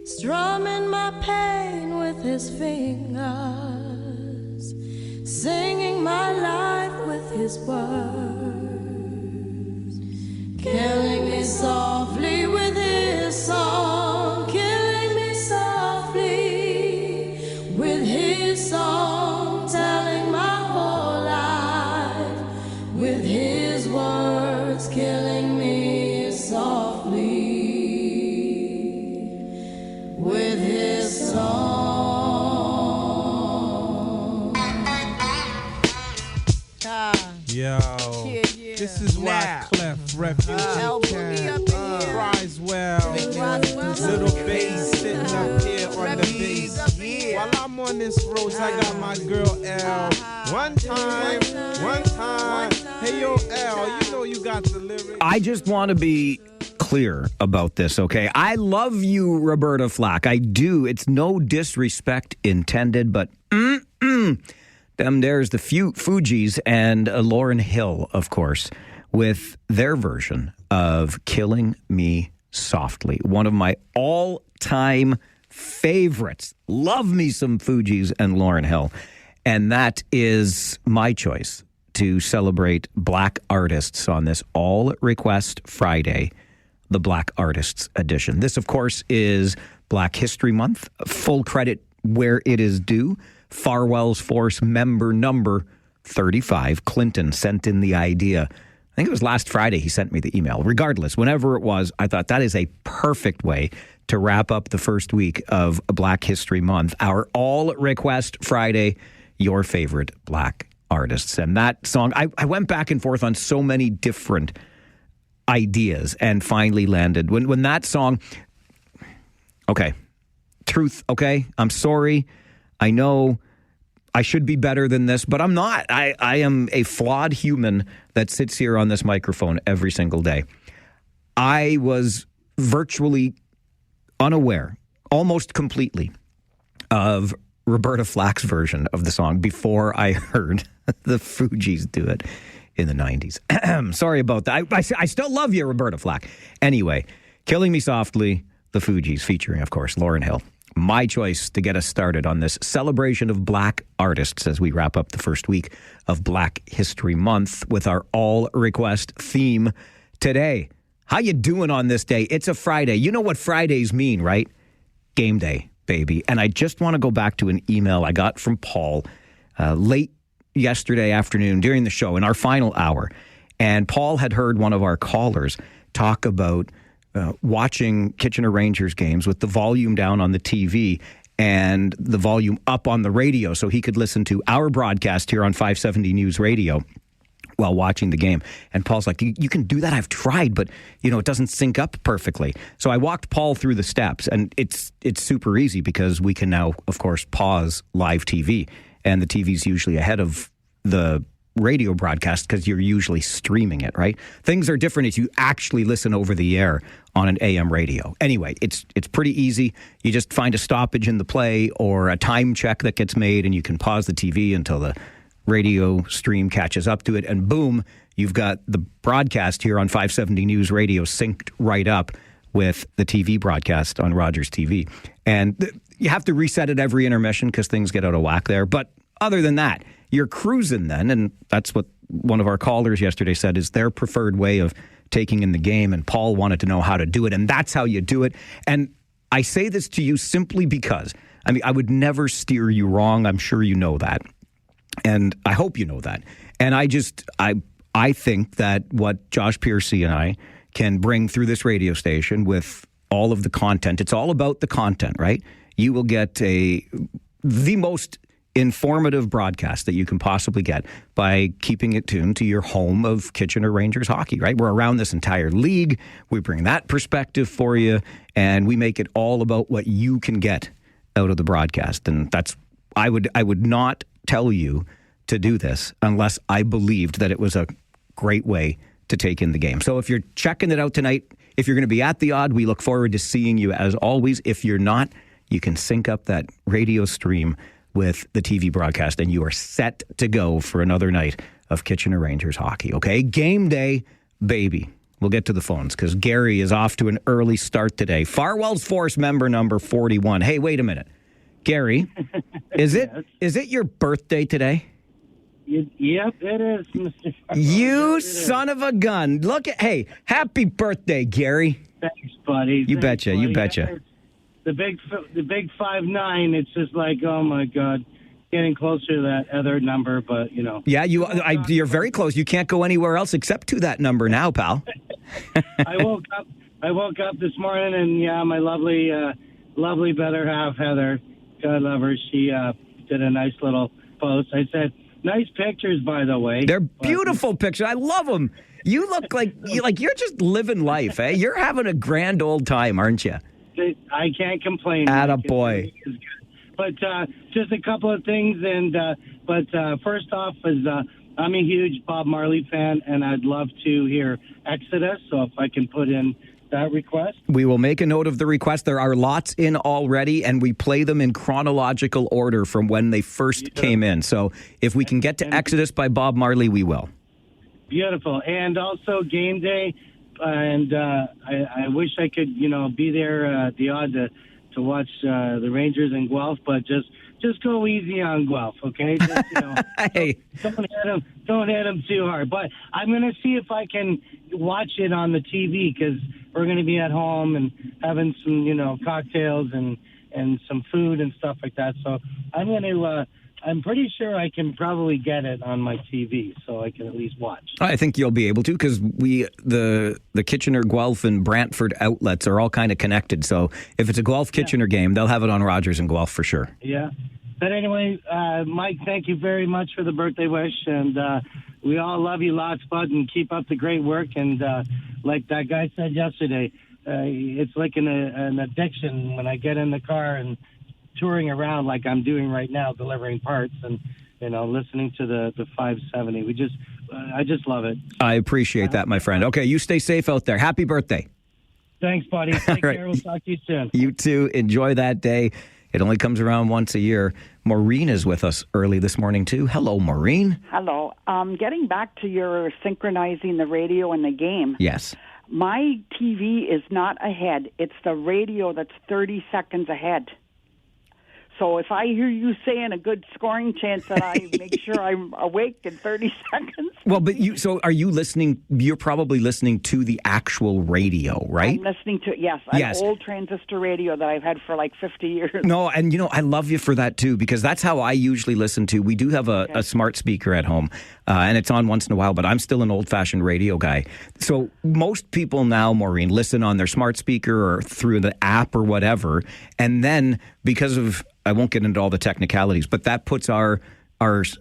strumming my pain with his fingers, singing my life with his words, killing me softly with his song, killing me softly with his song, telling my whole life with his words, killing me softly with his song. Yo, this is why Clef, Refugee Camp, Risewell, Little Bass sitting up here on the bass. While I'm on this road, I got my girl L. One time. Hey yo, L, you know you got the lyrics. I just want to be clear about this, okay? I love you, Roberta Flack. I do. It's no disrespect intended, but there's the Fugees and Lauryn Hill, of course, with their version of Killing Me Softly. One of my all-time favorites. Love me some Fugees and Lauryn Hill. And that is my choice to celebrate Black artists on this All Request Friday, the Black Artists Edition. This, of course, is Black History Month. Full credit where it is due. Farwell's Force member number 35, Clinton, sent in the idea. I think it was last Friday he sent me the email. Regardless, whenever it was, I thought that is a perfect way to wrap up the first week of Black History Month. Our All Request Friday, your favorite Black artists. And that song, I went back and forth on so many different ideas and finally landed. When that song, okay, truth, okay, I'm sorry. I know I should be better than this, but I'm not. I am a flawed human that sits here on this microphone every single day. I was virtually unaware, almost completely, of Roberta Flack's version of the song before I heard the Fugees do it in the 90s. Sorry about that. I still love you, Roberta Flack. Anyway, Killing Me Softly, the Fugees, featuring, of course, Lauryn Hill. My choice to get us started on this celebration of Black artists as we wrap up the first week of Black History Month with our All Request theme today. How you doing on this day? It's a Friday. You know what Fridays mean, right? Game day, baby. And I just want to go back to an email I got from Paul late yesterday afternoon during the show in our final hour. And Paul had heard one of our callers talk about watching Kitchener Rangers games with the volume down on the TV and the volume up on the radio so he could listen to our broadcast here on 570 News Radio while watching the game. And Paul's like, you can do that? I've tried, but, it doesn't sync up perfectly. So I walked Paul through the steps, and it's super easy because we can now, of course, pause live TV. And the TV's usually ahead of the radio broadcast because you're usually streaming it, right? Things are different as you actually listen over the air on an AM radio. Anyway, it's pretty easy. You just find a stoppage in the play or a time check that gets made, and you can pause the TV until the radio stream catches up to it, and boom, you've got the broadcast here on 570 News Radio synced right up with the TV broadcast on Rogers TV. And you have to reset it every intermission because things get out of whack there. But other than that, you're cruising then, and that's what one of our callers yesterday said is their preferred way of taking in the game, and Paul wanted to know how to do it, and that's how you do it. And I say this to you simply because, I would never steer you wrong. I'm sure you know that, and I hope you know that. And I think that what Josh Piercy and I can bring through this radio station with all of the content, it's all about the content, right? You will get the most informative broadcast that you can possibly get by keeping it tuned to your home of Kitchener Rangers hockey, right? We're around this entire league. We bring that perspective for you, and we make it all about what you can get out of the broadcast. And that's, I would not tell you to do this unless I believed that it was a great way to take in the game. So if you're checking it out tonight, if you're going to be at the Odd, we look forward to seeing you as always. If you're not, you can sync up that radio stream with the TV broadcast, and you are set to go for another night of Kitchener Rangers hockey, okay? Game day, baby. We'll get to the phones because Gary is off to an early start today. Farwell's Force member number 41. Hey, wait a minute. Gary, is it your birthday today? Yep, it is, Mr. You son of a gun. Hey, happy birthday, Gary. Thanks, buddy. You betcha. The big 5'9", it's just like, oh, my God. Getting closer to that other number, but, you know. Yeah, you're very close. You can't go anywhere else except to that number now, pal. I woke up this morning, and, yeah, my lovely better half, Heather, God love her, she did a nice little post. I said, nice pictures, by the way. They're beautiful pictures. I love them. You look like you're just living life, eh? You're having a grand old time, aren't you? I can't complain. Attaboy. But just a couple of things, but first off is I'm a huge Bob Marley fan, and I'd love to hear Exodus, so if I can put in that request. We will make a note of the request. There are lots in already, and we play them in chronological order from when they first came in. So if we can get to Exodus by Bob Marley, we will. Beautiful. And also game day, and I wish I could, be there at the odd to watch the Rangers in Guelph, but just go easy on Guelph, okay? Just, hey. Don't hit them too hard. But I'm going to see if I can watch it on the TV because we're going to be at home and having some, cocktails and some food and stuff like that. So I'm going to. I'm pretty sure I can probably get it on my TV, so I can at least watch. I think you'll be able to because the Kitchener, Guelph, and Brantford outlets are all kind of connected. So if it's a Guelph-Kitchener game, they'll have it on Rogers and Guelph for sure. Yeah. But anyway, Mike, thank you very much for the birthday wish, and we all love you lots, bud, and keep up the great work. And like that guy said yesterday, it's like an addiction when I get in the car and touring around like I'm doing right now, delivering parts and, listening to the 570. I just love it. I appreciate that, my friend. Okay, you stay safe out there. Happy birthday. Thanks, buddy. Take care. We'll talk to you soon. You too. Enjoy that day. It only comes around once a year. Maureen is with us early this morning, too. Hello, Maureen. Hello. Getting back to your synchronizing the radio and the game. Yes. My TV is not ahead. It's the radio that's 30 seconds ahead. So if I hear you saying a good scoring chance that I make sure I'm awake in 30 seconds. Well, but are you listening? You're probably listening to the actual radio, right? I'm listening to, yes. An old transistor radio that I've had for like 50 years. No, and I love you for that too, because that's how I usually listen to. We do have a smart speaker at home, and it's on once in a while, but I'm still an old-fashioned radio guy. So most people now, Maureen, listen on their smart speaker or through the app or whatever, and then because of, I won't get into all the technicalities, but that puts our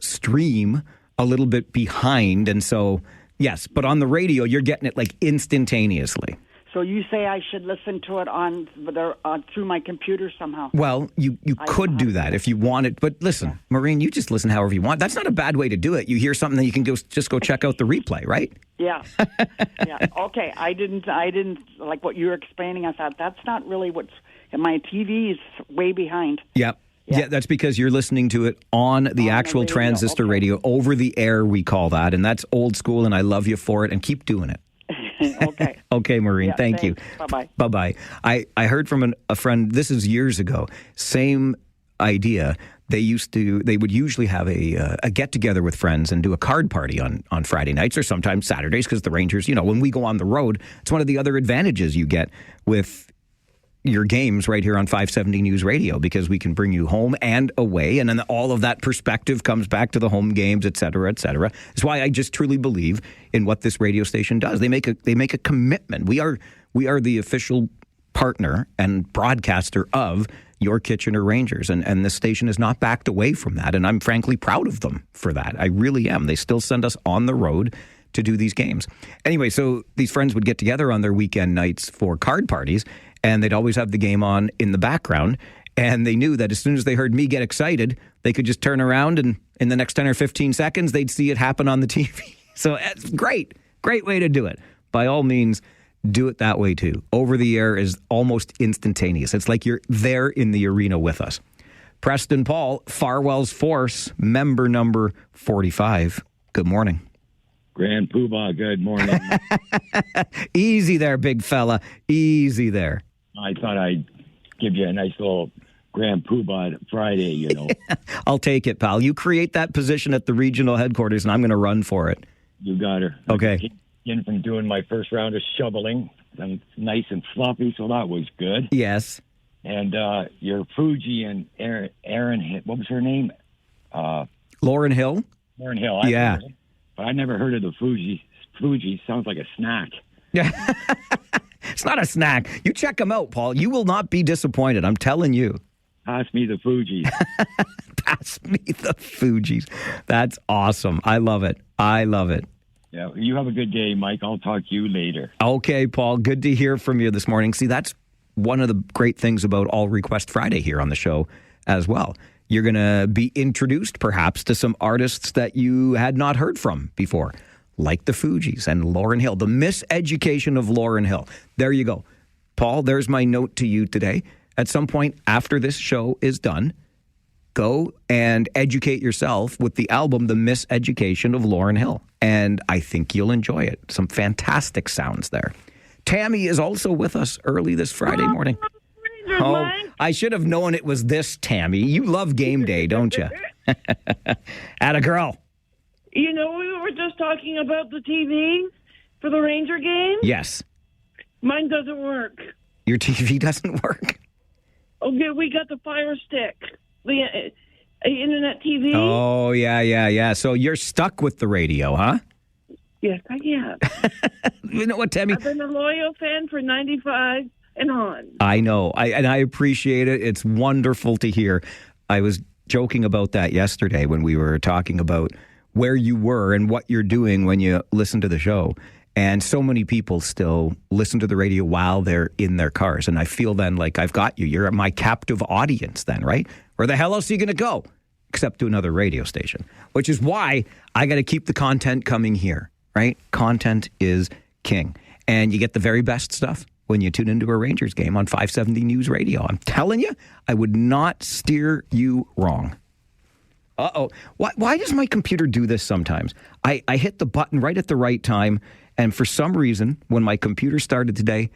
stream a little bit behind. And so, yes, but on the radio, you're getting it like instantaneously. So you say I should listen to it on through my computer somehow? Well, you could do that if you wanted. But listen, Maureen, you just listen however you want. That's not a bad way to do it. You hear something, then you can just go check out the replay, right? Yeah. Yeah. Okay. I didn't like what you were explaining. I thought that's not really what's. And my TV is way behind. Yep. Yeah, that's because you're listening to it on the actual transistor radio, over the air, we call that. And that's old school, and I love you for it, and keep doing it. Okay. Okay, Maureen, thank you. Bye-bye. Bye-bye. I heard from a friend, this is years ago, same idea. They would usually have a get-together with friends and do a card party on Friday nights or sometimes Saturdays because the Rangers, when we go on the road, it's one of the other advantages you get with your games right here on 570 News Radio because we can bring you home and away, and then all of that perspective comes back to the home games, et cetera, et cetera. That's why I just truly believe in what this radio station does. They make a commitment. We are the official partner and broadcaster of your Kitchener Rangers, and this station has not backed away from that, and I'm frankly proud of them for that. I really am. They still send us on the road to do these games. Anyway, so these friends would get together on their weekend nights for card parties, and they'd always have the game on in the background. And they knew that as soon as they heard me get excited, they could just turn around and in the next 10 or 15 seconds, they'd see it happen on the TV. So it's great way to do it. By all means, do it that way too. Over the air is almost instantaneous. It's like you're there in the arena with us. Preston Paul, Farwell's Force, member number 45. Good morning. Grand Poobah, good morning. Easy there, big fella. Easy there. I thought I'd give you a nice little Grand Poobah Friday, you know. I'll take it, pal. You create that position at the regional headquarters, and I'm going to run for it. You got her. Okay. In from doing my first round of shoveling. I'm nice and fluffy, so that was good. Yes. And your Fuji and Aaron, what was her name? Lauren Hill? Lauren Hill. Yeah. But I never heard of the Fuji. Fuji sounds like a snack. Yeah. It's not a snack. You check them out, Paul. You will not be disappointed. I'm telling you. Pass me the Fuji. Pass me the Fugees. That's awesome. I love it. I love it. Yeah, you have a good day, Mike. I'll talk to you later. Okay, Paul. Good to hear from you this morning. See, that's one of the great things about All Request Friday here on the show as well. You're going to be introduced, perhaps, to some artists that you had not heard from before, like the Fugees and Lauryn Hill, the miseducation of Lauryn Hill. There you go. Paul, there's my note to you today. At some point after this show is done, go and educate yourself with the album The Miseducation of Lauryn Hill. And I think you'll enjoy it. Some fantastic sounds there. Tammy is also with us early this Friday morning. Oh, I should have known it was this, Tammy. You love game day, don't you? Atta girl. You know, we were just talking about the TV for the Ranger game. Yes. Mine doesn't work. Your TV doesn't work? Okay, we got the Fire Stick, the internet TV. Oh, yeah. So you're stuck with the radio, huh? Yes, I am. You know what, Tammy? I've been a loyal fan for 95 and on. I know. I appreciate it. It's wonderful to hear. I was joking about that yesterday when we were talking about where you were and what you're doing when you listen to the show. And so many people still listen to the radio while they're in their cars. And I feel then like I've got you. You're my captive audience then, right? Where the hell else are you going to go? Except to another radio station. Which is why I got to keep the content coming here, right? Content is king. And you get the very best stuff when you tune into a Rangers game on 570 News Radio. I'm telling you, I would not steer you wrong. Uh-oh. Why does my computer do this sometimes? I hit the button right at the right time, and for some reason, when my computer started today,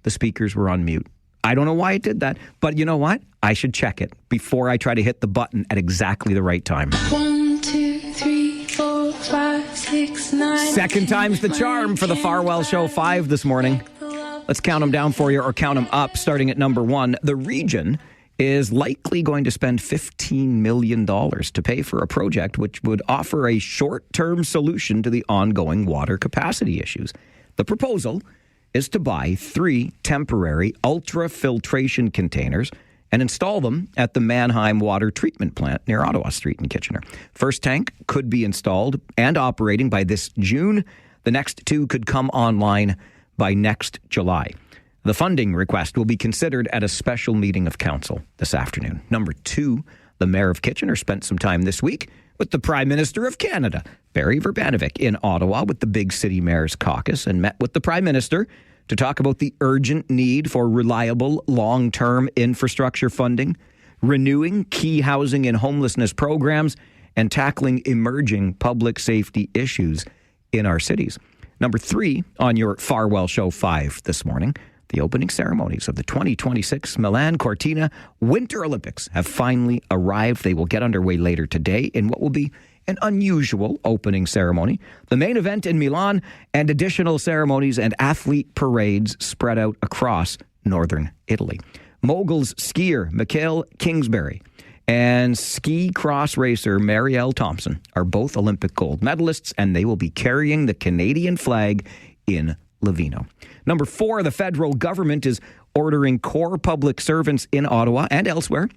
the speakers were on mute. I don't know why it did that, but you know what? I should check it before I try to hit the button at exactly the right time. 1, 2, 3, 4, 5, 6, 9. Second time's the charm for the Farwell Show 5 this morning. Let's count them down for you, or count them up, starting at number 1. The Region is likely going to spend $15 million to pay for a project which would offer a short-term solution to the ongoing water capacity issues. The proposal is to buy 3 temporary ultrafiltration containers and install them at the Mannheim Water Treatment Plant near Ottawa Street in Kitchener. First tank could be installed and operating by this June. The next 2 could come online by next July. The funding request will be considered at a special meeting of council this afternoon. Number 2, the Mayor of Kitchener spent some time this week with the Prime Minister of Canada, Barry Verbanovic, in Ottawa with the Big City Mayors Caucus, and met with the Prime Minister to talk about the urgent need for reliable long-term infrastructure funding, renewing key housing and homelessness programs, and tackling emerging public safety issues in our cities. Number 3 on your Farwell Show 5 this morning, the opening ceremonies of the 2026 Milan Cortina Winter Olympics have finally arrived. They will get underway later today in what will be an unusual opening ceremony. The main event in Milan and additional ceremonies and athlete parades spread out across northern Italy. Moguls skier Mikhail Kingsbury and ski cross racer Marielle Thompson are both Olympic gold medalists, and they will be carrying the Canadian flag in Lavino. Number 4, the federal government is ordering core public servants in Ottawa and elsewhere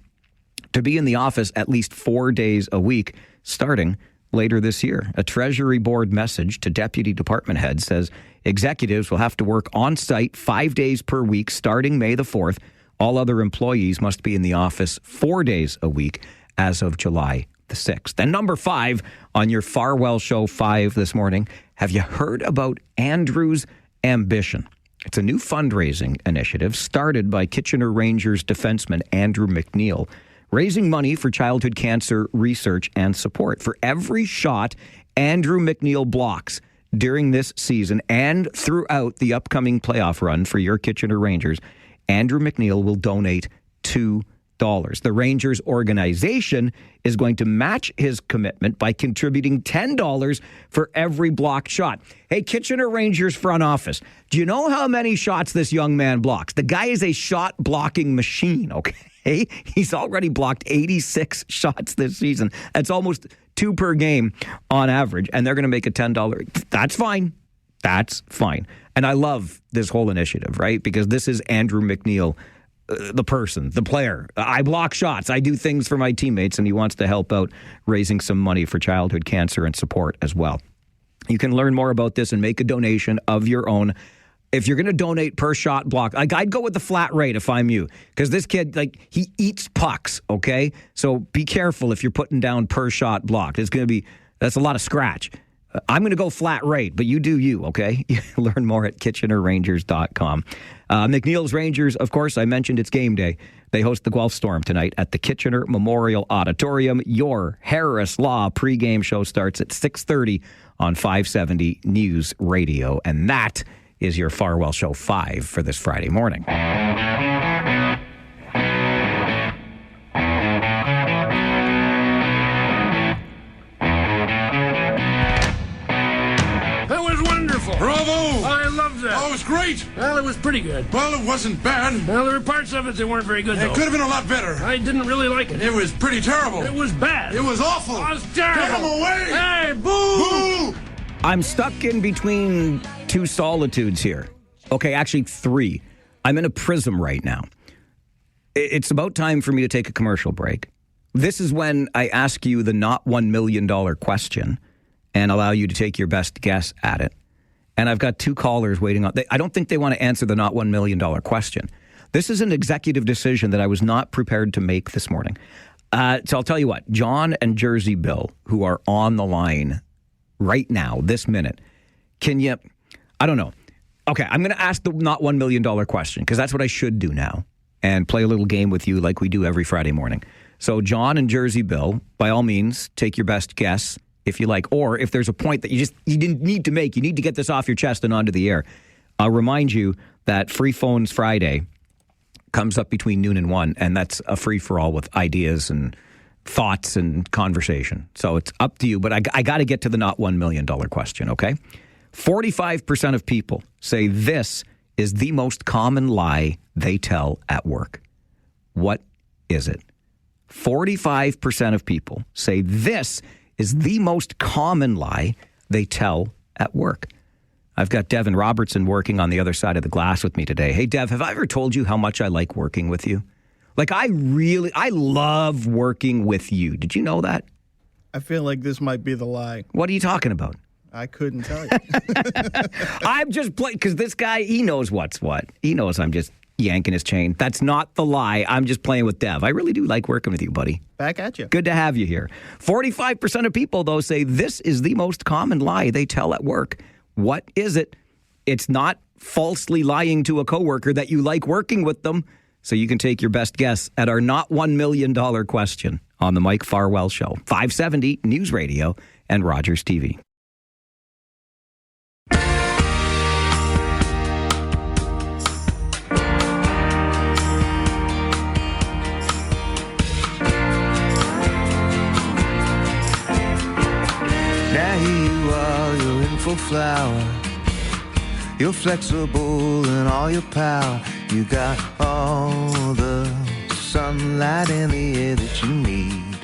to be in the office at least 4 days a week, starting later this year. A Treasury Board message to deputy department heads says executives will have to work on site 5 days per week starting May the 4th. All other employees must be in the office 4 days a week as of July the 6th. And number 5 on your Farwell Show 5 this morning, have you heard about Andrew's Ambition? It's a new fundraising initiative started by Kitchener Rangers defenseman Andrew McNeil, raising money for childhood cancer research and support. For every shot Andrew McNeil blocks, during this season and throughout the upcoming playoff run for your Kitchener Rangers, Andrew McNeil will donate $2. The Rangers organization is going to match his commitment by contributing $10 for every blocked shot. Hey, Kitchener Rangers front office, do you know how many shots this young man blocks? The guy is a shot blocking machine, okay? He's already blocked 86 shots this season. That's almost 2 per game on average, and they're going to make a $10. That's fine. That's fine. And I love this whole initiative, right? Because this is Andrew McNeil, the person, the player. I block shots. I do things for my teammates, and he wants to help out raising some money for childhood cancer and support as well. You can learn more about this and make a donation of your own. If you're going to donate per shot block, I'd go with the flat rate if I'm you, because this kid, he eats pucks, okay? So be careful if you're putting down per shot block. That's a lot of scratch. I'm going to go flat rate, but you do you, okay? Learn more at KitchenerRangers.com. McNeil's Rangers, of course, I mentioned it's game day. They host the Guelph Storm tonight at the Kitchener Memorial Auditorium. Your Harris Law pregame show starts at 6:30 on 570 News Radio. And that is your Farwell Show 5 for this Friday morning. Bravo! I loved that. Oh, it was great. Well, it was pretty good. Well, it wasn't bad. Well, there were parts of it that weren't very good, though. It could have been a lot better. I didn't really like it. It was pretty terrible. It was bad. It was awful. It was terrible. Get him away! Hey, boo! Boo! I'm stuck in between 2 solitudes here. Okay, actually 3. I'm in a prism right now. It's about time for me to take a commercial break. This is when I ask you the not $1 million question and allow you to take your best guess at it. And I've got 2 callers waiting on. I don't think they want to answer the not $1 million question. This is an executive decision that I was not prepared to make this morning. So I'll tell you what, John and Jersey Bill, who are on the line right now, this minute, can you, I don't know. Okay, I'm going to ask the not $1 million question because that's what I should do now and play a little game with you like we do every Friday morning. So John and Jersey Bill, by all means, take your best guess if you like, or if there's a point that you didn't need to make, you need to get this off your chest and onto the air. I'll remind you that Free Phones Friday comes up between noon and 1, and that's a free-for-all with ideas and thoughts and conversation. So it's up to you, but I got to get to the not $1 million question, okay? 45% of people say this is the most common lie they tell at work. What is it? 45% of people say this is the most common lie they tell at work. I've got Devin Robertson working on the other side of the glass with me today. Hey, Dev, have I ever told you how much I like working with you? Like, I love working with you. Did you know that? I feel like this might be the lie. What are you talking about? I couldn't tell you. I'm just playing, because this guy, he knows what's what. He knows I'm just yanking his chain. That's not the lie. I'm just playing with Dev. I really do like working with you, buddy. Back at you. Good to have you here. 45% of people, though, say this is the most common lie they tell at work. What is it? It's not falsely lying to a coworker that you like working with them. So you can take your best guess at our not $1 million question on the Mike Farwell Show. 570 News Radio and Rogers TV. Now here you are, you're in full flower. You're flexible in all your power. You got all the sunlight in the air that you need.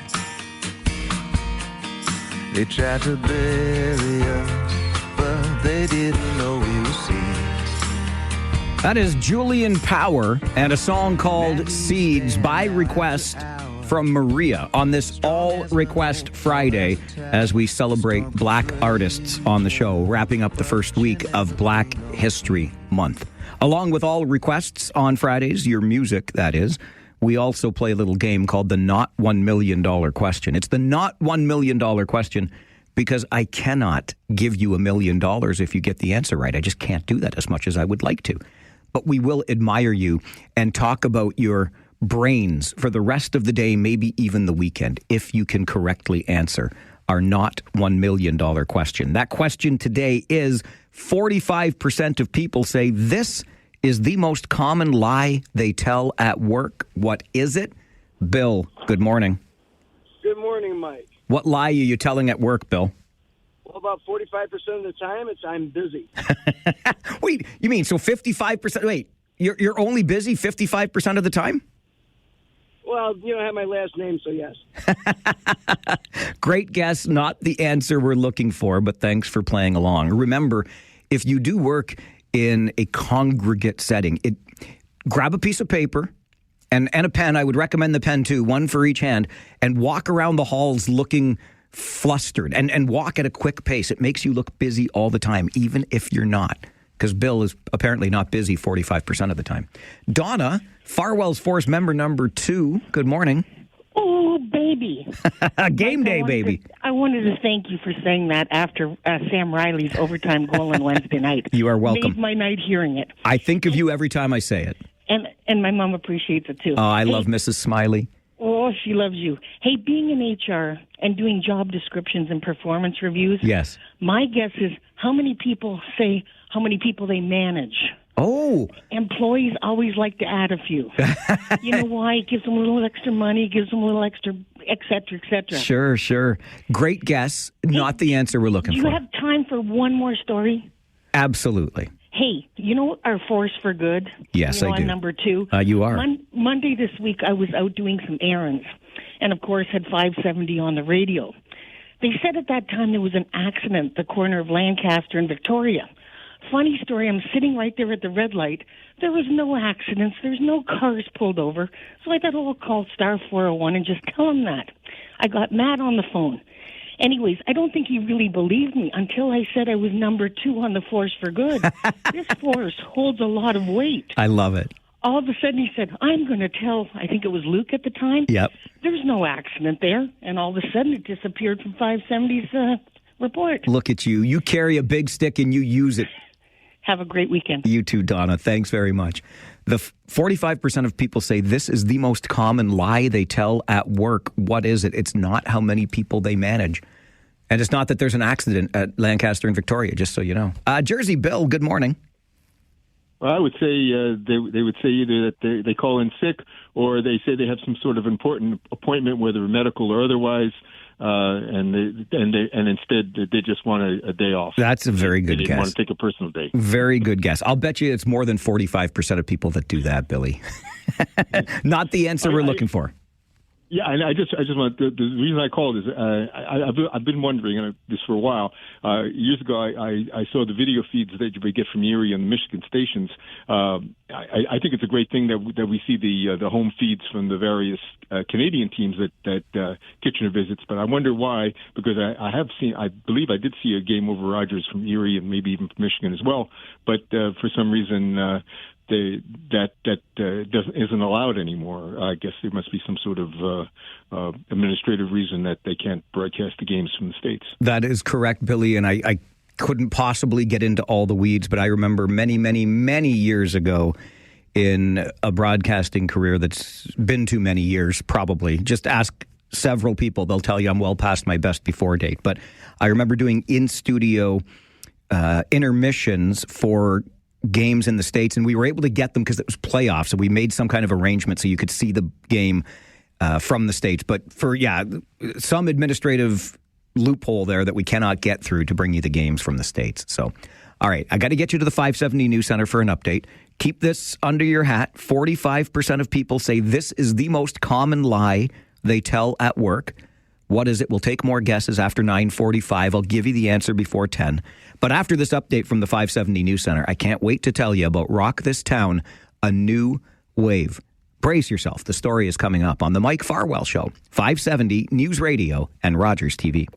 They tried to bury us, but they didn't know we were seeds. That is Julian Power and a song called Seeds by request from Maria on this All Request Friday as we celebrate Black artists on the show, wrapping up the first week of Black History Month. Along with all requests on Fridays, your music, that is, we also play a little game called the Not $1 Million Question. It's the Not $1 Million Question because I cannot give you $1 million if you get the answer right. I just can't do that as much as I would like to. But we will admire you and talk about your brains for the rest of the day, maybe even the weekend, if you can correctly answer our not $1 million question. That question today is 45% of people say this is the most common lie they tell at work. What is it? Bill, good morning. Good morning, Mike. What lie are you telling at work, Bill? Well, about 45% of the time, it's I'm busy. Wait, you mean so 55%? Wait, you're only busy 55% of the time? Well, I have my last name, so yes. Great guess, not the answer we're looking for, but thanks for playing along. Remember, if you do work in a congregate setting, grab a piece of paper and a pen. I would recommend the pen too, one for each hand, and walk around the halls looking flustered and walk at a quick pace. It makes you look busy all the time, even if you're not, because Bill is apparently not busy 45% of the time. Donna, Farwell's Force member number 2, good morning. Oh, baby. Game day, baby. I wanted to thank you for saying that after Sam Riley's overtime goal on Wednesday night. You are welcome. Made my night hearing it. I think of you every time I say it. And my mom appreciates it, too. Oh, I love Mrs. Smiley. Oh, she loves you. Hey, being in HR and doing job descriptions and performance reviews, yes. My guess is how many people say how many people they manage. Oh. Employees always like to add a few. You know why? It gives them a little extra money, gives them a little extra, et cetera, et cetera. Sure. Great guess. Not the answer we're looking for. Do you have time for one more story? Absolutely. Hey, you know our Force for Good? Yes, I do. On number 2? You are. Monday this week, I was out doing some errands and, of course, had 570 on the radio. They said at that time there was an accident at the corner of Lancaster and Victoria. Funny story, I'm sitting right there at the red light. There was no accidents. There's no cars pulled over. So I thought, I'll call Star 401 and just tell them that. I got Matt on the phone. Anyways, I don't think he really believed me until I said I was number 2 on the Force for Good. This force holds a lot of weight. I love it. All of a sudden he said, I'm going to tell, I think it was Luke at the time. Yep. There's no accident there. And all of a sudden it disappeared from 570's report. Look at you. You carry a big stick and you use it. Have a great weekend. You too, Donna. Thanks very much. The 45% of people say this is the most common lie they tell at work. What is it? It's not how many people they manage. And it's not that there's an accident at Lancaster and Victoria, just so you know. Jersey Bill, good morning. Well, I would say they would say either that they call in sick or they say they have some sort of important appointment, whether medical or otherwise, and instead they just want a day off. That's a very good guess. They want to take a personal day. Very good guess. I'll bet you it's more than 45% of people that do that, Billy. Not the answer we're looking for. Yeah, and I just want the reason I called is I've been wondering this for a while. Years ago, I saw the video feeds that you would get from Erie and the Michigan stations. I think it's a great thing that we see the home feeds from the various Canadian teams that Kitchener visits. But I wonder why, because I believe I did see a game over Rogers from Erie and maybe even from Michigan as well. But for some reason, that isn't allowed anymore. I guess there must be some sort of administrative reason that they can't broadcast the games from the States. That is correct, Billy, and I couldn't possibly get into all the weeds, but I remember many, many, many years ago in a broadcasting career that's been too many years, probably. Just ask several people. They'll tell you I'm well past my best before date. But I remember doing in-studio intermissions for games in the States, and we were able to get them because it was playoffs, so we made some kind of arrangement so you could see the game from the States. But for, some administrative loophole there that we cannot get through to bring you the games from the States. So, all right, I got to get you to the 570 News Center for an update. Keep this under your hat. 45% of people say this is the most common lie they tell at work. What is it? We'll take more guesses after 9:45. I'll give you the answer before 10. But after this update from the 570 News Center, I can't wait to tell you about Rock This Town, a new wave. Brace yourself. The story is coming up on the Mike Farwell Show, 570 News Radio and Rogers TV.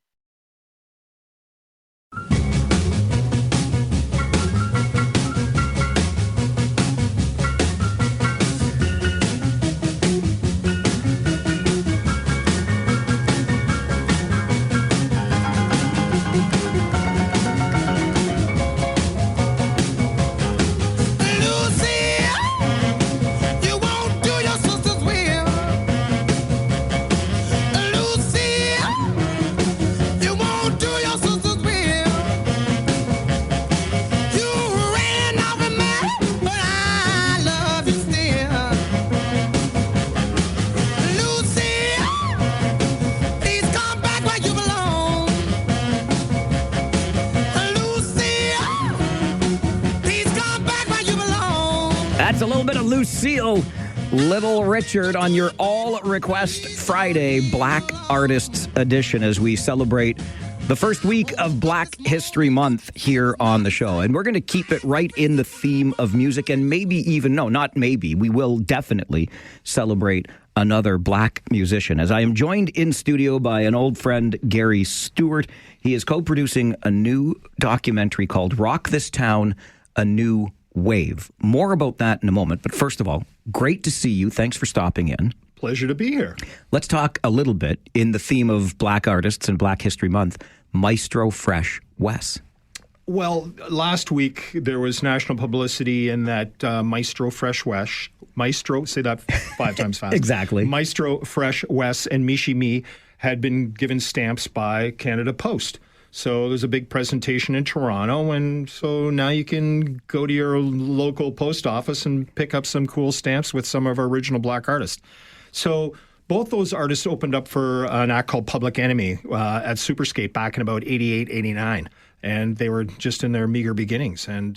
That's a little bit of Lucille Little Richard on your All Request Friday Black Artists Edition as we celebrate the first week of Black History Month here on the show. And we're going to keep it right in the theme of music and maybe even, no, not maybe, we will definitely celebrate another black musician, as I am joined in studio by an old friend, Gary Stewart. He is co-producing a new documentary called Rock This Town, A New Wave. More about that in a moment. But first of all, great to see you. Thanks for stopping in. Pleasure to be here. Let's talk a little bit in the theme of Black artists and Black History Month, Maestro Fresh Wes. Well, last week there was national publicity in that Maestro Fresh Wes, Maestro, say that 5 times fast. Exactly. Maestro Fresh Wes and Michi Me had been given stamps by Canada Post. So there's a big presentation in Toronto, and so now you can go to your local post office and pick up some cool stamps with some of our original black artists. So both those artists opened up for an act called Public Enemy at Superskate back in about 88, 89. And they were just in their meager beginnings, and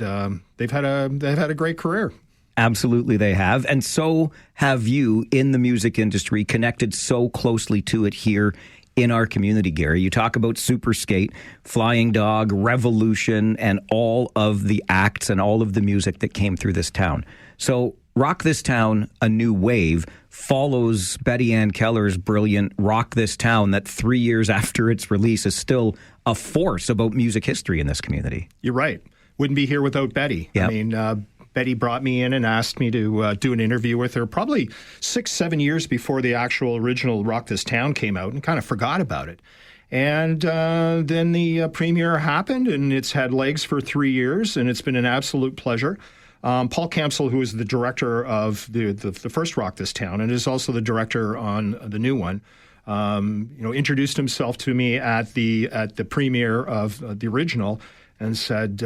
they've had a great career. Absolutely, they have. And so have you in the music industry, connected so closely to it here in our community, Gary. You talk about Superskate, Flying Dog, Revolution, and all of the acts and all of the music that came through this town. So Rock This Town, A New Wave follows Betty Ann Keller's brilliant Rock This Town that 3 years after its release is still a force about music history in this community. You're right. Wouldn't be here without Betty. Yep. I mean, Betty brought me in and asked me to do an interview with her probably 6-7 years before the actual original Rock This Town came out, and kind of forgot about it. And then the premiere happened, and it's had legs for 3 years, and it's been an absolute pleasure. Paul Campsell, who is the director of the first Rock This Town and is also the director on the new one, introduced himself to me at the premiere of the original and said,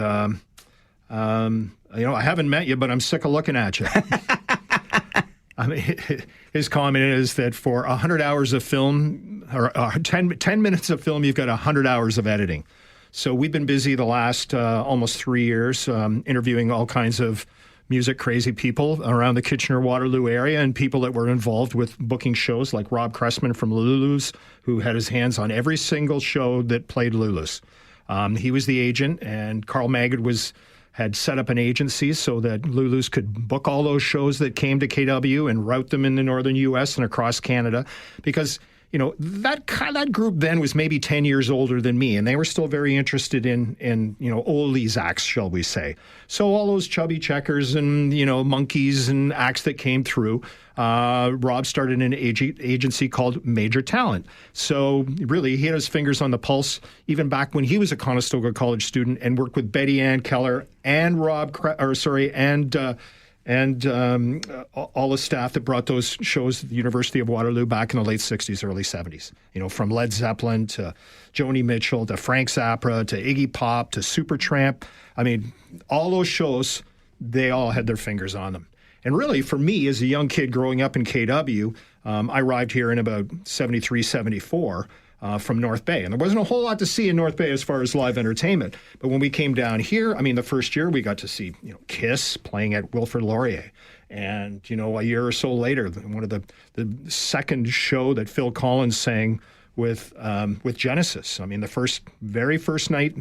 I haven't met you, but I'm sick of looking at you. I mean, his comment is that for 100 hours of film, or 10 minutes of film, you've got 100 hours of editing. So we've been busy the last almost 3 years interviewing all kinds of music crazy people around the Kitchener-Waterloo area and people that were involved with booking shows like Rob Cressman from Lulu's, who had his hands on every single show that played Lulu's. He was the agent, and Carl Magid had set up an agency so that Lulu's could book all those shows that came to KW and route them in the northern U.S. and across Canada, because that group then was maybe 10 years older than me, and they were still very interested in oldies acts, shall we say. So all those Chubby Checkers and, Monkeys and acts that came through, Rob started an agency called Major Talent. So really, he had his fingers on the pulse even back when he was a Conestoga College student, and worked with Betty Ann Keller and and all the staff that brought those shows at the University of Waterloo back in the late 60s, early 70s. From Led Zeppelin to Joni Mitchell to Frank Zappa to Iggy Pop to Supertramp. I mean, all those shows, they all had their fingers on them. And really, for me, as a young kid growing up in KW, I arrived here in about 73, 74. From North Bay. And there wasn't a whole lot to see in North Bay as far as live entertainment. But when we came down here, I mean, the first year we got to see, Kiss playing at Wilfrid Laurier. And, a year or so later, one of the second show that Phil Collins sang with Genesis. I mean, the very first night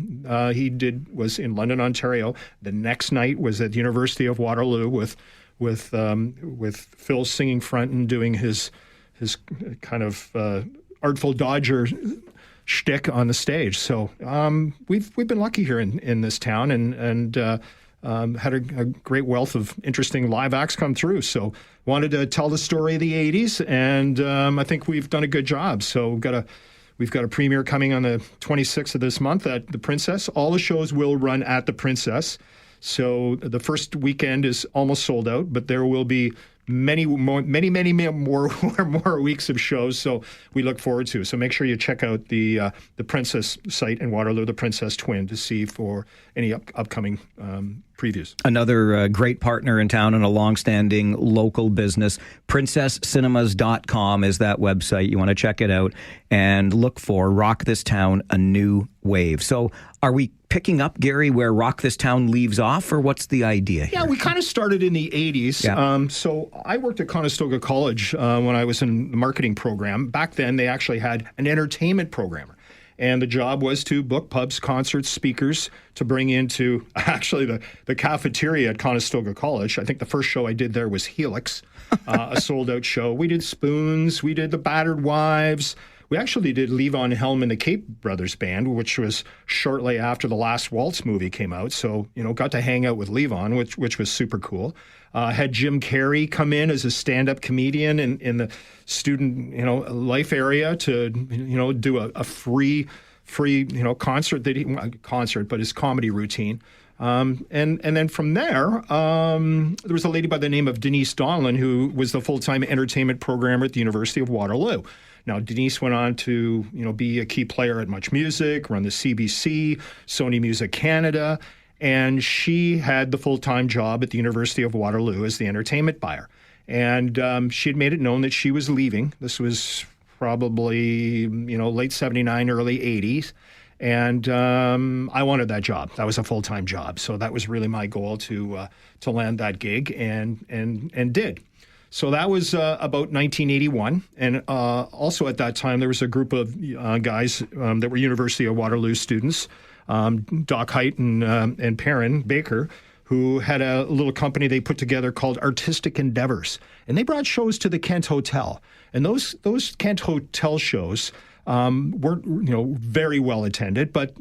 he did was in London, Ontario. The next night was at the University of Waterloo with Phil singing front and doing his kind of Artful Dodger shtick on the stage. So we've been lucky here in this town and had a great wealth of interesting live acts come through. So wanted to tell the story of the 80s, and I think we've done a good job. So we've got a premiere coming on the 26th of this month at the Princess. All the shows will run at the Princess. So the first weekend is almost sold out, but there will be many more weeks of shows, so we look forward to. So make sure you check out the Princess site in Waterloo, the Princess Twin, to see for any upcoming previews. Another great partner in town and a long-standing local business. PrincessCinemas.com is that website. You want to check it out and look for Rock This Town, A New Wave. So are we picking up, Gary, where Rock This Town leaves off, or what's the idea here? Yeah, we kind of started in the 80s. Yeah. So I worked at Conestoga College when I was in the marketing program. Back then, they actually had an entertainment programmer. And the job was to book pubs, concerts, speakers to bring into actually the cafeteria at Conestoga College. I think the first show I did there was Helix, a sold-out show. We did Spoons. We did The Battered Wives. We actually did Levon Helm and the Cape Brothers Band, which was shortly after the Last Waltz movie came out. So, got to hang out with Levon, which was super cool. Had Jim Carrey come in as a stand-up comedian in the student, life area to, do a free, concert, but his comedy routine. And then from there, there was a lady by the name of Denise Donlin, who was the full-time entertainment programmer at the University of Waterloo. Now, Denise went on to, be a key player at Much Music, run the CBC, Sony Music Canada, and she had the full-time job at the University of Waterloo as the entertainment buyer. And she had made it known that she was leaving. This was probably, late 79, early 80s. And I wanted that job. That was a full-time job. So that was really my goal to land that gig, and did. So that was about 1981. And also at that time, there was a group of guys that were University of Waterloo students, Doc Height and Perrin Baker, who had a little company they put together called Artistic Endeavors. And they brought shows to the Kent Hotel. And those Kent Hotel shows weren't, very well attended, but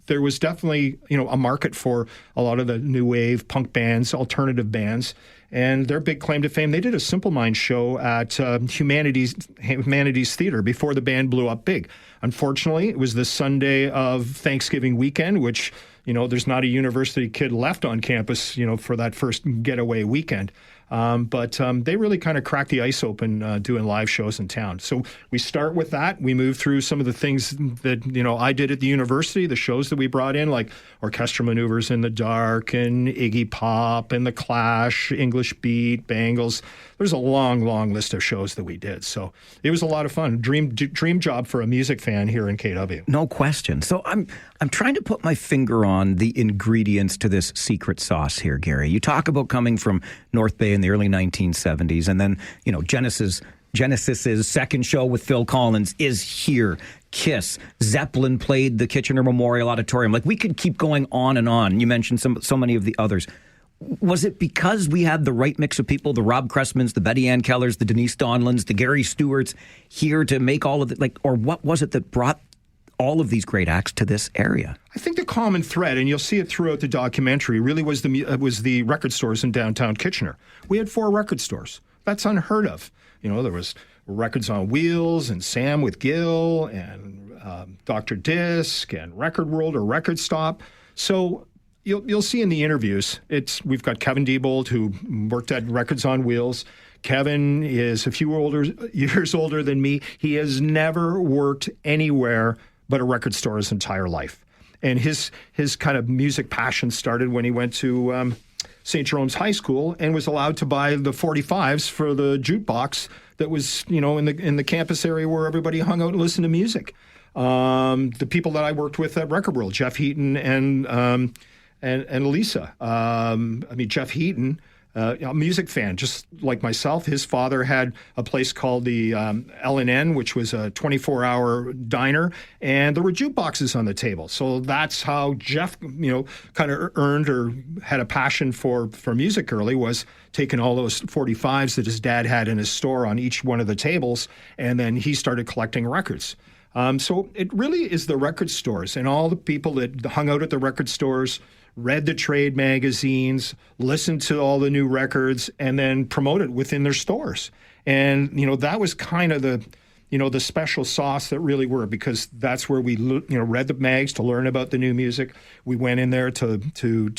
there was definitely, a market for a lot of the new wave punk bands, alternative bands. And their big claim to fame, they did a Simple Minds show at Humanities Theater before the band blew up big. Unfortunately, it was the Sunday of Thanksgiving weekend, which, there's not a university kid left on campus, for that first getaway weekend. But they really kind of cracked the ice open doing live shows in town. So we start with that. We move through some of the things that, I did at the university, the shows that we brought in, like Orchestra Maneuvers in the Dark and Iggy Pop and The Clash, English Beat, Bangles. There's a long, long list of shows that we did. So it was a lot of fun. Dream job for a music fan here in KW. No question. So I'm trying to put my finger on the ingredients to this secret sauce here, Gary. You talk about coming from North Bay in the early 1970s, and then, Genesis's second show with Phil Collins is here. Kiss. Zeppelin played the Kitchener Memorial Auditorium. Like, we could keep going on and on. You mentioned so many of the others. Was it because we had the right mix of people, the Rob Cressmans, the Betty Ann Kellers, the Denise Donlins, the Gary Stewarts here to make all of it? Or what was it that brought all of these great acts to this area? I think the common thread, and you'll see it throughout the documentary, really was the record stores in downtown Kitchener. We had 4 record stores. That's unheard of. There was Records on Wheels and Sam with Gil and Dr. Disc and Record World or Record Stop. So you'll see in the interviews, we've got Kevin Diebold, who worked at Records on Wheels. Kevin is a few years older than me. He has never worked anywhere but a record store his entire life. And his kind of music passion started when he went to St. Jerome's High School and was allowed to buy the 45s for the jukebox that was, in the campus area where everybody hung out and listened to music. The people that I worked with at Record World, Jeff Heaton and Lisa. Jeff Heaton, a music fan, just like myself. His father had a place called the L&N, which was a 24-hour diner, and there were jukeboxes on the table. So that's how Jeff, kind of earned or had a passion for music early, was taking all those 45s that his dad had in his store on each one of the tables, and then he started collecting records. So it really is the record stores and all the people that hung out at the record stores, read the trade magazines, listened to all the new records, and then promoted within their stores. And, that was kind of the special sauce that really worked, because that's where we, read the mags to learn about the new music. We went in there to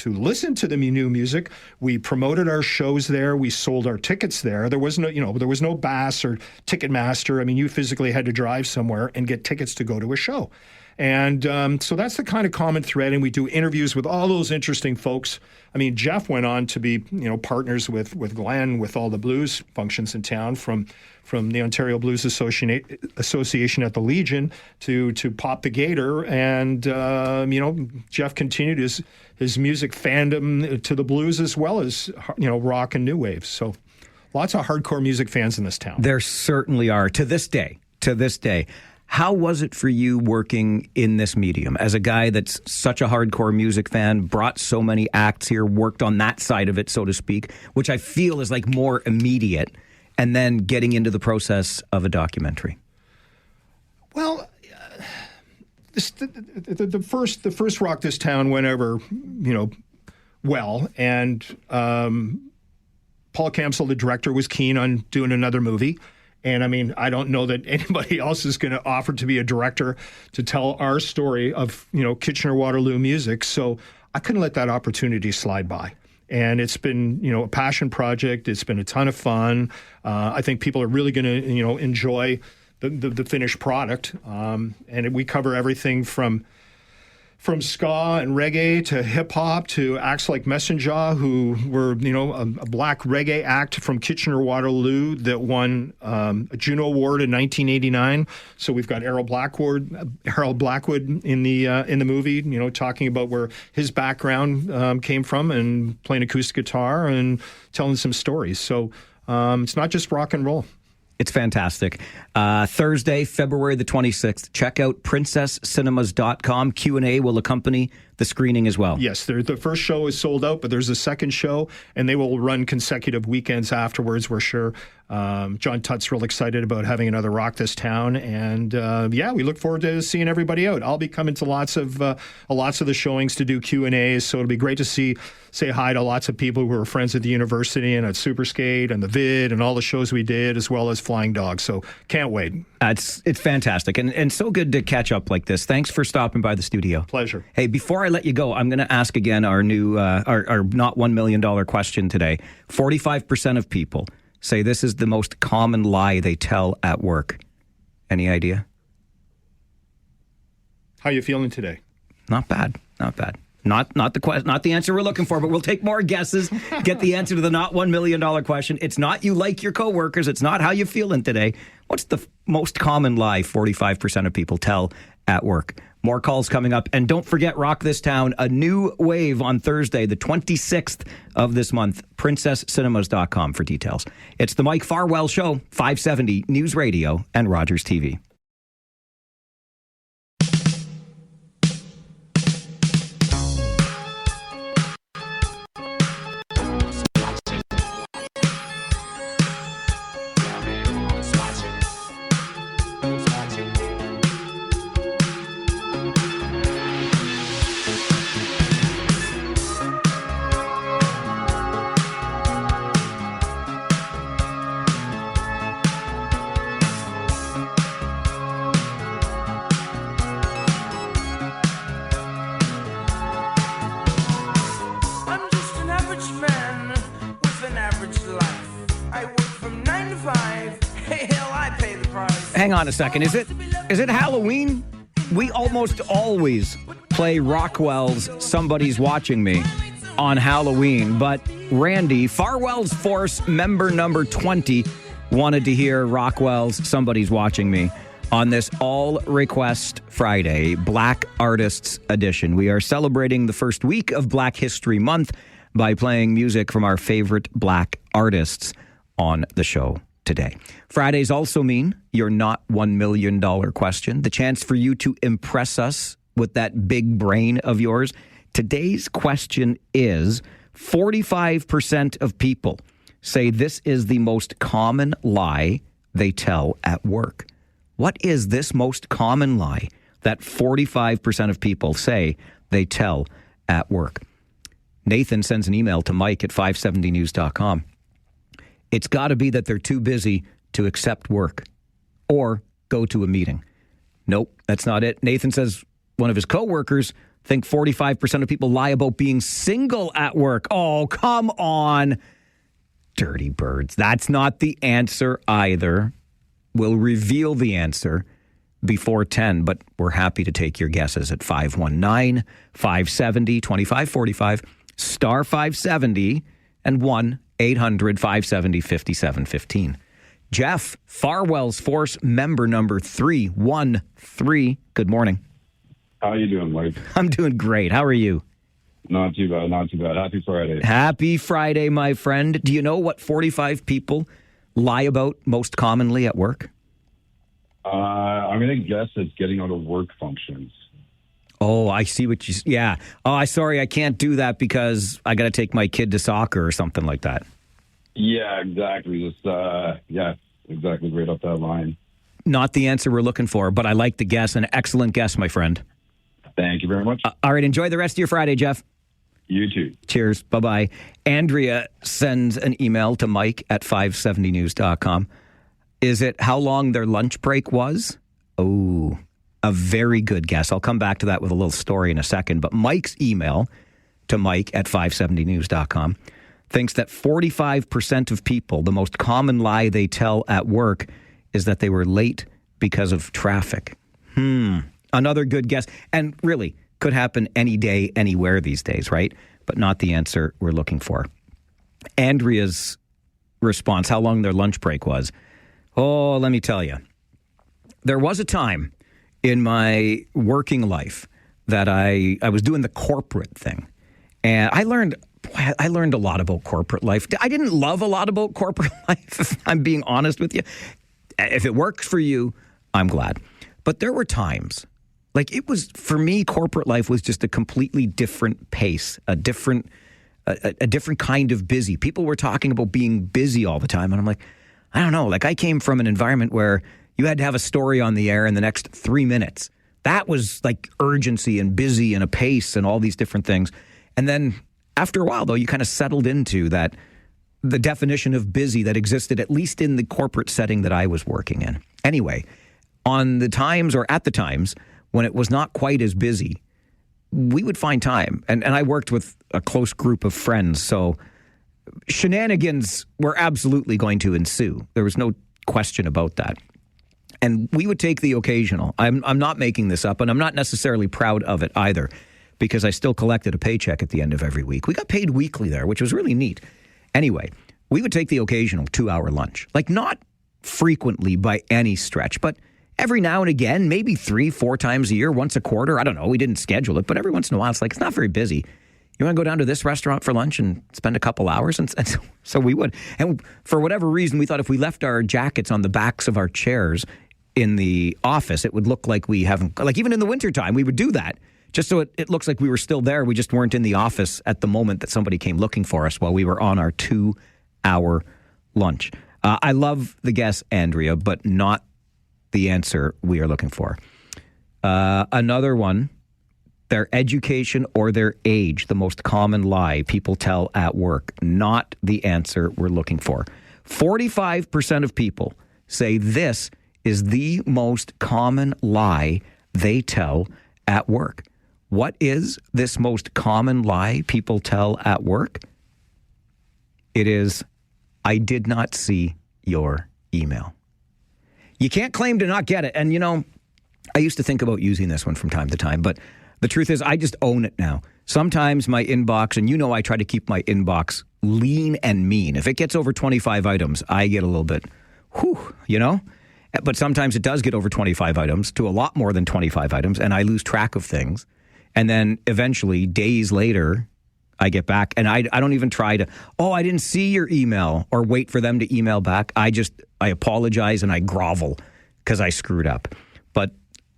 listen to the new music. We promoted our shows there. We sold our tickets there. There was no Bass or Ticketmaster. You physically had to drive somewhere and get tickets to go to a show. And so that's the kind of common thread. And we do interviews with all those interesting folks. I mean, Jeff went on to be, partners with Glenn with all the blues functions in town, from the Ontario Blues Association at the Legion to Pop the Gator. And, Jeff continued his music fandom to the blues as well as, rock and new wave. So lots of hardcore music fans in this town. There certainly are. To this day. How was it for you working in this medium as a guy that's such a hardcore music fan, brought so many acts here, worked on that side of it, so to speak, which I feel is like more immediate, and then getting into the process of a documentary? Well, the first Rock This Town went over, well, and Paul Kamsel, the director, was keen on doing another movie. And I mean, I don't know that anybody else is going to offer to be a director to tell our story of, Kitchener-Waterloo music. So I couldn't let that opportunity slide by. And it's been, a passion project. It's been a ton of fun. I think people are really going to, enjoy the finished product. And we cover everything from ska and reggae to hip hop to acts like Messenger, who were, a black reggae act from Kitchener-Waterloo that won a Juno Award in 1989. So we've got Harold Blackwood in the movie, talking about where his background came from and playing acoustic guitar and telling some stories. So it's not just rock and roll. It's fantastic. Thursday, February the 26th. Check out princesscinemas.com. Q&A will accompany the screening as well. Yes, the first show is sold out, but there's a second show, and they will run consecutive weekends afterwards, we're sure. John Tutt's real excited about having another Rock This Town, and we look forward to seeing everybody out. I'll be coming to lots of the showings to do Q&As, so it'll be great to say hi to lots of people who are friends at the university and at Super Skate and the Vid and all the shows we did, as well as Flying Dog. So can't wait. It's fantastic and so good to catch up like this. Thanks for stopping by the studio. Pleasure. Hey, before I let you go, I'm going to ask again our new our not $1 million question today. 45% of people say this is the most common lie they tell at work. Any idea? How you feeling today? Not bad. Not the answer we're looking for, but we'll take more guesses. Get the answer to the not $1 million question. It's not you like your coworkers. It's not how you feeling today. What's the most common lie 45% of people tell at work? More calls coming up. And don't forget, Rock This Town, a new wave on Thursday, the 26th of this month. princesscinemas.com for details. It's the Mike Farwell Show, 570 News Radio and Rogers TV. Hang on a second. Is it Halloween? We almost always play Rockwell's Somebody's Watching Me on Halloween, but Randy, Farwell's Force member number 20, wanted to hear Rockwell's Somebody's Watching Me on this All Request Friday, Black Artists Edition. We are celebrating the first week of Black History Month by playing music from our favorite Black artists on the show today. Fridays also mean your not $1 million question, the chance for you to impress us with that big brain of yours. Today's question is, 45% of people say this is the most common lie they tell at work. What is this most common lie that 45% of people say they tell at work? Nathan sends an email to Mike at 570news.com. It's got to be that they're too busy to accept work or go to a meeting. Nope, that's not it. Nathan says one of his coworkers think 45% of people lie about being single at work. Oh, come on. Dirty birds. That's not the answer either. We'll reveal the answer before 10, but we're happy to take your guesses at 519-570-2545, star 570, and 1-800-570-5715. Jeff, Farwell's Force member number 313. Good morning. How you doing, Mike? I'm doing great. How are you? Not too bad, not too bad. Happy Friday. Happy Friday, my friend. Do you know what 45 people lie about most commonly at work? I'm going to guess it's getting out of work functions. Oh, I see what you... Yeah. Oh, sorry, I can't do that because I got to take my kid to soccer or something like that. Yeah, exactly. Just, exactly right up that line. Not the answer we're looking for, but I like the guess. An excellent guess, my friend. Thank you very much. All right, enjoy the rest of your Friday, Jeff. You too. Cheers. Bye-bye. Andrea sends an email to Mike at 570news.com. Is it how long their lunch break was? Oh, a very good guess. I'll come back to that with a little story in a second. But Mike's email to Mike at 570news.com thinks that 45% of people, the most common lie they tell at work is that they were late because of traffic. Another good guess. And really, could happen any day, anywhere these days, right? But not the answer we're looking for. Andrea's response, how long their lunch break was. Oh, let me tell you. There was a time in my working life that I was doing the corporate thing. And I learned a lot about corporate life. I didn't love a lot about corporate life, if I'm being honest with you. If it works for you, I'm glad. But there were times, like it was, for me, corporate life was just a completely different pace, a different kind of busy. People were talking about being busy all the time. And I'm like, I don't know. Like I came from an environment where you had to have a story on the air in the next 3 minutes. That was like urgency and busy and a pace and all these different things. And then after a while, though, you kind of settled into that, the definition of busy that existed, at least in the corporate setting that I was working in. Anyway, on the times or at the times when it was not quite as busy, we would find time. And I worked with a close group of friends, so shenanigans were absolutely going to ensue. There was no question about that. And we would take the occasional. I'm not making this up, and I'm not necessarily proud of it either, because I still collected a paycheck at the end of every week. We got paid weekly there, which was really neat. Anyway, we would take the occasional 2-hour lunch. Like not frequently by any stretch, but every now and again, maybe 3-4 times a year, once a quarter. I don't know. We didn't schedule it, but every once in a while, it's like, it's not very busy. You want to go down to this restaurant for lunch and spend a couple hours? And so we would. And for whatever reason, we thought if we left our jackets on the backs of our chairs in the office, it would look like we haven't, like even in the wintertime, we would do that. Just so it looks like we were still there. We just weren't in the office at the moment that somebody came looking for us while we were on our 2-hour lunch. I love the guess, Andrea, but not the answer we are looking for. Another one, their education or their age, the most common lie people tell at work. Not the answer we're looking for. 45% of people say this is the most common lie they tell at work. What is this most common lie people tell at work? It is, I did not see your email. You can't claim to not get it. And, you know, I used to think about using this one from time to time, but the truth is I just own it now. Sometimes my inbox, and you know I try to keep my inbox lean and mean. If it gets over 25 items, I get a little bit, you know? But sometimes it does get over 25 items to a lot more than 25 items, and I lose track of things. And then eventually, days later, I get back, and I don't even try to, I didn't see your email, or wait for them to email back. I apologize and I grovel because I screwed up. But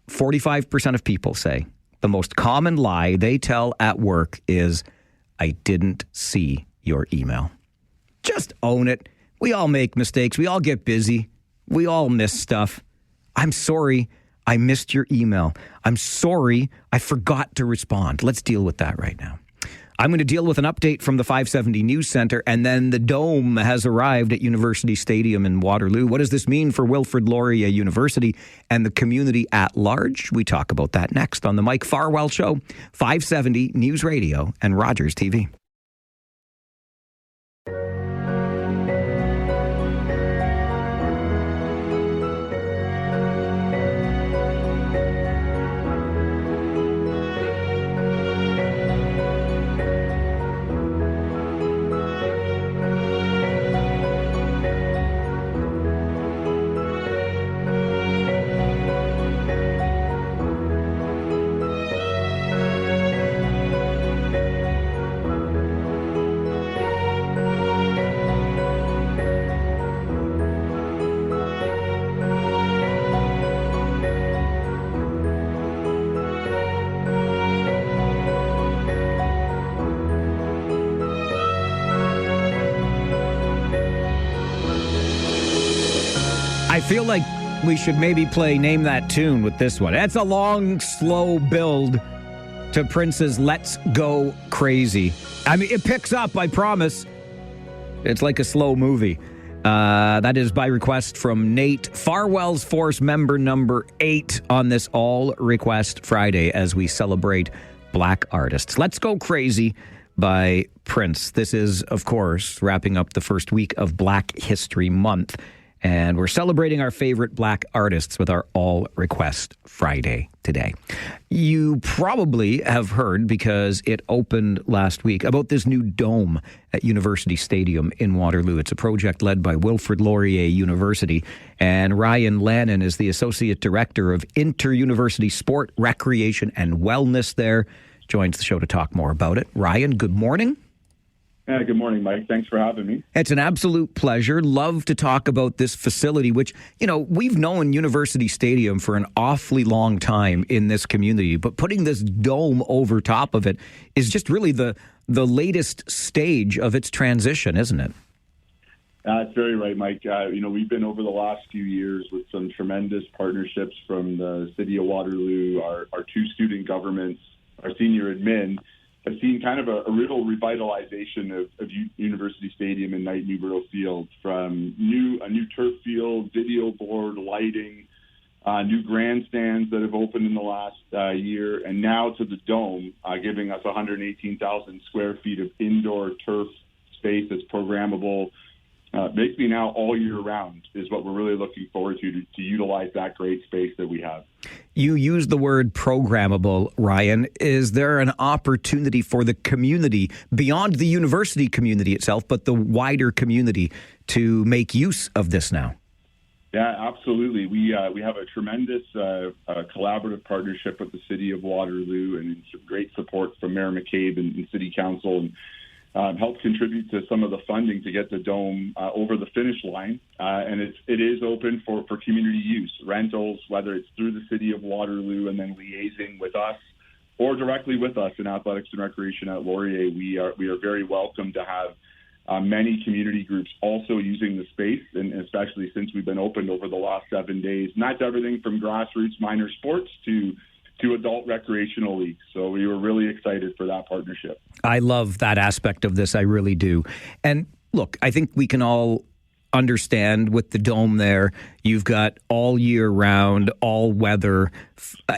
45% of people say the most common lie they tell at work is, I didn't see your email. Just own it. We all make mistakes. We all get busy. We all miss stuff. I'm sorry I missed your email. I'm sorry I forgot to respond. Let's deal with that right now. I'm going to deal with an update from the 570 News Center, and then the Dome has arrived at University Stadium in Waterloo. What does this mean for Wilfrid Laurier University and the community at large? We talk about that next on the Mike Farwell Show, 570 News Radio and Rogers TV. feel like we should maybe play Name That Tune with this one. That's a long, slow build to Prince's Let's Go Crazy. I mean, it picks up, I promise. It's like a slow movie. That is by request from Nate, Farwell's Force member number 8 on this All Request Friday as we celebrate Black artists. Let's Go Crazy by Prince. This is, of course, wrapping up the first week of Black History Month. And we're celebrating our favorite Black artists with our All Request Friday today. You probably have heard, because it opened last week, about this new dome at University Stadium in Waterloo. It's a project led by Wilfrid Laurier University. And Ryan Lannon is the Associate Director of Inter-University Sport, Recreation and Wellness there. Joins the show to talk more about it. Ryan, good morning. Yeah, good morning, Mike. Thanks for having me. It's an absolute pleasure. Love to talk about this facility, which, we've known University Stadium for an awfully long time in this community, but putting this dome over top of it is just really the latest stage of its transition, isn't it? That's very right, Mike. We've been over the last few years with some tremendous partnerships from the City of Waterloo, our two student governments, our senior admin, have seen kind of a real revitalization of University Stadium and Knight Newborough Field, from a new turf field, video board, lighting, new grandstands that have opened in the last year, and now to the dome, giving us 118,000 square feet of indoor turf space that's programmable. Basically now all year round is what we're really looking forward to utilize that great space that we have. You use the word programmable, Ryan. Is there an opportunity for the community, beyond the university community itself, but the wider community, to make use of this now? Yeah, absolutely. We have a tremendous collaborative partnership with the City of Waterloo, and some great support from Mayor McCabe and City Council, and helped contribute to some of the funding to get the dome over the finish line. And it is open for community use, rentals, whether it's through the City of Waterloo and then liaising with us, or directly with us in Athletics and Recreation at Laurier. We are very welcome to have many community groups also using the space, and especially since we've been opened over the last 7 days. And that's everything from grassroots minor sports to adult recreational leagues. So we were really excited for that partnership. I love that aspect of this. I really do. And look, I think we can all understand with the dome there, you've got all year round, all weather,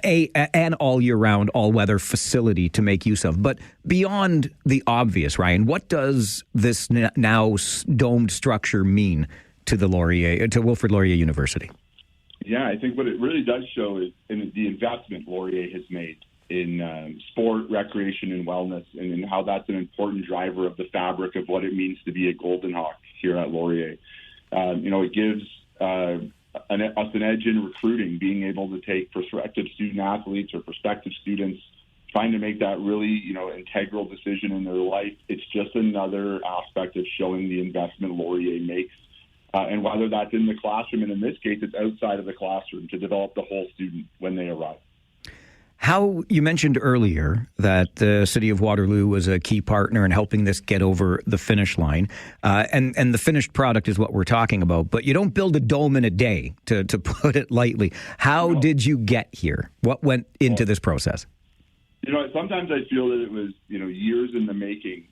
an all year round, all weather facility to make use of. But beyond the obvious, Ryan, what does this now domed structure mean to to Wilfrid Laurier University? Yeah, I think what it really does show is the investment Laurier has made in sport, recreation, and wellness, and in how that's an important driver of the fabric of what it means to be a Golden Hawk here at Laurier. It gives us an edge in recruiting, being able to take prospective student athletes or prospective students, trying to make that really, integral decision in their life. It's just another aspect of showing the investment Laurier makes. And whether that's in the classroom, and in this case, it's outside of the classroom, to develop the whole student when they arrive. How, you mentioned earlier that the City of Waterloo was a key partner in helping this get over the finish line. And the finished product is what we're talking about. But you don't build a dome in a day, to put it lightly. How did you get here? What went into this process? Sometimes I feel that it was, years in the making.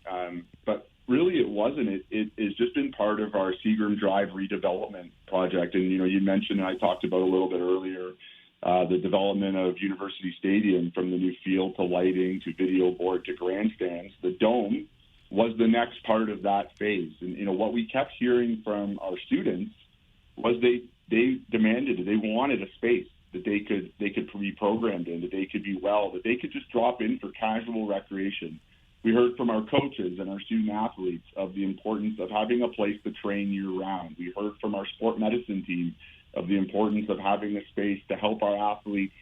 But really, it wasn't. It has just been part of our Seagram Drive redevelopment project. And, you mentioned, and I talked about a little bit earlier, the development of University Stadium, from the new field to lighting to video board to grandstands. The dome was the next part of that phase. And, what we kept hearing from our students was they demanded, they wanted a space that they could be programmed in, that they could be that they could just drop in for casual recreation. We heard from our coaches and our student athletes of the importance of having a place to train year-round. We heard from our sport medicine team of the importance of having a space to help our athletes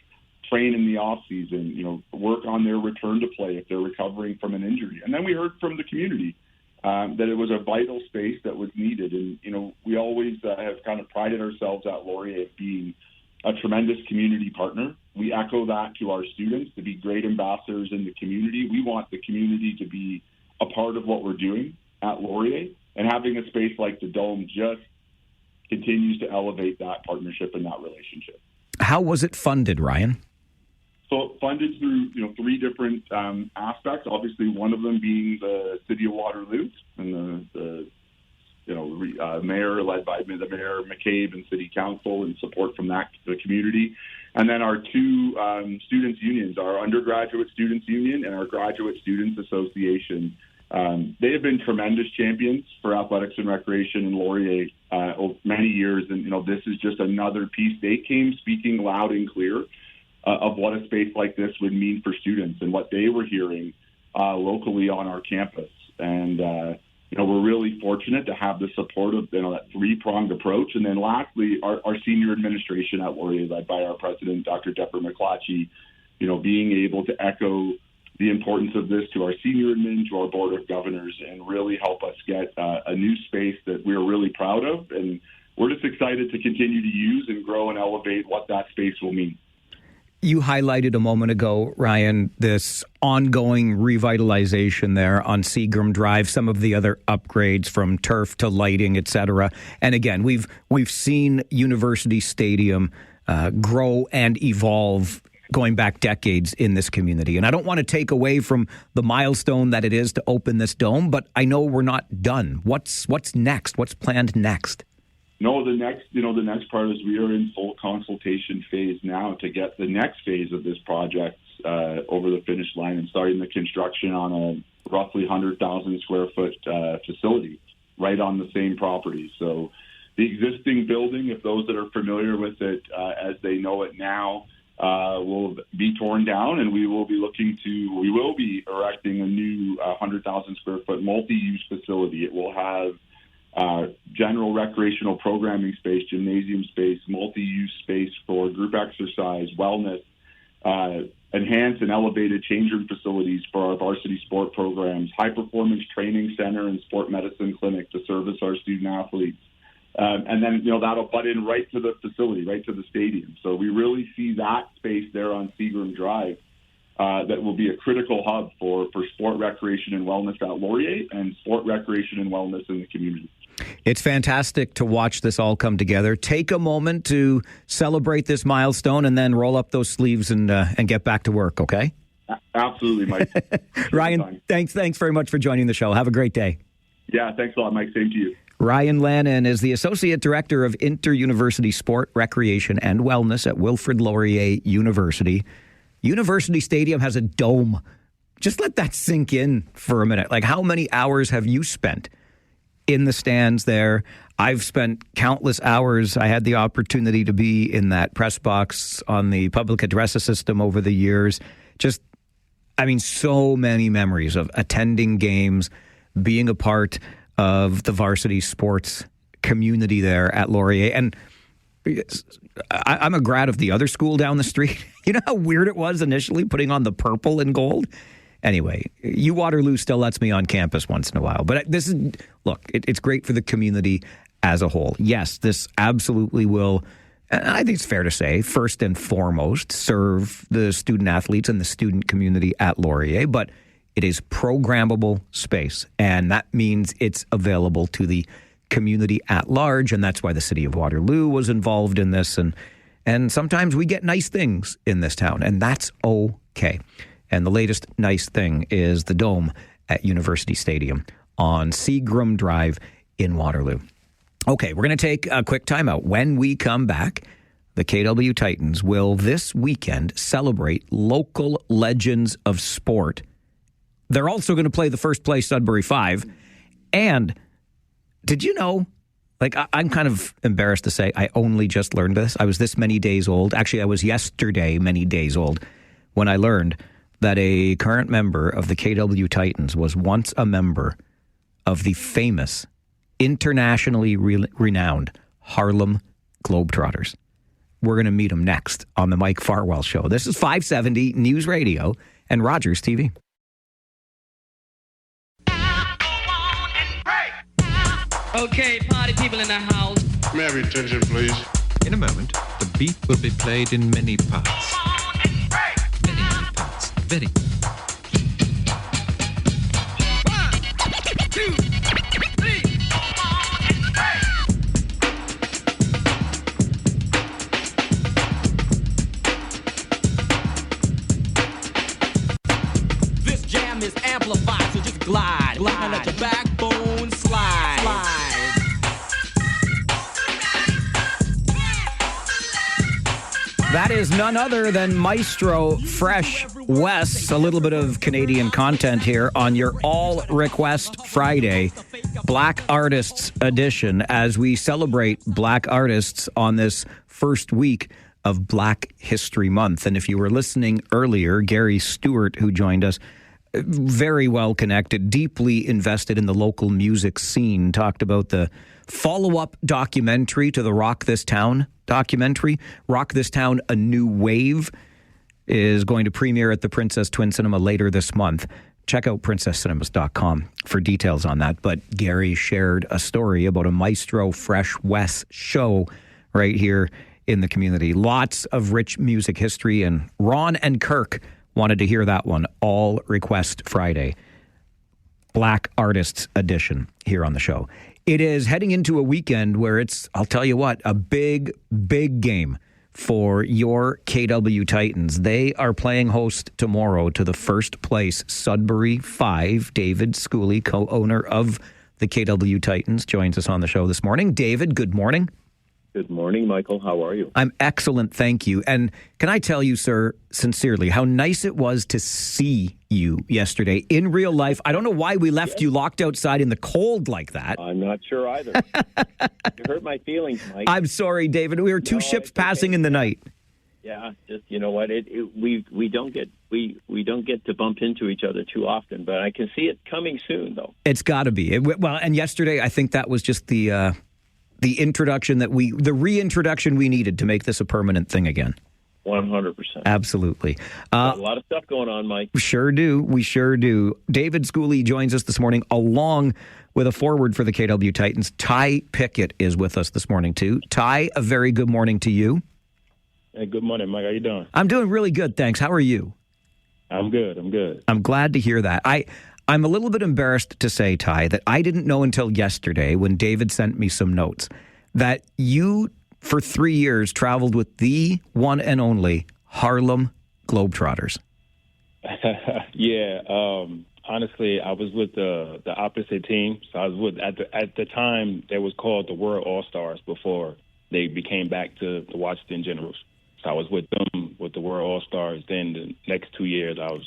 train in the off-season, work on their return to play if they're recovering from an injury. And then we heard from the community that it was a vital space that was needed. And, we always have kind of prided ourselves at Laurier of being a tremendous community partner. We echo that to our students, to be great ambassadors in the community. We want the community to be a part of what we're doing at Laurier, and having a space like the Dome just continues to elevate that partnership and that relationship. How was it funded, Ryan? So funded through 3 different aspects. Obviously, one of them being the City of Waterloo and the mayor, led by the Mayor McCabe and City Council, and support from the community. And then our 2 students' unions, our Undergraduate Students' Union and our Graduate Students' Association. They have been tremendous champions for athletics and recreation in Laurier over many years. And, this is just another piece. They came speaking loud and clear of what a space like this would mean for students and what they were hearing locally on our campus. And, we're really fortunate to have the support of that 3-pronged approach. And then lastly, our senior administration at Laurier, led by our president, Dr. Deborah McClatchy, being able to echo the importance of this to our senior admin, to our board of governors, and really help us get a new space that we're really proud of. And we're just excited to continue to use and grow and elevate what that space will mean. You highlighted a moment ago, Ryan, this ongoing revitalization there on Seagram Drive, some of the other upgrades from turf to lighting, et cetera. And again, we've seen University Stadium grow and evolve going back decades in this community. And I don't want to take away from the milestone that it is to open this dome, but I know we're not done. What's next? What's planned next? No, the next part is we are in full consultation phase now to get the next phase of this project over the finish line and starting the construction on a roughly 100,000 square foot facility right on the same property. So the existing building, if those that are familiar with it as they know it now, will be torn down, and we will be erecting a new 100,000 square foot multi-use facility. It will have general recreational programming space, gymnasium space, multi-use space for group exercise, wellness, enhanced and elevated change room facilities for our varsity sport programs, high-performance training center and sport medicine clinic to service our student athletes. And then, that'll butt in right to the facility, right to the stadium. So we really see that space there on Seagram Drive that will be a critical hub for sport, recreation, and wellness at Laurier and sport, recreation, and wellness in the community. It's fantastic to watch this all come together. Take a moment to celebrate this milestone and then roll up those sleeves and get back to work, okay? Absolutely, Mike. Ryan, thanks very much for joining the show. Have a great day. Yeah, thanks a lot, Mike. Same to you. Ryan Lannon is the Associate Director of Inter-University Sport, Recreation, and Wellness at Wilfrid Laurier University. University Stadium has a dome. Just let that sink in for a minute. Like, how many hours have you spent in the stands there? I've spent countless hours. I had the opportunity to be in that press box on the public address system over the years. So many memories of attending games, being a part of the varsity sports community there at Laurier. And I'm a grad of the other school down the street. You know how weird it was initially putting on the purple and gold? Anyway, Waterloo still lets me on campus once in a while. But it's great for the community as a whole. Yes, this absolutely will, and I think it's fair to say, first and foremost, serve the student athletes and the student community at Laurier. But it is programmable space, and that means it's available to the community at large, and that's why the City of Waterloo was involved in this. And sometimes we get nice things in this town, and that's okay. And the latest nice thing is the dome at University Stadium on Seagram Drive in Waterloo. Okay, we're going to take a quick timeout. When we come back, the KW Titans will this weekend celebrate local legends of sport. They're also going to play the first place Sudbury 5. And did you know, I'm kind of embarrassed to say I only just learned this. I was this many days old. Actually, I was yesterday many days old when I learned that a current member of the KW Titans was once a member of the famous, internationally renowned Harlem Globetrotters. We're going to meet him next on the Mike Farwell Show. This is 570 News Radio and Rogers TV. Okay, party people in the house. May I have your attention, please? In a moment, the beat will be played in many parts. Very many parts. Very. 1, 2, 3. amplified, so just glide and let your backbone slide. That is none other than Maestro Fresh Wes. A little bit of Canadian content here on your All Request Friday, Black Artists Edition, as we celebrate Black artists on this first week of Black History Month. And if you were listening earlier, Gary Stewart, who joined us, very well connected, deeply invested in the local music scene, talked about the follow-up documentary to the Rock This Town documentary. Rock This Town, A New Wave, is going to premiere at the Princess Twin Cinema later this month. Check out princesscinemas.com for details on that. But Gary shared a story about a Maestro Fresh Wes show right here in the community. Lots of rich music history, and Ron and Kirk wanted to hear that one. All Request Friday, Black Artists Edition here on the show. It is heading into a weekend where it's, I'll tell you what, a big, big game for your KW Titans. They are playing host tomorrow to the first place Sudbury 5. David Schooley, co-owner of the KW Titans, joins us on the show this morning. David, good morning. Good morning, Michael. How are you? I'm excellent, thank you. And can I tell you, sir, sincerely, how nice it was to see you yesterday in real life. I don't know why we left you locked outside in the cold like that. I'm not sure either. You hurt my feelings, Mike. I'm sorry, David. We were two ships passing in the night. Yeah, just you know what? We don't get to bump into each other too often, but I can see it coming soon, though. It's got to be. Well, and yesterday, I think that was just the introduction the reintroduction we needed to make this a permanent thing again. 100%. Absolutely. A lot of stuff going on, Mike. We sure do. David Schooley joins us this morning, along with a forward for the KW Titans. Ty Pickett is with us this morning, too. Ty, a very good morning to you. Hey, good morning, Mike. How you doing? I'm doing really good, thanks. How are you? I'm good. I'm glad to hear that. I'm a little bit embarrassed to say, Ty, that I didn't know until yesterday when David sent me some notes that you, for 3 years, traveled with the one and only Harlem Globetrotters. Yeah. Honestly, I was with the opposite team. So I was with, at the time, they was called the World All-Stars before they became back to the Washington Generals. So I was with them with the World All-Stars. Then the next 2 years, I was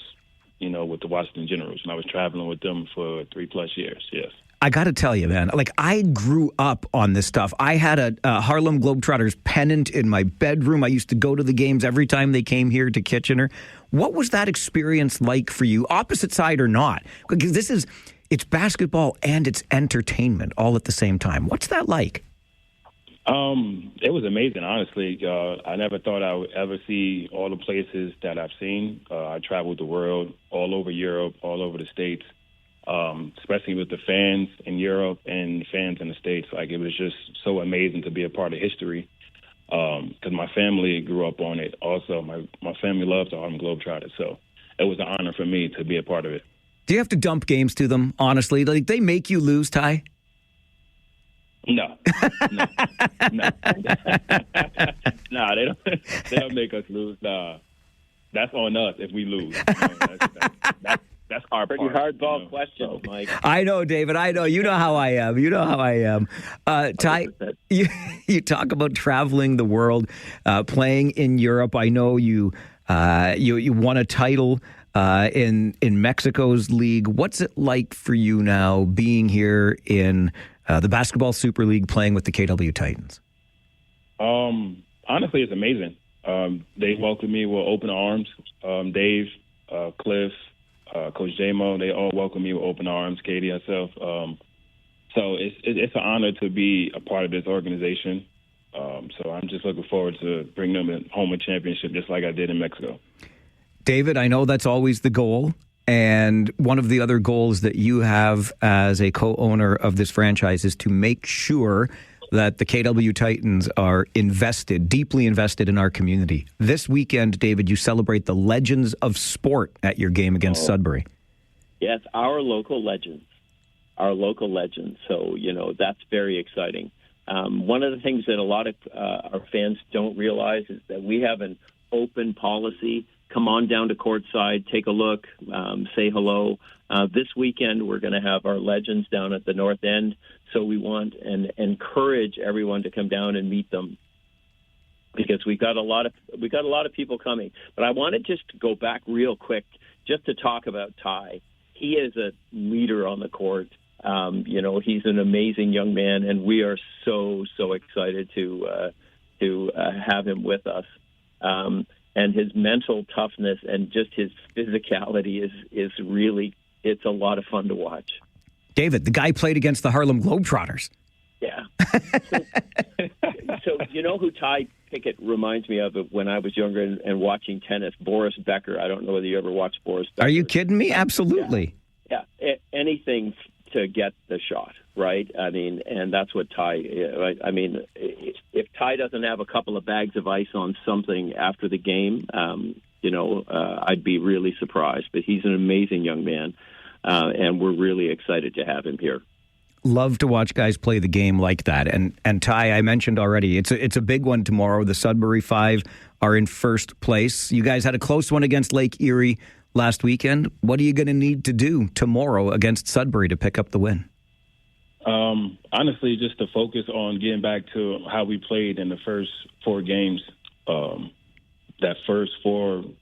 with the Washington Generals, and I was traveling with them for 3+ years, yes. I got to tell you, man, I grew up on this stuff. I had a Harlem Globetrotters pennant in my bedroom. I used to go to the games every time they came here to Kitchener. What was that experience like for you, opposite side or not? Because it's basketball and it's entertainment all at the same time. What's that like? It was amazing, honestly. I never thought I would ever see all the places that I've seen. I traveled the world, all over Europe, all over the States, especially with the fans in Europe and fans in the States. It was just so amazing to be a part of history because my family grew up on it. Also, my family loves the Harlem Globetrotters, so it was an honor for me to be a part of it. Do you have to dump games to them, honestly? They make you lose, Ty? No, no, they don't make us lose. That's on us if we lose. That's our pretty hardball question, Mike. I know, David. I know. You know how I am. Ty, you talk about traveling the world, playing in Europe. I know you won a title in Mexico's league. What's it like for you now being here in the Basketball Super League, playing with the KW Titans? Honestly, it's amazing. They welcome me with open arms. Dave, Cliff, Coach J-Mo, they all welcome me with open arms, Katie, herself. So it's an honor to be a part of this organization. So I'm just looking forward to bringing them home a championship just like I did in Mexico. David, I know that's always the goal. And one of the other goals that you have as a co-owner of this franchise is to make sure that the KW Titans are deeply invested in our community. This weekend, David, you celebrate the legends of sport at your game against Sudbury. Yes, our local legends. So, that's very exciting. One of the things that a lot of our fans don't realize is that we have an open policy come on down to courtside, take a look, say hello. This weekend, we're going to have our legends down at the North End, so we want and encourage everyone to come down and meet them, because we got a lot of people coming. But I want to just go back real quick just to talk about Ty. He is a leader on the court. He's an amazing young man, and we are so excited to have him with us. And his mental toughness and just his physicality is really, it's a lot of fun to watch. David, the guy played against the Harlem Globetrotters. Yeah. So you know who Ty Pickett reminds me of when I was younger and watching tennis? Boris Becker. I don't know whether you ever watched Boris Becker. Are you kidding me? Absolutely. Yeah. Anything to get the shot, right? I mean, and that's what Ty, I mean, if Ty doesn't have a couple of bags of ice on something after the game, I'd be really surprised. But he's an amazing young man, and we're really excited to have him here. Love to watch guys play the game like that. And Ty, I mentioned already, it's a big one tomorrow. The Sudbury Five are in first place. You guys had a close one against Lake Erie last weekend. What are you going to need to do tomorrow against Sudbury to pick up the win? Honestly, just to focus on getting back to how we played in the first 4 games. That first 4-0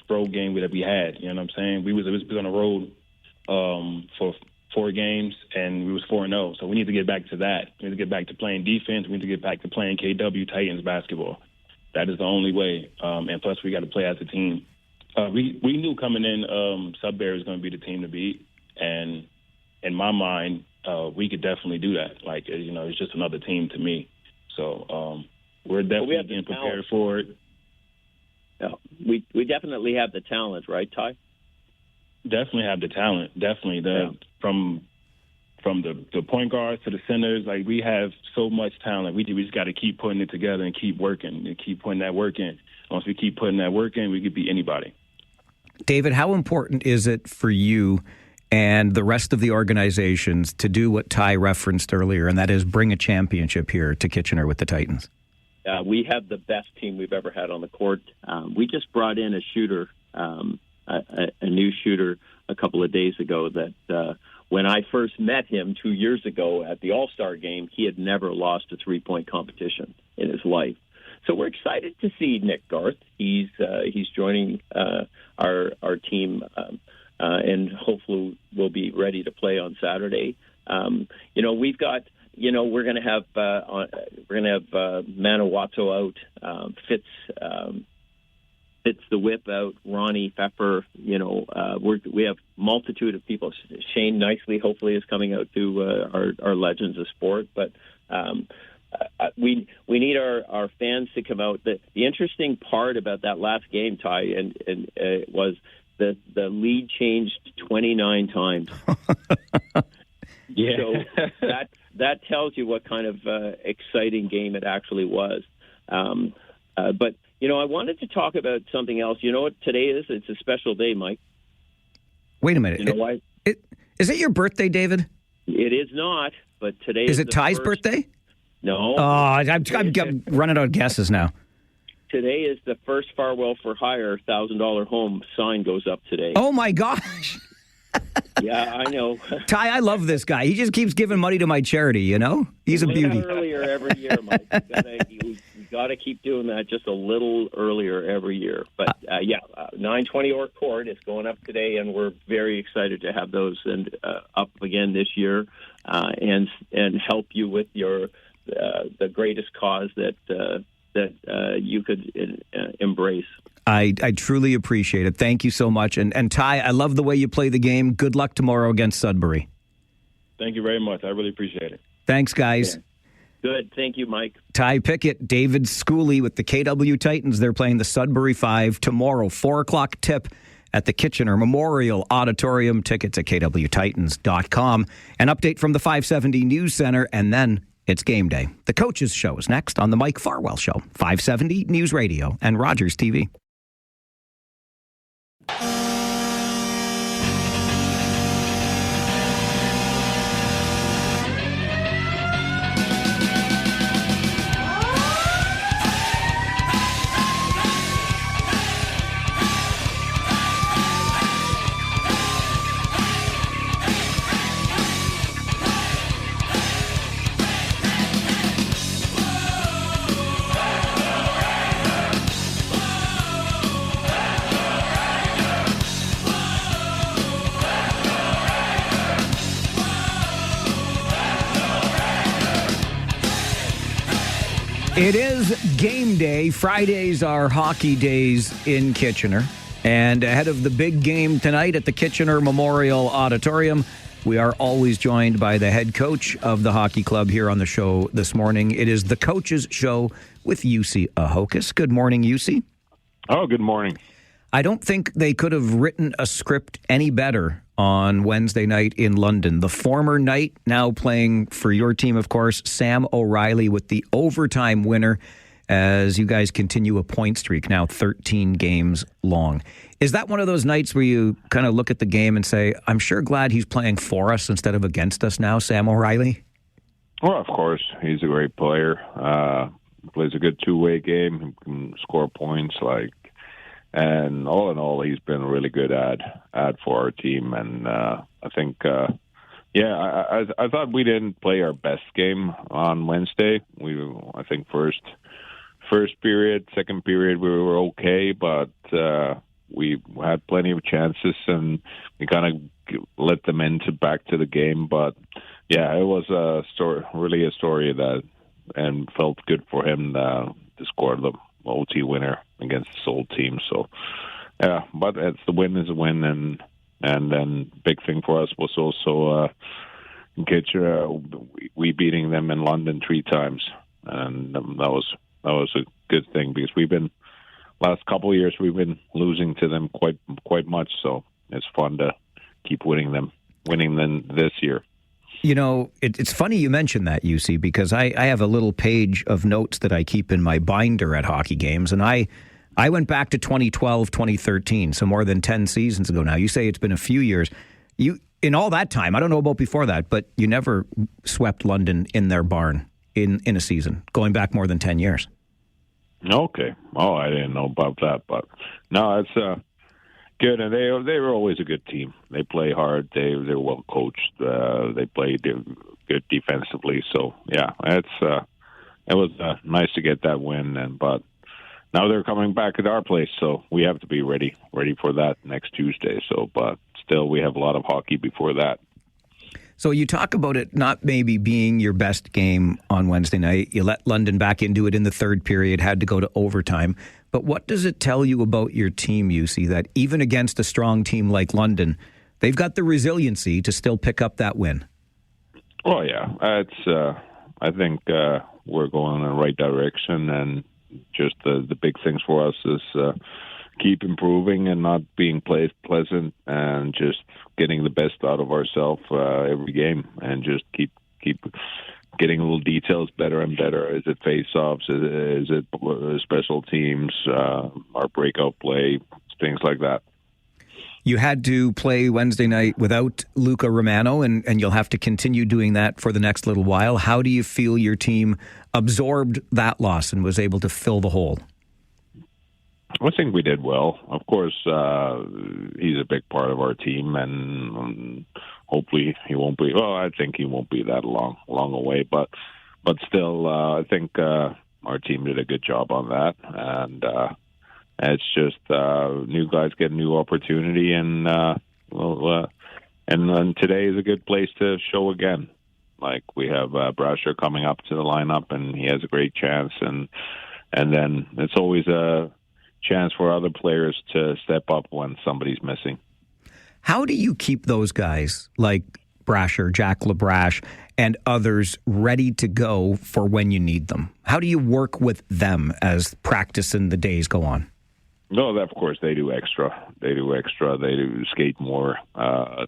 road game that we had. You know what I'm saying? We was on a road for 4 games, and we was 4-0. So we need to get back to that. We need to get back to playing defense. We need to get back to playing KW Titans basketball. That is the only way. And plus, we got to play as a team. We knew coming in Sudbury was going to be the team to beat, and in my mind, we could definitely do that. Like, it's just another team to me. So we're definitely getting prepared for it. Yeah, we definitely have the talent, right, Ty? Definitely have the talent. Definitely from the point guards to the centers. Like, we have so much talent. We just got to keep putting it together and keep working and keep putting that work in. Once we keep putting that work in, we could beat anybody. David, how important is it for you and the rest of the organizations to do what Ty referenced earlier, and that is bring a championship here to Kitchener with the Titans? We have the best team we've ever had on the court. We just brought in a shooter, a new shooter, a couple of days ago that when I first met him 2 years ago at the All-Star game, he had never lost a three-point competition in his life. So we're excited to see Nick Garth. He's joining our team, and hopefully we'll be ready to play on Saturday. We've got. We're going to have Manawato out, Fitz the Whip out, Ronnie Pfeffer. We have multitude of people. Shane Nicely hopefully is coming out to our Legends of Sport, but. We need our fans to come out. The interesting part about that last game, Ty, and was the lead changed 29 times. Yeah. So that tells you what kind of exciting game it actually was. But I wanted to talk about something else. You know what today is? It's a special day, Mike. Wait a minute. You know why? Is it your birthday, David? It is not. But today is it Ty's birthday? No. Oh, I'm running out of guesses now. Today is the first Farwell for Hire $1,000 home sign goes up today. Oh, my gosh. Yeah, I know. Ty, I love this guy. He just keeps giving money to my charity, He's a beauty. Earlier every year, Mike. You got to keep doing that just a little earlier every year. But, 920 Orc Court is going up today, and we're very excited to have those up again this year and help you with the greatest cause that you could embrace. I truly appreciate it. Thank you so much. And Ty, I love the way you play the game. Good luck tomorrow against Sudbury. Thank you very much. I really appreciate it. Thanks, guys. Yeah. Good. Thank you, Mike. Ty Pickett, David Schooley with the KW Titans. They're playing the Sudbury Five tomorrow, 4 o'clock tip at the Kitchener Memorial Auditorium. Tickets at kwtitans.com. An update from the 570 News Center, and then it's game day. The Coaches Show is next on the Mike Farwell Show, 570 News Radio and Rogers TV. It is game day. Fridays are hockey days in Kitchener. And ahead of the big game tonight at the Kitchener Memorial Auditorium, we are always joined by the head coach of the hockey club here on the show this morning. It is the Coach's Show with UC Ahokas. Good morning, UC. Oh, good morning. I don't think they could have written a script any better on Wednesday night in London. The former Knight, now playing for your team, of course, Sam O'Reilly with the overtime winner as you guys continue a point streak, now 13 games long. Is that one of those nights where you kind of look at the game and say, I'm sure glad he's playing for us instead of against us now, Sam O'Reilly? Well, of course. He's a great player. Plays a good two-way game. He can score points, and all in all, he's been really good ad for our team. And I think, I thought we didn't play our best game on Wednesday. I think first period, second period, we were okay, but we had plenty of chances, and we kind of let them back to the game. But yeah, it was really a story that, and felt good for him to score the OT winner against this old team. So yeah, but the win is a win, and then big thing for us was also Kitchener. We beating them in London 3 times, and that was a good thing because last couple of years we've been losing to them quite much. So it's fun to keep winning them this year. You know, it's funny you mention that, UC, because I have a little page of notes that I keep in my binder at hockey games, and I went back to 2012, 2013, so more than 10 seasons ago now. You say it's been a few years. In all that time, I don't know about before that, but you never swept London in their barn in a season, going back more than 10 years. Okay. Oh, I didn't know about that, but no, it's good, and they were always a good team. They play hard. They're well coached. They play good defensively. So yeah, it was nice to get that win. But now they're coming back at our place, so we have to be ready for that next Tuesday. So, but still, we have a lot of hockey before that. So you talk about it not maybe being your best game on Wednesday night. You let London back into it in the third period, had to go to overtime. But what does it tell you about your team, UC, that even against a strong team like London, they've got the resiliency to still pick up that win? Well, yeah. I think we're going in the right direction, and just the big things for us is keep improving and not being pleasant, and just getting the best out of ourselves every game, and just keep getting little details better and better. Is it face-offs? Is it special teams? Our breakout play? Things like that. You had to play Wednesday night without Luca Romano, and you'll have to continue doing that for the next little while. How do you feel your team absorbed that loss and was able to fill the hole? I think we did well. Of course, he's a big part of our team, and hopefully he won't be. Well, I think he won't be that long away, but still, I think our team did a good job on that, and it's just new guys get a new opportunity, and then today is a good place to show again. Like, we have Brasher coming up to the lineup, and he has a great chance, and then it's always a chance for other players to step up when somebody's missing. How do you keep those guys like Brasher, Jack LeBrash, and others ready to go for when you need them? How do you work with them as practice and the days go on? No, of course, they do extra. They do skate more.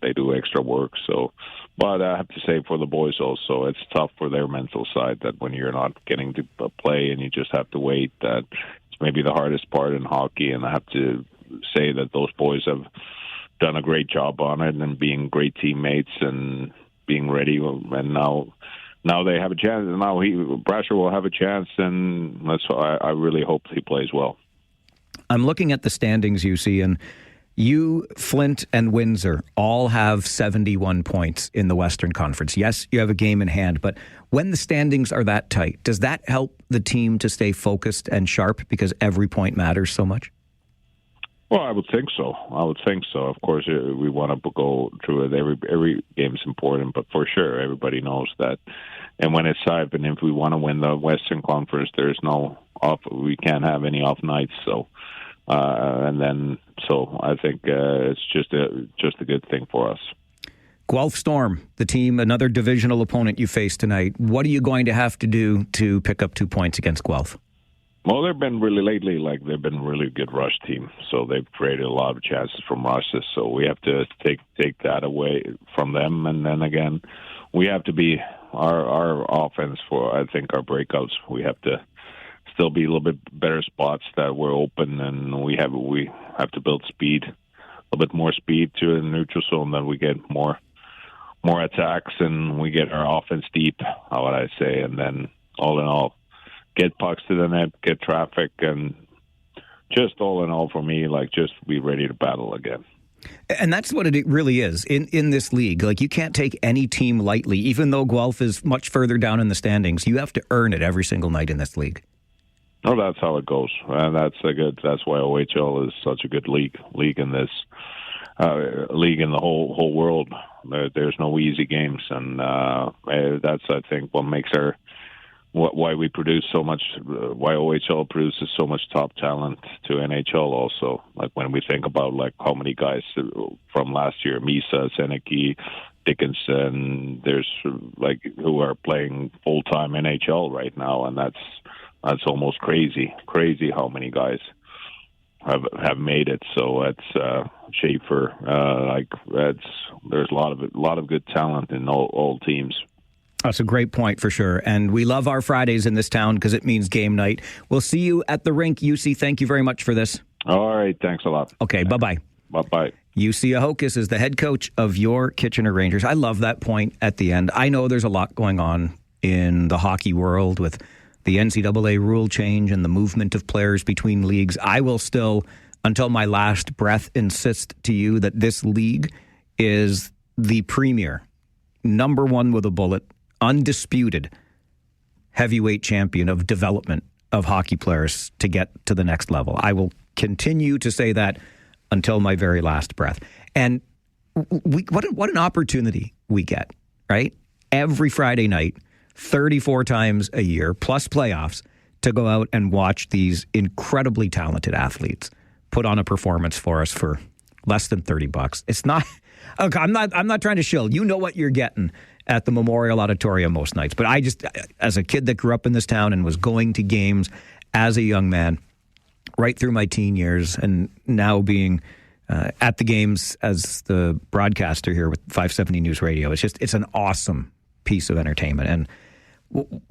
They do extra work. So, but I have to say, for the boys also, it's tough for their mental side that when you're not getting to play and you just have to wait, that it's maybe the hardest part in hockey. And I have to say that those boys have done a great job on it, and being great teammates and being ready. And now they have a chance. And now Brasher will have a chance, and I really hope he plays well. I'm looking at the standings, UC, and you, Flint, and Windsor all have 71 points in the Western Conference. Yes, you have a game in hand, but when the standings are that tight, does that help the team to stay focused and sharp because every point matters so much? Well, I would think so. Of course, we want to go through it. Every game is important, but for sure, everybody knows that. And when it's tied, and if we want to win the Western Conference, there's no off. We can't have any off nights. So, so I think it's just a good thing for us. Guelph Storm, the team, another divisional opponent you face tonight. What are you going to have to do to pick up 2 points against Guelph? Well, they've been really lately, they've been a really good rush team. So they've created a lot of chances from rushes. So we have to take that away from them. And then again, we have to be our offense for, I think, our breakouts. We have to still be a little bit better spots that we're open, and we have to build speed, a little bit more speed to the neutral zone, then we get more attacks and we get our offense deep, how would I say, and then all in all, get pucks to the net, get traffic, and just all in all for me, just be ready to battle again. And that's what it really is in this league. You can't take any team lightly, even though Guelph is much further down in the standings. You have to earn it every single night in this league. No, that's how it goes, and that's why OHL is such a good league in this league in the whole world. There's no easy games, and that's, I think, what makes why we produce so much, why OHL produces so much top talent to NHL also. When we think about how many guys from last year, Misa, Senecki, Dickinson, there's who are playing full-time NHL right now, and that's almost crazy how many guys have made it. So it's Schaefer. There's a lot of good talent in all teams. That's a great point for sure. And we love our Fridays in this town because it means game night. We'll see you at the rink, UC. Thank you very much for this. All right. Thanks a lot. Okay. Bye-bye. Bye-bye. UC Ahokas is the head coach of your Kitchener Rangers. I love that point at the end. I know there's a lot going on in the hockey world with the NCAA rule change and the movement of players between leagues. I will still, until my last breath, insist to you that this league is the premier, number one with a bullet, undisputed heavyweight champion of development of hockey players to get to the next level. I will continue to say that until my very last breath. And what an opportunity we get, right? Every Friday night, 34 times a year, plus playoffs, to go out and watch these incredibly talented athletes put on a performance for us for less than $30. It's not. Okay, I'm not trying to shill. You know what you're getting at the Memorial Auditorium most nights. But I just, as a kid that grew up in this town and was going to games as a young man, right through my teen years, and now being at the games as the broadcaster here with 570 News Radio, it's an awesome piece of entertainment. And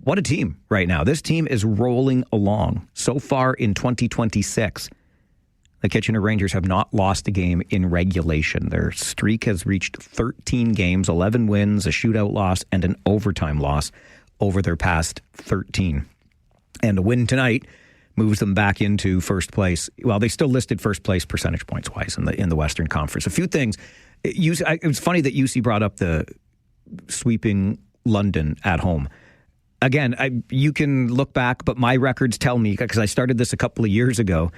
what a team right now. This team is rolling along. So far in 2026, the Kitchener Rangers have not lost a game in regulation. Their streak has reached 13 games, 11 wins, a shootout loss, and an overtime loss over their past 13. And a win tonight moves them back into first place. Well, they still listed first place percentage points-wise in the Western Conference. A few things. It was funny that UC brought up the sweeping London at home. Again, you can look back, but my records tell me, because I started this a couple of years ago,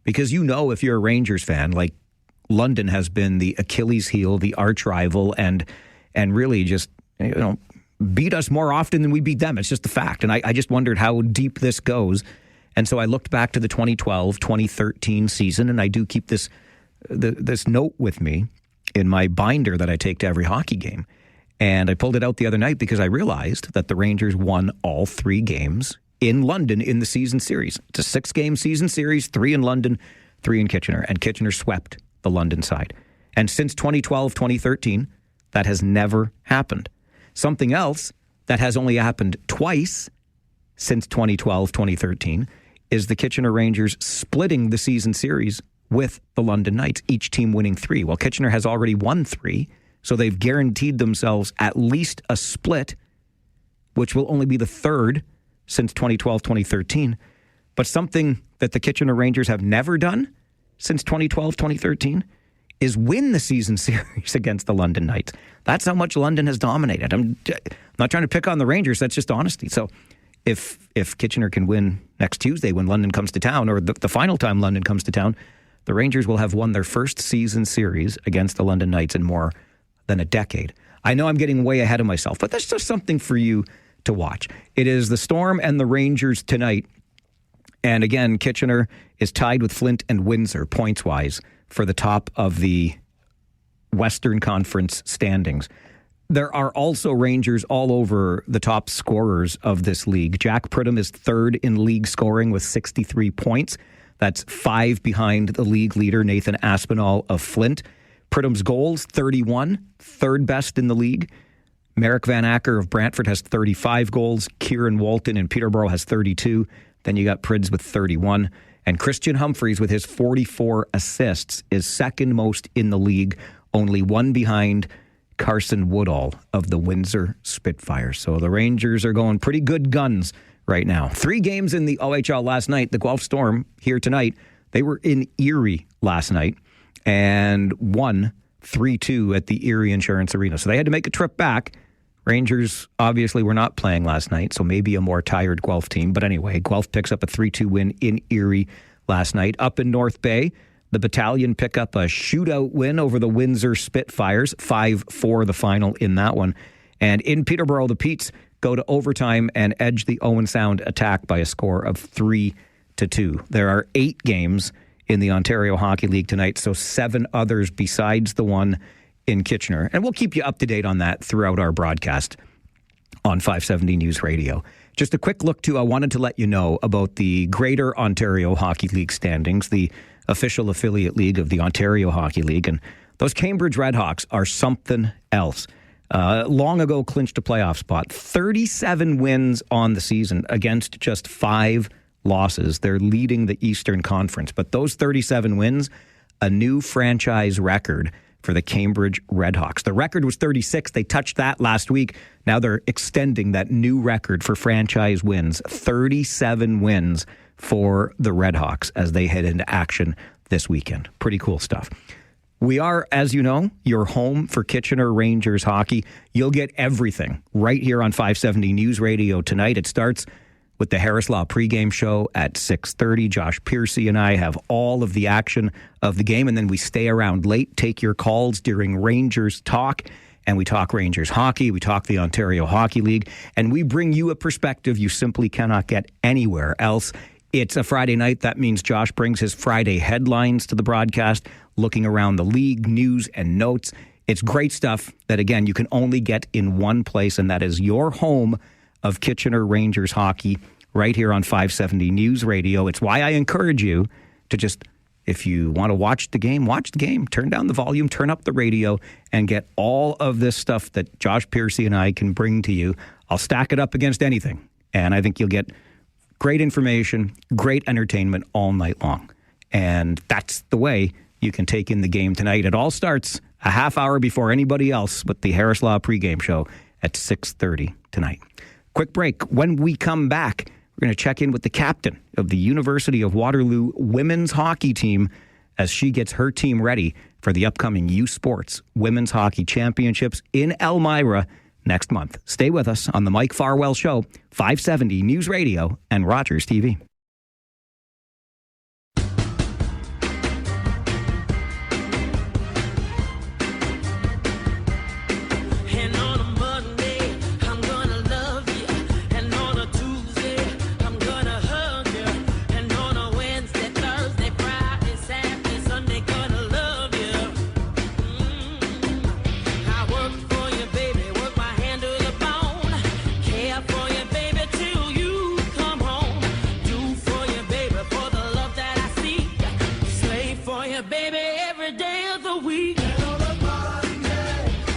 because if you're a Rangers fan, London has been the Achilles heel, the arch rival, and really just beat us more often than we beat them. It's just a fact. And I just wondered how deep this goes. And so I looked back to the 2012-2013 season, and I do keep this note with me in my binder that I take to every hockey game. And I pulled it out the other night because I realized that the Rangers won all 3 games in London in the season series. It's a 6-game season series, 3 in London, 3 in Kitchener. And Kitchener swept the London side. And since 2012-2013, that has never happened. Something else that has only happened twice since 2012-2013 is the Kitchener Rangers splitting the season series with the London Knights, each team winning 3. Well, Kitchener has already won 3, so they've guaranteed themselves at least a split, which will only be the 3rd since 2012-2013. But something that the Kitchener Rangers have never done since 2012-2013 is win the season series against the London Knights. That's how much London has dominated. I'm not trying to pick on the Rangers. That's just honesty. So if Kitchener can win next Tuesday when London comes to town, or the final time London comes to town, the Rangers will have won their first season series against the London Knights in more than a decade. I know I'm getting way ahead of myself, but that's just something for you to watch. It is the Storm and the Rangers tonight. And again, Kitchener is tied with Flint and Windsor points-wise for the top of the Western Conference standings. There are also Rangers all over the top scorers of this league. Jack Pridham is third in league scoring with 63 points. That's 5 behind the league leader, Nathan Aspinall of Flint. Pridham's goals, 31, third best in the league. Merrick Van Acker of Brantford has 35 goals. Kieran Walton in Peterborough has 32. Then you got Prids with 31. And Christian Humphreys with his 44 assists is second most in the league, only one behind Carson Woodall of the Windsor Spitfires. So the Rangers are going pretty good guns right now. 3 games in the OHL last night. The Guelph Storm here tonight. They were in Erie last night and won 3-2 at the Erie Insurance Arena. So they had to make a trip back. Rangers obviously were not playing last night, so maybe a more tired Guelph team. But anyway, Guelph picks up a 3-2 win in Erie last night. Up in North Bay, the Battalion pick up a shootout win over the Windsor Spitfires, 5-4 the final in that one. And in Peterborough, the Petes go to overtime and edge the Owen Sound attack by a score of 3-2. There are 8 games in the Ontario Hockey League tonight, so 7 others besides the one in Kitchener. And we'll keep you up to date on that throughout our broadcast on 570 News Radio. Just a quick look, too, I wanted to let you know about the Greater Ontario Hockey League standings, the official affiliate league of the Ontario Hockey League. And those Cambridge Redhawks are something else. Long ago clinched a playoff spot. 37 wins on the season against just 5 losses. They're leading the Eastern Conference. But those 37 wins, a new franchise record for the Cambridge Redhawks. The record was 36. They touched that last week. Now they're extending that new record for franchise wins. 37 wins for the Redhawks as they head into action this weekend. Pretty cool stuff. We are, as you know, your home for Kitchener Rangers hockey. You'll get everything right here on 570 News Radio tonight. It starts with the Harris Law pregame show at 6:30. Josh Piercy and I have all of the action of the game, and then we stay around late, take your calls during Rangers Talk, and we talk Rangers hockey, we talk the Ontario Hockey League, and we bring you a perspective you simply cannot get anywhere else. It's a Friday night. That means Josh brings his Friday headlines to the broadcast, looking around the league, news, and notes. It's great stuff that, again, you can only get in one place, and that is your home of Kitchener Rangers hockey right here on 570 News Radio. It's why I encourage you to just, if you want to watch the game, turn down the volume, turn up the radio, and get all of this stuff that Josh Piercy and I can bring to you. I'll stack it up against anything, and I think you'll get great information, great entertainment all night long. And that's the way you can take in the game tonight. It all starts a half hour before anybody else with the Harris Law pregame show at 6:30 tonight. Quick break. When we come back, we're going to check in with the captain of the University of Waterloo women's hockey team as she gets her team ready for the upcoming USports Women's Hockey Championships in Elmira next month. Stay with us on the Mike Farwell Show, 570 News Radio and Rogers TV.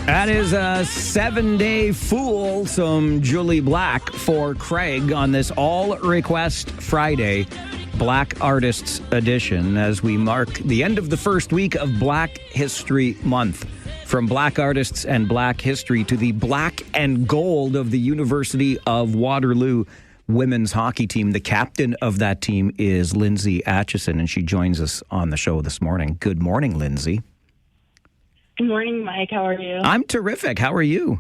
That is a 7-day fool, some Julie Black for Craig on this All Request Friday Black Artists Edition as we mark the end of the first week of Black History Month. From Black Artists and Black History to the Black and Gold of the University of Waterloo women's hockey team. The captain of that team is Lindsay Atchison, and she joins us on the show this morning. Good morning, Lindsay. Good morning, Mike. How are you? I'm terrific. How are you?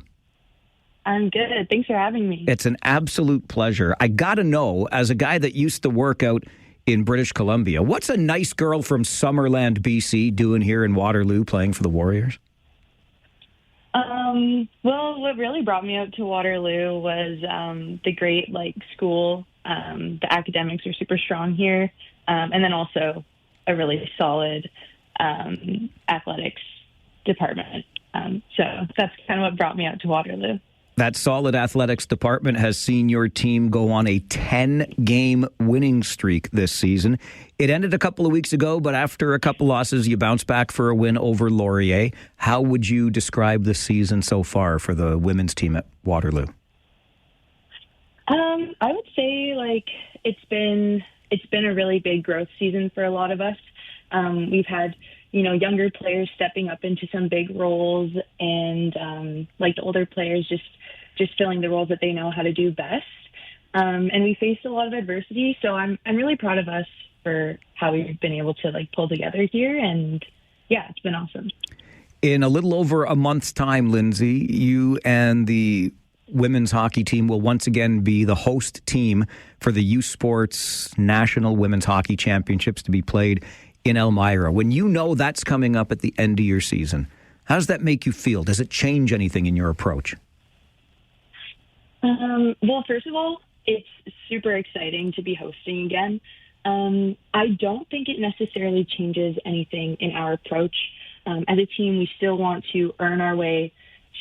I'm good. Thanks for having me. It's an absolute pleasure. I got to know, as a guy that used to work out in British Columbia. What's a nice girl from Summerland, BC doing here in Waterloo playing for the Warriors? Well, what really brought me out to Waterloo was the great school. The academics are super strong here, and then also a really solid athletics department. So that's kind of what brought me out to Waterloo. That solid athletics department has seen your team go on a 10-game winning streak this season. It ended a couple of weeks ago, but after a couple losses, you bounced back for a win over Laurier. How would you describe the season so far for the women's team at Waterloo? I would say it's been a really big growth season for a lot of us. We've had younger players stepping up into some big roles, and the older players just filling the roles that they know how to do best. And we faced a lot of adversity, so I'm really proud of us for how we've been able to pull together here, and yeah, it's been awesome. In a little over a month's time, Lindsay, you and the women's hockey team will once again be the host team for the USports National Women's Hockey Championships to be played in Elmira. When you know that's coming up at the end of your season, how does that make you feel? Does it change anything in your approach? Well, first of all, it's super exciting to be hosting again. I don't think it necessarily changes anything in our approach. As a team, we still want to earn our way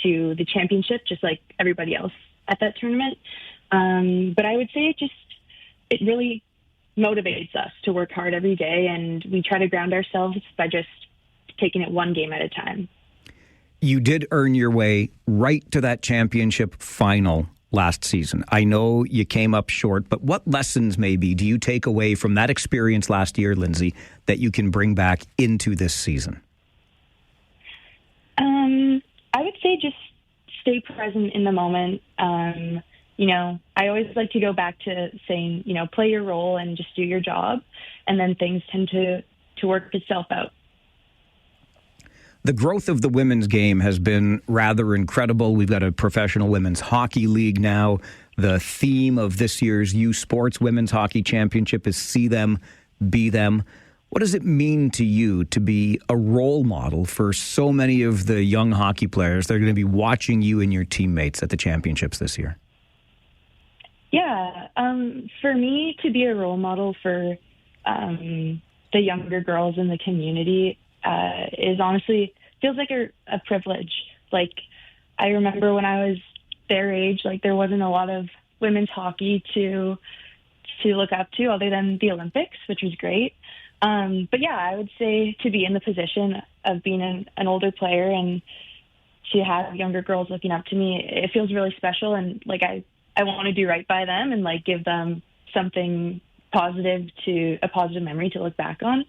to the championship, just like everybody else at that tournament. But I would say it really motivates us to work hard every day, and we try to ground ourselves by just taking it one game at a time. You did earn your way right to that championship final last season. I know you came up short, but what lessons maybe do you take away from that experience last year, Lindsay, that you can bring back into this season? I would say just stay present in the moment. I always like to go back to saying, play your role and just do your job, and then things tend to work itself out. The growth of the women's game has been rather incredible. We've got a professional women's hockey league now. The theme of this year's USports Women's Hockey Championship is See Them, Be Them. What does it mean to you to be a role model for so many of the young hockey players that are going to be watching you and your teammates at the championships this year? Yeah, for me to be a role model for the younger girls in the community is honestly feels like a privilege. I remember when I was their age, there wasn't a lot of women's hockey to look up to other than the Olympics, which was great. But yeah, I would say to be in the position of being an older player and to have younger girls looking up to me, it feels really special, and I want to do right by them and give them something positive, a positive memory to look back on.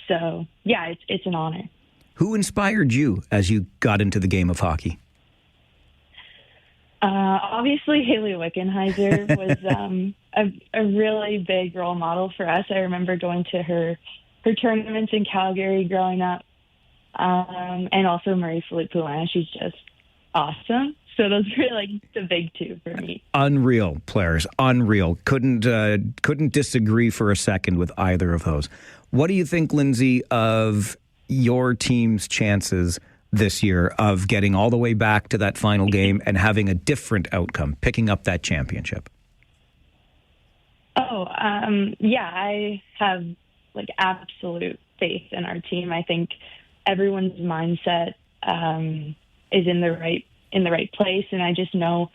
So yeah, it's an honor. Who inspired you as you got into the game of hockey? Obviously, Haley Wickenheiser was a really big role model for us. I remember going to her tournaments in Calgary growing up, and also Marie-Philippe Poulin. She's just awesome. So those were the big two for me. Unreal players, unreal. Couldn't disagree for a second with either of those. What do you think, Lindsay, of your team's chances this year of getting all the way back to that final game and having a different outcome, picking up that championship? Yeah, I have absolute faith in our team. I think everyone's mindset is in the right place, and I just know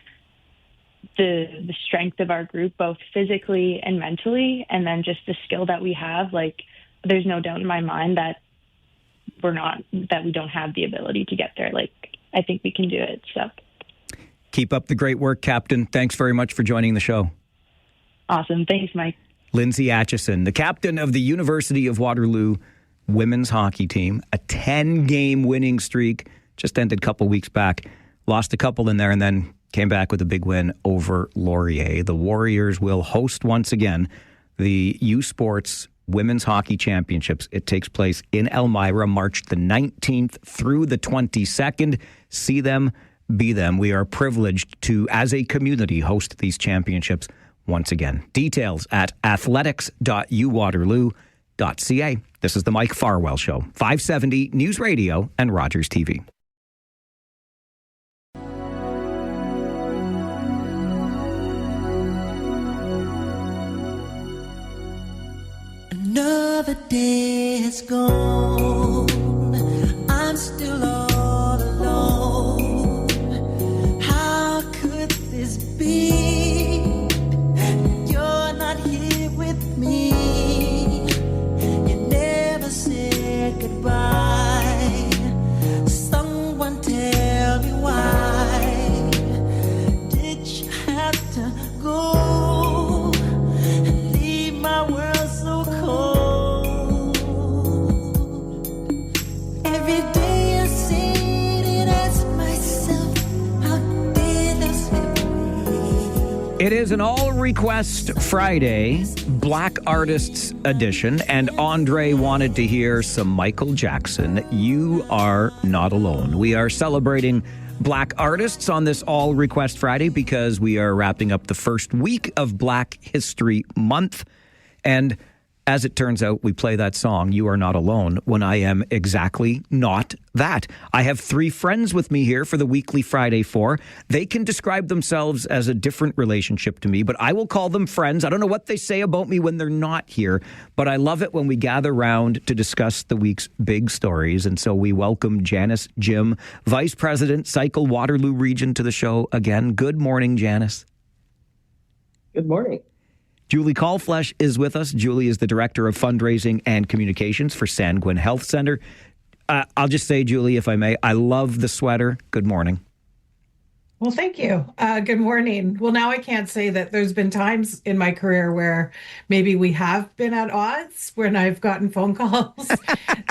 the strength of our group, both physically and mentally, and then just the skill that we have. There's no doubt in my mind that we don't have the ability to get there. I think we can do it. So keep up the great work, Captain. Thanks very much for joining the show. Awesome. Thanks, Mike. Lindsay Atchison, the captain of the University of Waterloo women's hockey team, a 10-game winning streak, just ended a couple weeks back. Lost a couple in there and then came back with a big win over Laurier. The Warriors will host once again the USports Women's Hockey Championships. It takes place in Elmira, March the 19th through the 22nd. See them, be them. We are privileged to, as a community, host these championships once again. Details at athletics.uwaterloo.ca. This is the Mike Farwell Show, 570 News Radio and Rogers TV. Another day has gone. I'm still all alone. How could this be? You're not here with me. You never said goodbye. Someone tell me why did you have to go and leave my world so cold? Every day I sit and ask myself, how did I slip away? It is an all-request Friday, Black Artists edition, and Andre wanted to hear some Michael Jackson. You are not alone. We are celebrating Black artists on this all-request Friday because we are wrapping up the first week of Black History Month. And as it turns out, we play that song, You Are Not Alone, when I am exactly not that. I have three friends with me here for the weekly Friday Four. They can describe themselves as a different relationship to me, but I will call them friends. I don't know what they say about me when they're not here, but I love it when we gather round to discuss the week's big stories. And so we welcome Janice Jim, Vice President, Cycle Waterloo Region, to the show again. Good morning, Janice. Good morning. Julie Callflesh is with us. Julie is the Director of Fundraising and Communications for Sanguine Health Centre. I'll just say, Julie, if I may, I love the sweater. Good morning. Well, thank you. Good morning. Well, now I can't say that there's been times in my career where maybe we have been at odds when I've gotten phone calls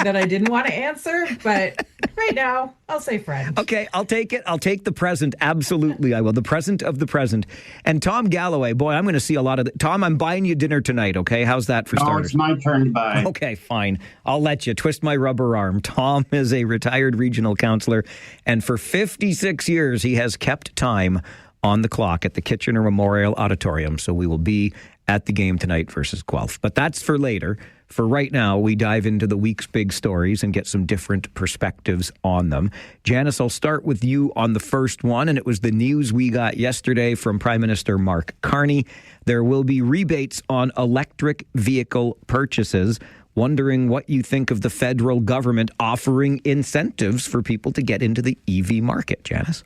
that I didn't want to answer. But right now, I'll say friend. Okay, I'll take it. I'll take the present. Absolutely, I will. The present of the present. And Tom Galloway, boy, I'm going to see a lot of Tom, I'm buying you dinner tonight, okay? How's that for starters? It's my turn to buy. Okay, fine. I'll let you twist my rubber arm. Tom is a retired regional councillor, and for 56 years, he has kept time on the clock at the Kitchener Memorial Auditorium. So we will be at the game tonight versus Guelph. But that's for later. For right now, we dive into the week's big stories and get some different perspectives on them. Janice, I'll start with you on the first one, and it was the news we got yesterday from Prime Minister Mark Carney. There will be rebates on electric vehicle purchases. Wondering what you think of the federal government offering incentives for people to get into the EV market, Janice.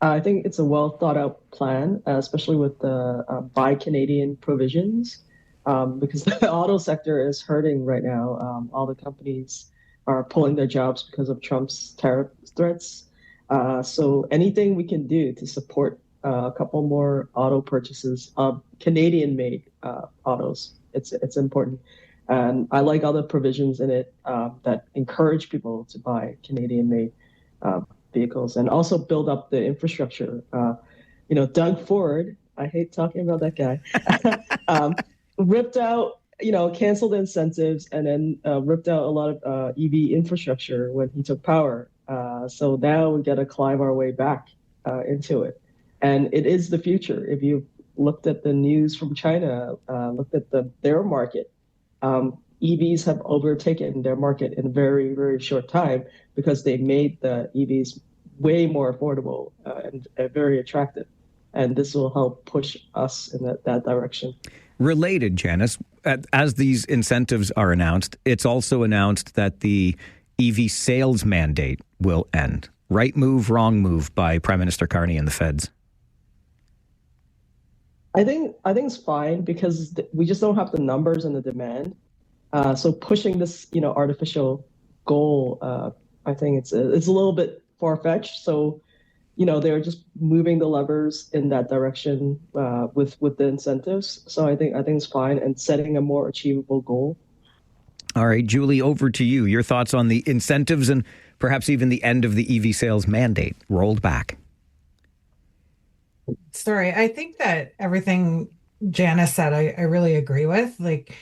I think it's a well thought out plan, especially with the Buy Canadian provisions, because the auto sector is hurting right now. All the companies are pulling their jobs because of Trump's tariff threats. So anything we can do to support a couple more auto purchases of Canadian-made autos, it's important. And I like all the provisions in it that encourage people to buy Canadian-made vehicles and also build up the infrastructure. Doug Ford, I hate talking about that guy, ripped out, canceled incentives and then ripped out a lot of EV infrastructure when he took power. So now we got to climb our way back into it. And it is the future. If you looked at the news from China, looked at their market, EVs have overtaken their market in a very, very short time because they made the EVs way more affordable and very attractive. And this will help push us in that direction. Related, Janice, as these incentives are announced, it's also announced that the EV sales mandate will end. Right move, wrong move by Prime Minister Carney and the feds? I think it's fine because we just don't have the numbers and the demand. So pushing this, artificial goal, I think it's a little bit far-fetched. So, they're just moving the levers in that direction with the incentives. So I think it's fine and setting a more achievable goal. All right, Julie, over to you. Your thoughts on the incentives and perhaps even the end of the EV sales mandate rolled back. Sorry, I think that everything Janice said, I really agree with. Like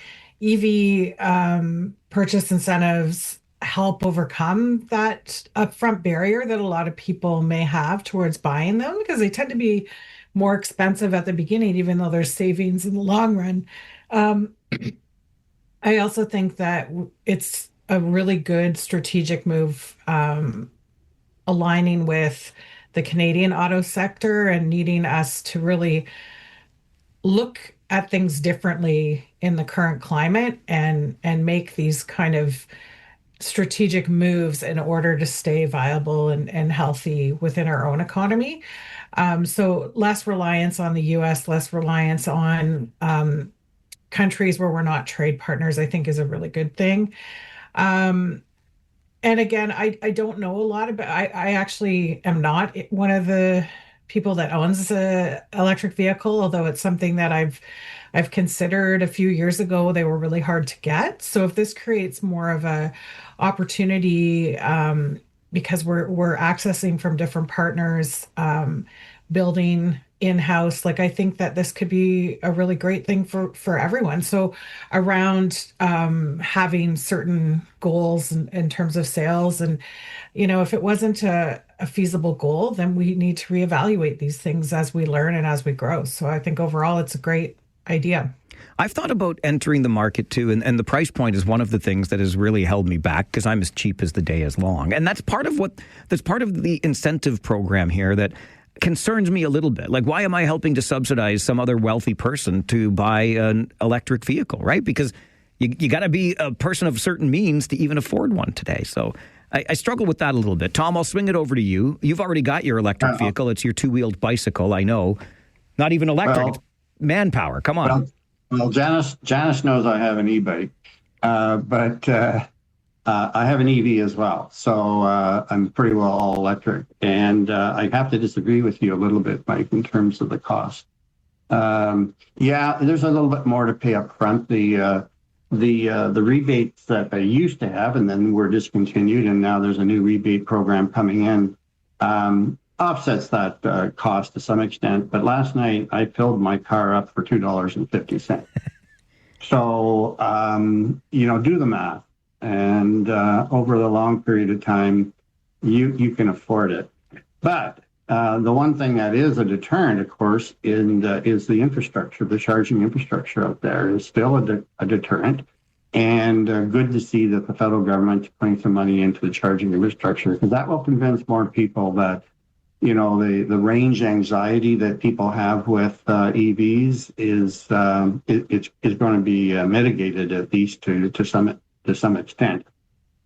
EV purchase incentives help overcome that upfront barrier that a lot of people may have towards buying them because they tend to be more expensive at the beginning, even though there's savings in the long run. I also think that it's a really good strategic move, aligning with the Canadian auto sector and needing us to really look at things differently in the current climate and make these kind of strategic moves in order to stay viable and healthy within our own economy. So less reliance on the US, less reliance on countries where we're not trade partners, I think is a really good thing. And again, I don't know a lot about, I actually am not one of the people that owns a electric vehicle, although it's something that I've considered a few years ago. They were really hard to get. So if this creates more of a opportunity, because we're accessing from different partners, building in-house, like I think that this could be a really great thing for everyone. So around having certain goals in terms of sales, and if it wasn't a feasible goal, then we need to reevaluate these things as we learn and as we grow. So I think overall it's a great idea. I've thought about entering the market too, and the price point is one of the things that has really held me back, because I'm as cheap as the day is long. And that's part of the incentive program here that concerns me a little bit. Like, why am I helping to subsidize some other wealthy person to buy an electric vehicle, right? Because you got to be a person of certain means to even afford one today. So I struggle with that a little bit. Tom, I'll swing it over to you. You've already got your electric vehicle. It's your two-wheeled bicycle, I know. Not even electric, it's manpower. Come on. Well, Janice knows I have an e-bike, but I have an EV as well. So I'm pretty well all electric. And I have to disagree with you a little bit, Mike, in terms of the cost. Yeah, there's a little bit more to pay up front. The rebates that I used to have, and then were discontinued, and now there's a new rebate program coming in, offsets that cost to some extent. But last night I filled my car up for $2.50. So do the math, and over the long period of time, you can afford it. But the one thing that is a deterrent, of course, is the infrastructure. The charging infrastructure out there is still a deterrent. And good to see that the federal government is putting some money into the charging infrastructure, because that will convince more people that, the range anxiety that people have with EVs is going to be mitigated, at least to some extent.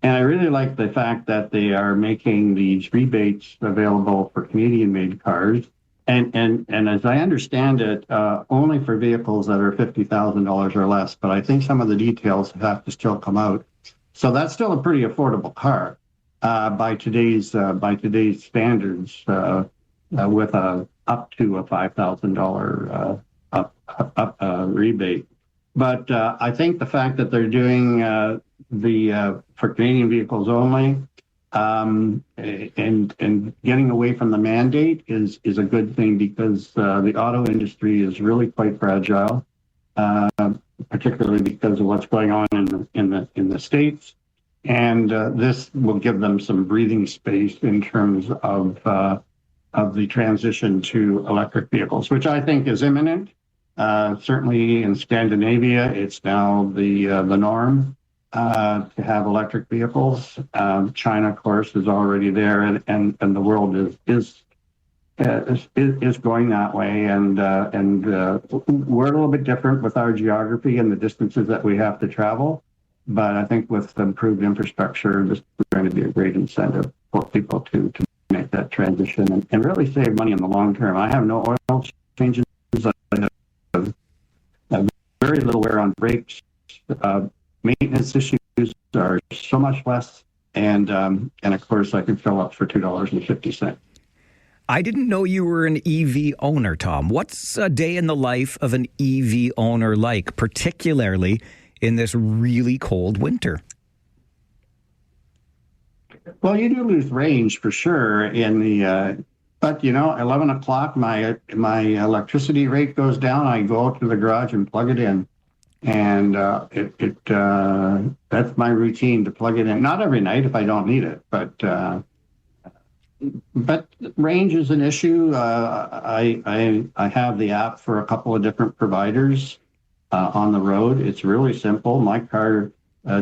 And I really like the fact that they are making these rebates available for Canadian-made cars, and as I understand it, only for vehicles that are $50,000 or less. But I think some of the details have to still come out. So that's still a pretty affordable car by today's standards, with up to a $5,000 rebate. But I think the fact that they're doing for Canadian vehicles only, and getting away from the mandate is a good thing, because the auto industry is really quite fragile, particularly because of what's going on in the States. And this will give them some breathing space in terms of the transition to electric vehicles, which I think is imminent. Certainly in Scandinavia, it's now the norm to have electric vehicles. China, of course, is already there, and the world is going that way. And we're a little bit different with our geography and the distances that we have to travel. But I think with improved infrastructure, this is going to be a great incentive for people to make that transition and really save money in the long term. I have no oil changes. I have very little wear on brakes. Maintenance issues are so much less. And of course, I can fill up for $2.50. I didn't know you were an EV owner, Tom. What's a day in the life of an EV owner like, particularly in this really cold winter? Well, you do lose range for sure but 11 o'clock, my electricity rate goes down. I go out to the garage and plug it in. And that's my routine, to plug it in. Not every night if I don't need it, but But range is an issue. I have the app for a couple of different providers on the road. It's really simple. My car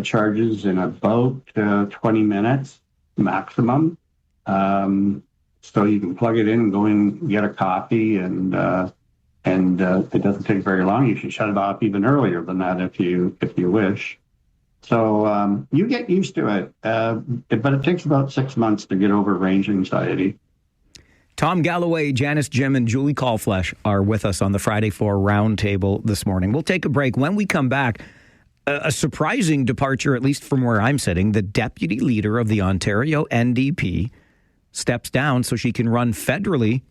charges in about 20 minutes maximum. So you can plug it in and go and get a coffee, and it doesn't take very long. You can shut it off even earlier than that if you wish. So you get used to it, but it takes about 6 months to get over range anxiety. Tom Galloway, Janice Jim, and Julie Callflesh are with us on the Friday 4 Roundtable this morning. We'll take a break. When we come back, a surprising departure, at least from where I'm sitting. The deputy leader of the Ontario NDP steps down so she can run federally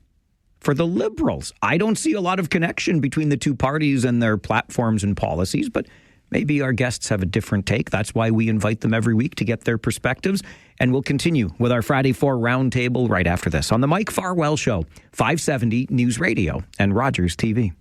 for the Liberals. I don't see a lot of connection between the two parties and their platforms and policies, but maybe our guests have a different take. That's why we invite them every week to get their perspectives. And we'll continue with our Friday 4 Roundtable right after this on the Mike Farwell Show, 570 News Radio and Rogers TV.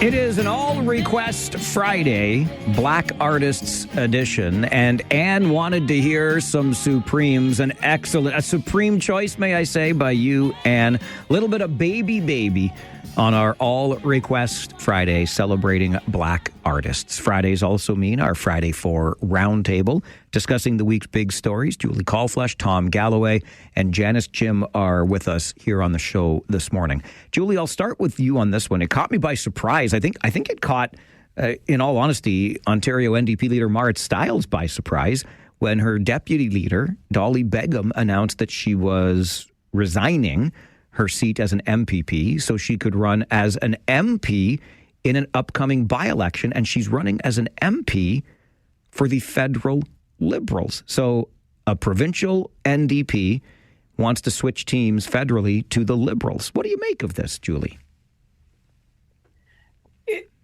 It is an all-request Friday, Black Artists Edition, and Anne wanted to hear some Supremes, a supreme choice, may I say, by you, Anne. A little bit of Baby on our all-request Friday, celebrating Black artists. Fridays also mean our Friday 4 Roundtable, discussing the week's big stories. Julie Callflesh, Tom Galloway, and Janice Jim are with us here on the show this morning. Julie, I'll start with you on this one. It caught me by surprise. I think it caught, in all honesty, Ontario NDP leader Marit Stiles by surprise when her deputy leader, Dolly Begum, announced that she was resigning her seat as an MPP so she could run as an MP in an upcoming by-election, and she's running as an MP for the federal Liberals. So a provincial NDP wants to switch teams federally to the Liberals. What do you make of this, Julie?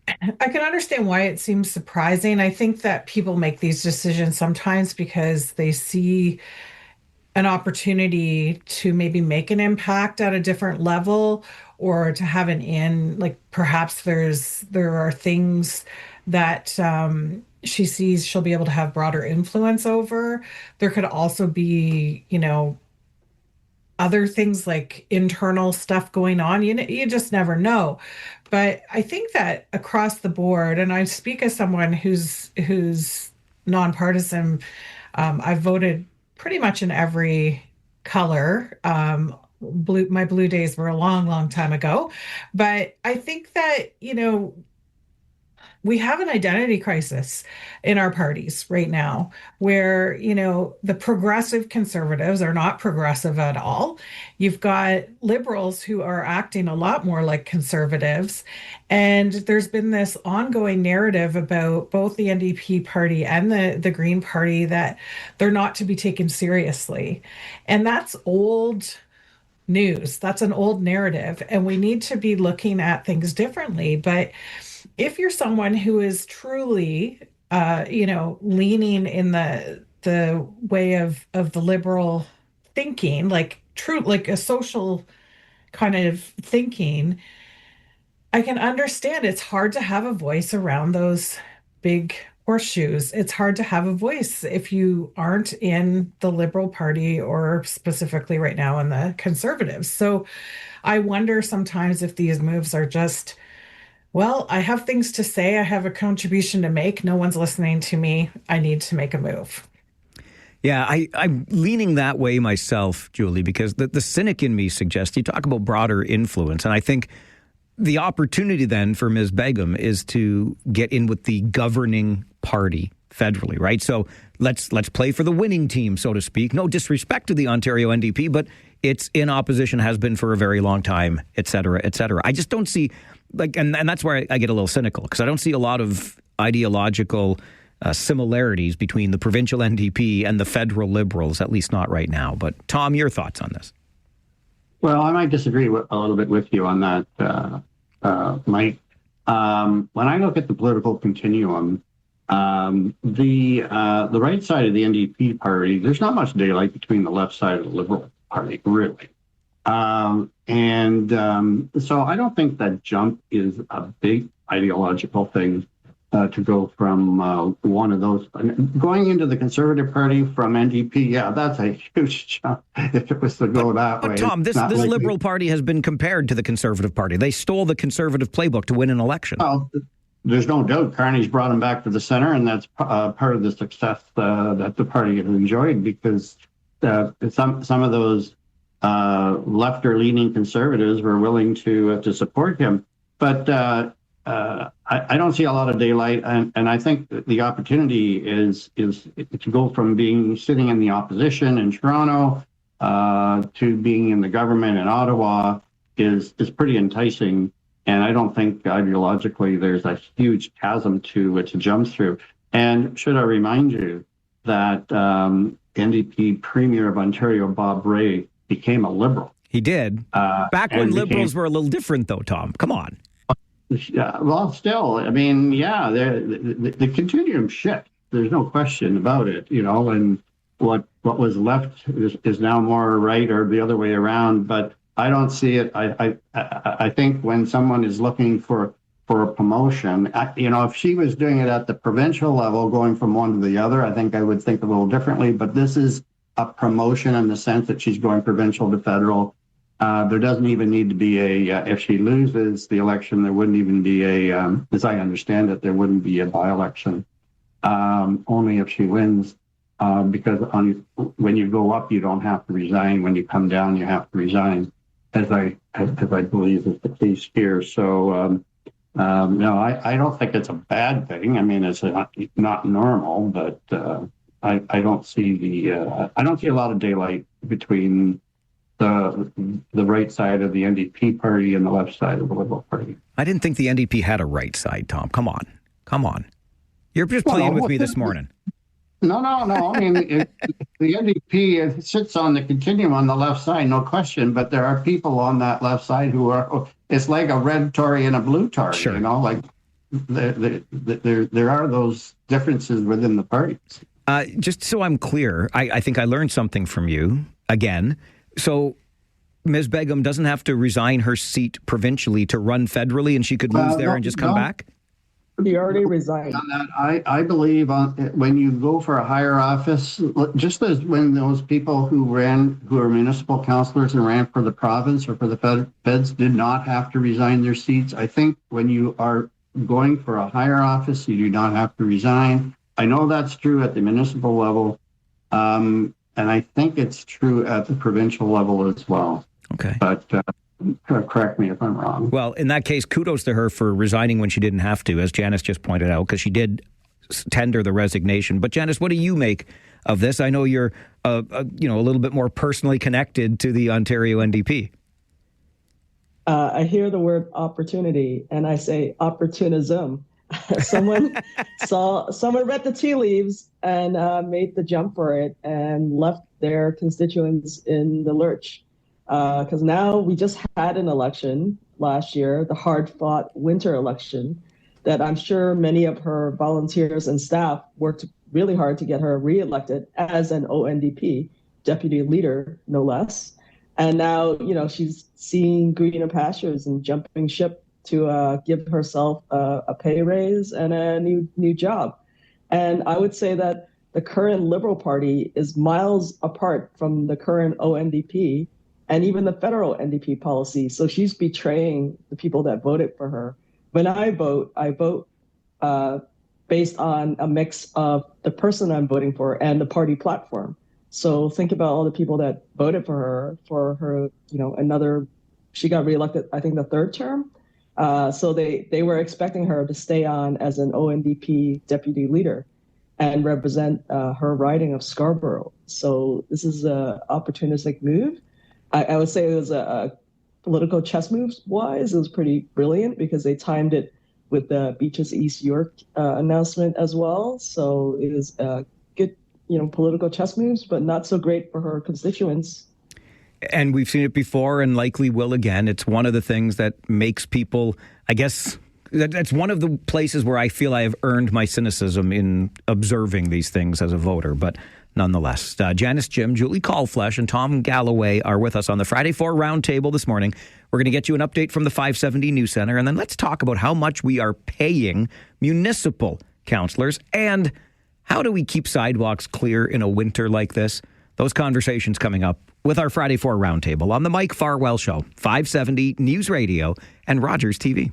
I can understand why it seems surprising. I think that people make these decisions sometimes because they see an opportunity to maybe make an impact at a different level, or to have an like perhaps there are things that she sees she'll be able to have broader influence over. There could also be, other things like internal stuff going on. You just never know. But I think that across the board, and I speak as someone who's nonpartisan, I've voted pretty much in every color. My blue days were a long, long time ago. But I think that, we have an identity crisis in our parties right now where, the progressive Conservatives are not progressive at all. You've got Liberals who are acting a lot more like Conservatives. And there's been this ongoing narrative about both the NDP party and the Green Party that they're not to be taken seriously. And that's old news. That's an old narrative. And we need to be looking at things differently. But if you're someone who is truly, leaning in the way of the liberal thinking, like a social kind of thinking, I can understand it's hard to have a voice around those big horseshoes. It's hard to have a voice if you aren't in the Liberal Party, or specifically right now in the Conservatives. So I wonder sometimes if these moves are just, well, I have things to say. I have a contribution to make. No one's listening to me. I need to make a move. Yeah, I'm leaning that way myself, Julie, because the cynic in me suggests you talk about broader influence. And I think the opportunity then for Ms. Begum is to get in with the governing party federally, right? So let's play for the winning team, so to speak. No disrespect to the Ontario NDP, but it's in opposition, has been for a very long time, et cetera, et cetera. I just don't see, and that's where I get a little cynical, because I don't see a lot of ideological similarities between the provincial NDP and the federal Liberals, at least not right now. But Tom, your thoughts on this? Well, I might disagree a little bit with you on that, Mike. When I look at the political continuum, the right side of the NDP party, there's not much daylight between the left side of the Liberal Party, really. So I don't think that jump is a big ideological thing to go from one of those. Going into the Conservative Party from NDP, yeah, that's a huge jump if it was to go that way. But Tom, this Liberal Party has been compared to the Conservative Party. They stole the Conservative playbook to win an election. Well, there's no doubt Carney's brought them back to the center, and that's part of the success that the party has enjoyed, because some of those left or leaning conservatives were willing to support him. But I don't see a lot of daylight, and I think the opportunity is to go from sitting in the opposition in Toronto to being in the government in Ottawa is pretty enticing. And I don't think ideologically there's a huge chasm to jump through. And should I remind you that NDP Premier of Ontario, Bob Rae, became a Liberal. He did. Back when Liberals were a little different, though, Tom. Come on. Well, still, I mean, yeah, the continuum shift. There's no question about it, and what was left is now more right or the other way around. But I don't see it. I think when someone is looking for a promotion, if she was doing it at the provincial level, going from one to the other, I think I would think a little differently. But this is a promotion in the sense that she's going provincial to federal. There doesn't even need to be if she loses the election, there wouldn't even be as I understand it, there wouldn't be a by-election, only if she wins, because when you go up, you don't have to resign. When you come down, you have to resign, as I believe is the case here. So, no, I don't think it's a bad thing. I mean, it's not normal, but I don't see I don't see a lot of daylight between the right side of the NDP party and the left side of the Liberal Party. I didn't think the NDP had a right side, Tom. Come on. You're just playing with me this morning. No. I mean, the NDP sits on the continuum on the left side, no question. But there are people on that left side who are. It's like a red Tory and a blue Tory. Sure. Like there are those differences within the parties. Just so I'm clear, I think I learned something from you again. So Ms. Begum doesn't have to resign her seat provincially to run federally, and she could lose there and just come back? He already resigned. I believe when you go for a higher office, just as when those people who are municipal councillors and ran for the province or for the feds did not have to resign their seats, I think when you are going for a higher office, you do not have to resign. I know that's true at the municipal level. And I think it's true at the provincial level as well. Okay. But correct me if I'm wrong. Well, in that case, kudos to her for resigning when she didn't have to, as Janice just pointed out, because she did tender the resignation. But Janice, what do you make of this? I know you're a little bit more personally connected to the Ontario NDP. I hear the word opportunity, and I say opportunism. Someone read the tea leaves and made the jump for it and left their constituents in the lurch. Because now we just had an election last year, the hard-fought winter election, that I'm sure many of her volunteers and staff worked really hard to get her reelected as an ONDP deputy leader, no less. And now, she's seeing greener pastures and jumping ship to give herself a pay raise and a new job. And I would say that the current Liberal Party is miles apart from the current ONDP and even the federal NDP policy. So she's betraying the people that voted for her. When I vote based on a mix of the person I'm voting for and the party platform. So think about all the people that voted for her, she got reelected, I think the third term. So they were expecting her to stay on as an ONDP deputy leader and represent her riding of Scarborough. So this is an opportunistic move. I would say it was a political chess moves wise. It was pretty brilliant because they timed it with the Beaches East York announcement as well. So it is good, political chess moves, but not so great for her constituents. And we've seen it before and likely will again. It's one of the things that makes people, I guess, that's one of the places where I feel I have earned my cynicism in observing these things as a voter. But nonetheless, Janice Jim, Julie Callflesh, and Tom Galloway are with us on the Friday 4 Roundtable this morning. We're going to get you an update from the 570 News Center, and then let's talk about how much we are paying municipal councillors and how do we keep sidewalks clear in a winter like this. Those conversations coming up with our Friday 4 Roundtable on the Mike Farwell Show, 570 News Radio and Rogers TV.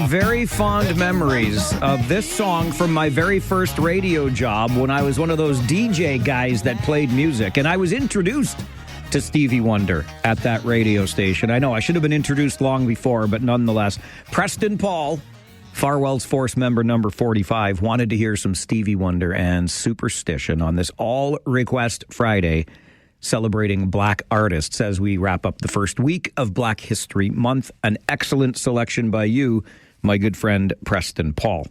Very fond memories of this song from my very first radio job when I was one of those DJ guys that played music. And I was introduced to Stevie Wonder at that radio station. I know I should have been introduced long before, but nonetheless, Preston Paul, Farwell's Force member number 45, wanted to hear some Stevie Wonder and Superstition on this All Request Friday, celebrating Black artists as we wrap up the first week of Black History Month. An excellent selection by you, my good friend Preston Paul.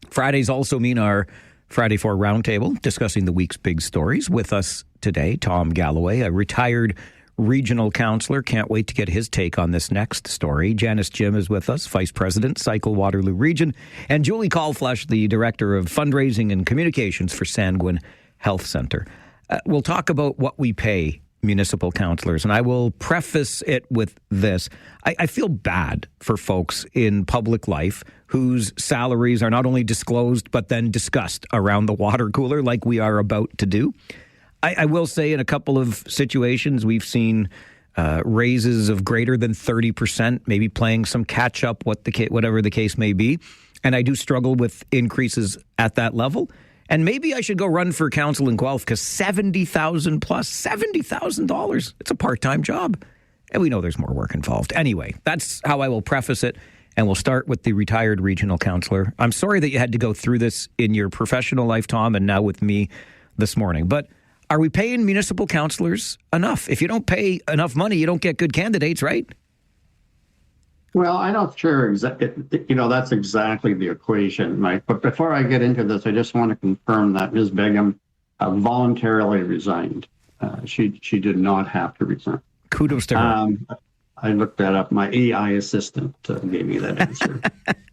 Fridays also mean our Friday 4 Roundtable, discussing the week's big stories. With us today, Tom Galloway, a retired regional councillor. Can't wait to get his take on this next story. Janice Jim is with us, Vice President, Cycle Waterloo Region. And Julie Callflesh, the Director of Fundraising and Communications for Sanguine Health Centre. We'll talk about what we pay municipal councillors, and I will preface it with this. I feel bad for folks in public life whose salaries are not only disclosed but then discussed around the water cooler like we are about to do. I will say in a couple of situations we've seen raises of greater than 30%, maybe playing some catch up, whatever the case may be, and I do struggle with increases at that level. And maybe I should go run for council in Guelph because $70,000 plus $70,000. It's a part-time job. And we know there's more work involved. Anyway, that's how I will preface it. And we'll start with the retired regional councillor. I'm sorry that you had to go through this in your professional life, Tom, and now with me this morning. But are we paying municipal councillors enough? If you don't pay enough money, you don't get good candidates, right? Well, I'm not sure. That's exactly the equation, Mike. But before I get into this, I just want to confirm that Ms. Begum voluntarily resigned. She did not have to resign. Kudos to her. I looked that up. My AI assistant gave me that answer.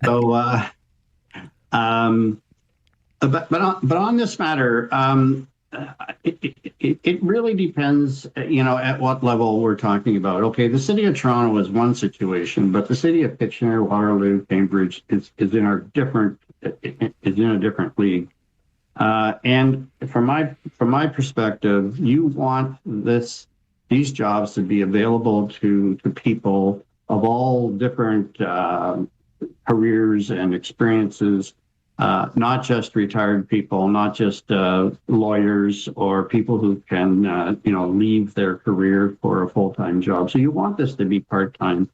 But on this matter, it really depends, at what level we're talking about. Okay, the city of Toronto is one situation, but the city of Kitchener, Waterloo, Cambridge is in a different league. And from my perspective, you want these jobs to be available to people of all different careers and experiences. Not just retired people, not just lawyers or people who can, leave their career for a full-time job. So you want this to be part-time.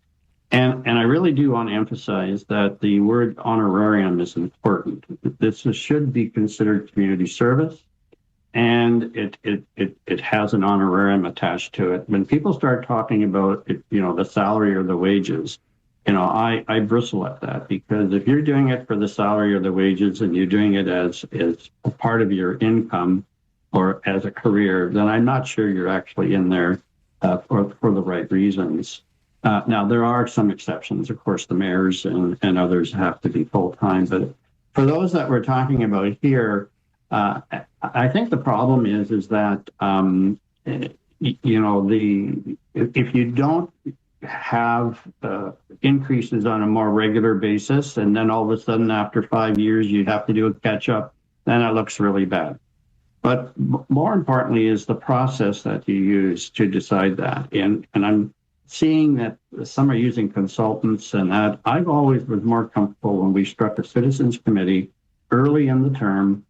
And I really do want to emphasize that the word honorarium is important. This should be considered community service, and it has an honorarium attached to it. When people start talking about, the salary or the wages, I bristle at that, because if you're doing it for the salary or the wages and you're doing it as a part of your income or as a career, then I'm not sure you're actually in there for the right reasons. Now, there are some exceptions. Of course, the mayors and others have to be full-time. But for those that we're talking about here, I think the problem is that if you don't have increases on a more regular basis, and then all of a sudden after 5 years you have to do a catch up, then it looks really bad. But more importantly is the process that you use to decide that. And I'm seeing that some are using consultants, and that I've always was more comfortable when we struck a citizens committee early in the term,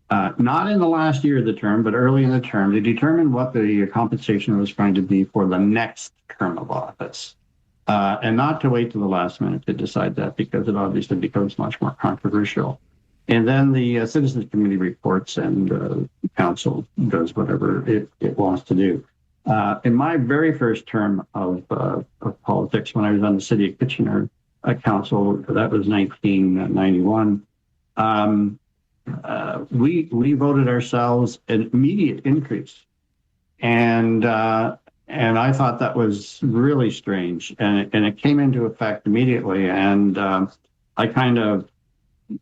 not in the last year of the term, but early in the term, to determine what the compensation was going to be for the next term of office. And not to wait to the last minute to decide that, because it obviously becomes much more controversial. And then the Citizens Committee reports, and council does whatever it wants to do. In my very first term of politics, when I was on the City of Kitchener Council, that was 1991, we voted ourselves an immediate increase. And I thought that was really strange. And it came into effect immediately. And I kind of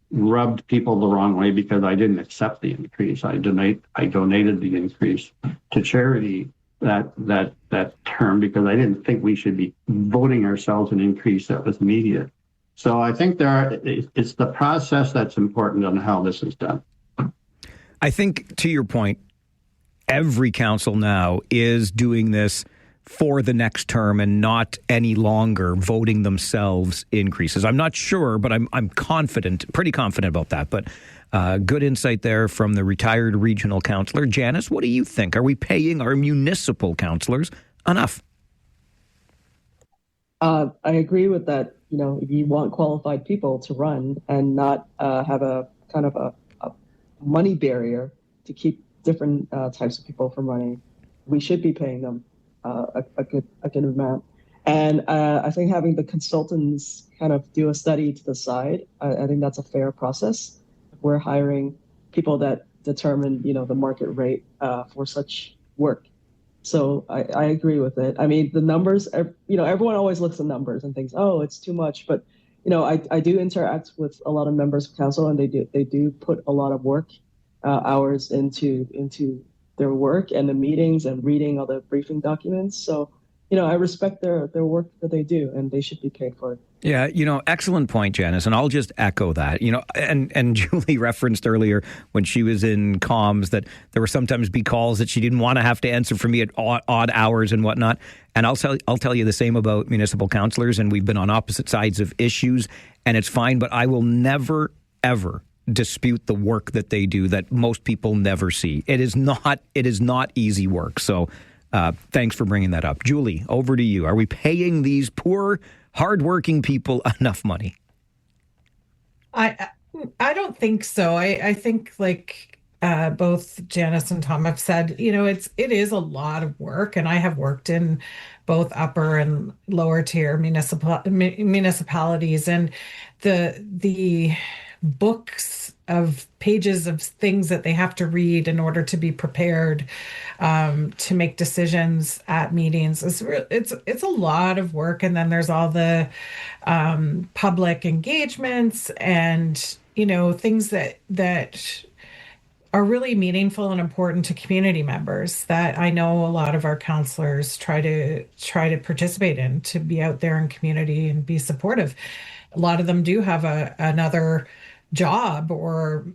rubbed people the wrong way because I didn't accept the increase. I donated the increase to charity that term, because I didn't think we should be voting ourselves an increase that was immediate. So I think it's the process that's important on how this is done. I think, to your point, every council now is doing this for the next term and not any longer voting themselves increases. I'm not sure, but I'm confident, pretty confident about that. But good insight there from the retired regional councillor. Janice, what do you think? Are we paying our municipal councillors enough? I agree with that. If you want qualified people to run and not have a kind of a money barrier to keep different types of people from running, we should be paying them a good amount. And I think having the consultants kind of do a study to the side, I think that's a fair process. We're hiring people that determine, the market rate for such work. So I agree with it. I mean, the numbers, everyone always looks at numbers and thinks, oh, it's too much. But, I do interact with a lot of members of council, and they do put a lot of work hours into their work and the meetings and reading all the briefing documents. So, I respect their work that they do, and they should be paid for it. Yeah, excellent point, Janice, and I'll just echo that. And Julie referenced earlier when she was in comms that there were sometimes be calls that she didn't want to have to answer for me at odd hours and whatnot. And I'll tell you the same about municipal councillors, and we've been on opposite sides of issues, and it's fine, but I will never, ever dispute the work that they do that most people never see. It is not easy work. So thanks for bringing that up. Julie, over to you. Are we paying these poor, hardworking people enough money? I don't think so. I think, like both Janice and Tom have said, it is a lot of work, and I have worked in both upper and lower tier municipalities, and the books of pages of things that they have to read in order to be prepared to make decisions at meetings. It's a lot of work. And then there's all the public engagements and, things that are really meaningful and important to community members that I know a lot of our counselors try to participate in, to be out there in community and be supportive. A lot of them do have another job or,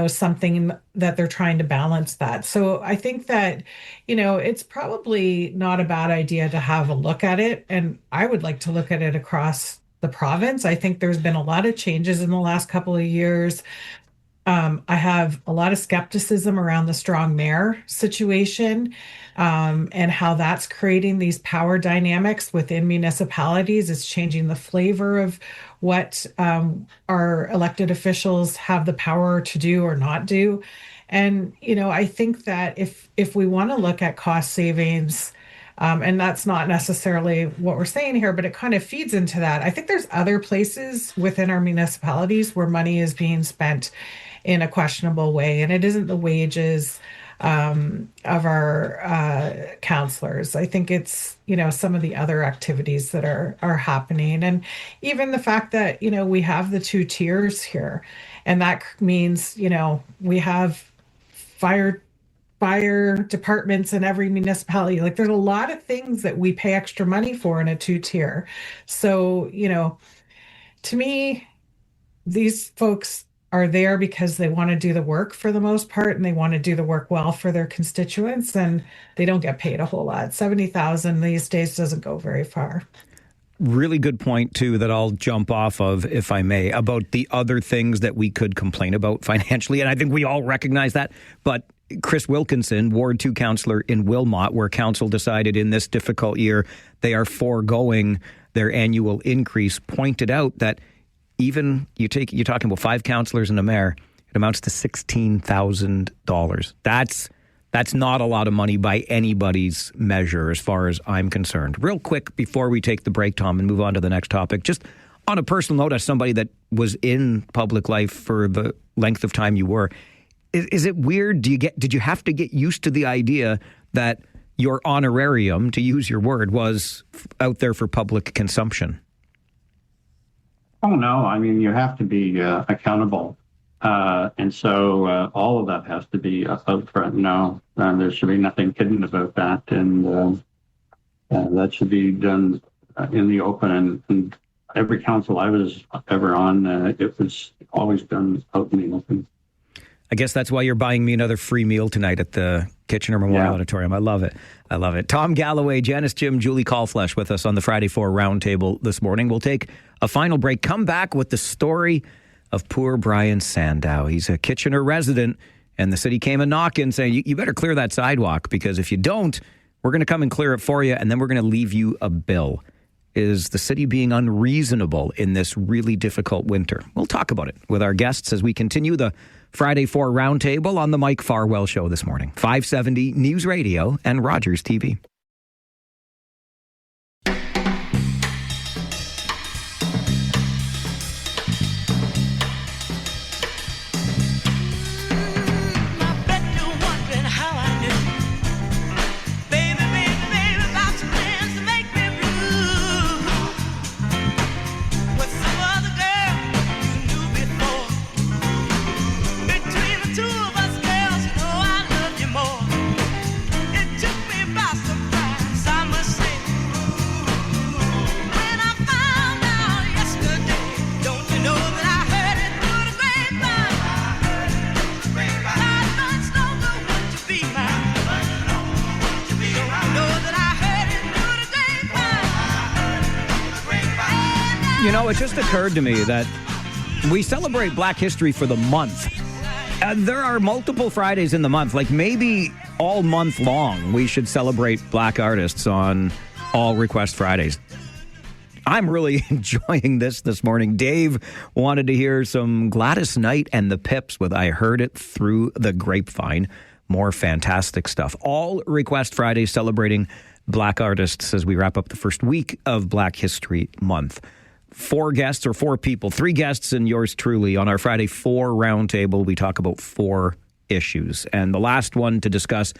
something that they're trying to balance that. So I think that, it's probably not a bad idea to have a look at it. And I would like to look at it across the province. I think there's been a lot of changes in the last couple of years. I have a lot of skepticism around the strong mayor situation and how that's creating these power dynamics within municipalities. It's changing the flavor of what our elected officials have the power to do or not do. And, I think that if we want to look at cost savings, and that's not necessarily what we're saying here, but it kind of feeds into that. I think there's other places within our municipalities where money is being spent in a questionable way, and it isn't the wages of our counselors. I think it's, some of the other activities that are happening, and even the fact that, we have the two tiers here, and that means, we have fire fire departments in every municipality. Like there's a lot of things that we pay extra money for in a two-tier. So, to me, these folks are there because they want to do the work for the most part, and they want to do the work well for their constituents, and they don't get paid a whole lot. 70,000 these days doesn't go very far. Really good point, too, that I'll jump off of, if I may, about the other things that we could complain about financially. And I think we all recognize that. But Chris Wilkinson, Ward 2 councillor in Wilmot, where council decided in this difficult year they are foregoing their annual increase, pointed out that even you're talking about 5 councillors and a mayor, it amounts to $16,000. That's not a lot of money by anybody's measure, as far as I'm concerned. Real quick, before we take the break, Tom, and move on to the next topic, just on a personal note, as somebody that was in public life for the length of time you were, is it weird? Did you have to get used to the idea that your honorarium, to use your word, was out there for public consumption? Oh, no. I mean, you have to be accountable. And so all of that has to be out front. No, there should be nothing hidden about that. And that should be done in the open. And every council I was ever on, it was always done out in the open. I guess that's why you're buying me another free meal tonight at the Kitchener Memorial Auditorium. I love it. I love it. Tom Galloway, Janice Jim, Julie Callflesh with us on the Friday 4 Roundtable this morning. We'll take a final break, come back with the story of poor Brian Sandow. He's a Kitchener resident, and the city came a knocking saying, you better clear that sidewalk, because if you don't, we're going to come and clear it for you, and then we're going to leave you a bill. Is the city being unreasonable in this really difficult winter? We'll talk about it with our guests as we continue the Friday 4 Roundtable on the Mike Farwell Show this morning. 570 News Radio and Rogers TV. It just occurred to me that we celebrate Black History for the month. There are multiple Fridays in the month. Like maybe all month long, we should celebrate Black artists on all Request Fridays. I'm really enjoying this morning. Dave wanted to hear some Gladys Knight and the Pips with I Heard It Through the Grapevine. More fantastic stuff. All Request Fridays celebrating Black artists as we wrap up the first week of Black History Month. 4 guests, or 4 people, 3 guests and yours truly on our Friday 4 Roundtable. We talk about 4 issues. And the last one to discuss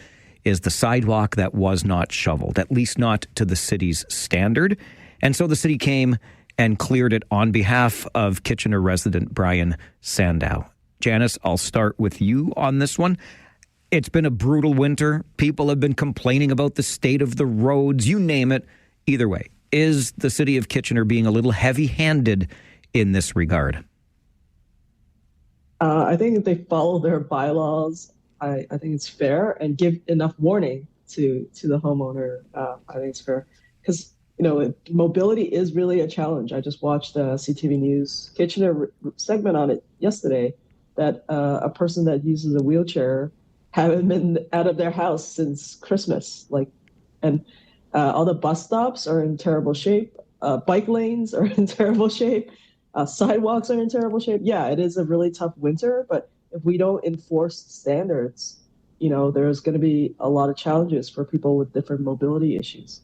is the sidewalk that was not shoveled, at least not to the city's standard. And so the city came and cleared it on behalf of Kitchener resident Brian Sandow. Janice, I'll start with you on this one. It's been a brutal winter. People have been complaining about the state of the roads, you name it. Either way, is the city of Kitchener being a little heavy-handed in this regard? I think if they follow their bylaws, I think it's fair, and give enough warning to the homeowner. I think it's fair because mobility is really a challenge. I just watched a CTV News Kitchener segment on it yesterday that a person that uses a wheelchair haven't been out of their house since Christmas. All the bus stops are in terrible shape. Bike lanes are in terrible shape. Sidewalks are in terrible shape. Yeah, it is a really tough winter, but if we don't enforce standards, there's going to be a lot of challenges for people with different mobility issues.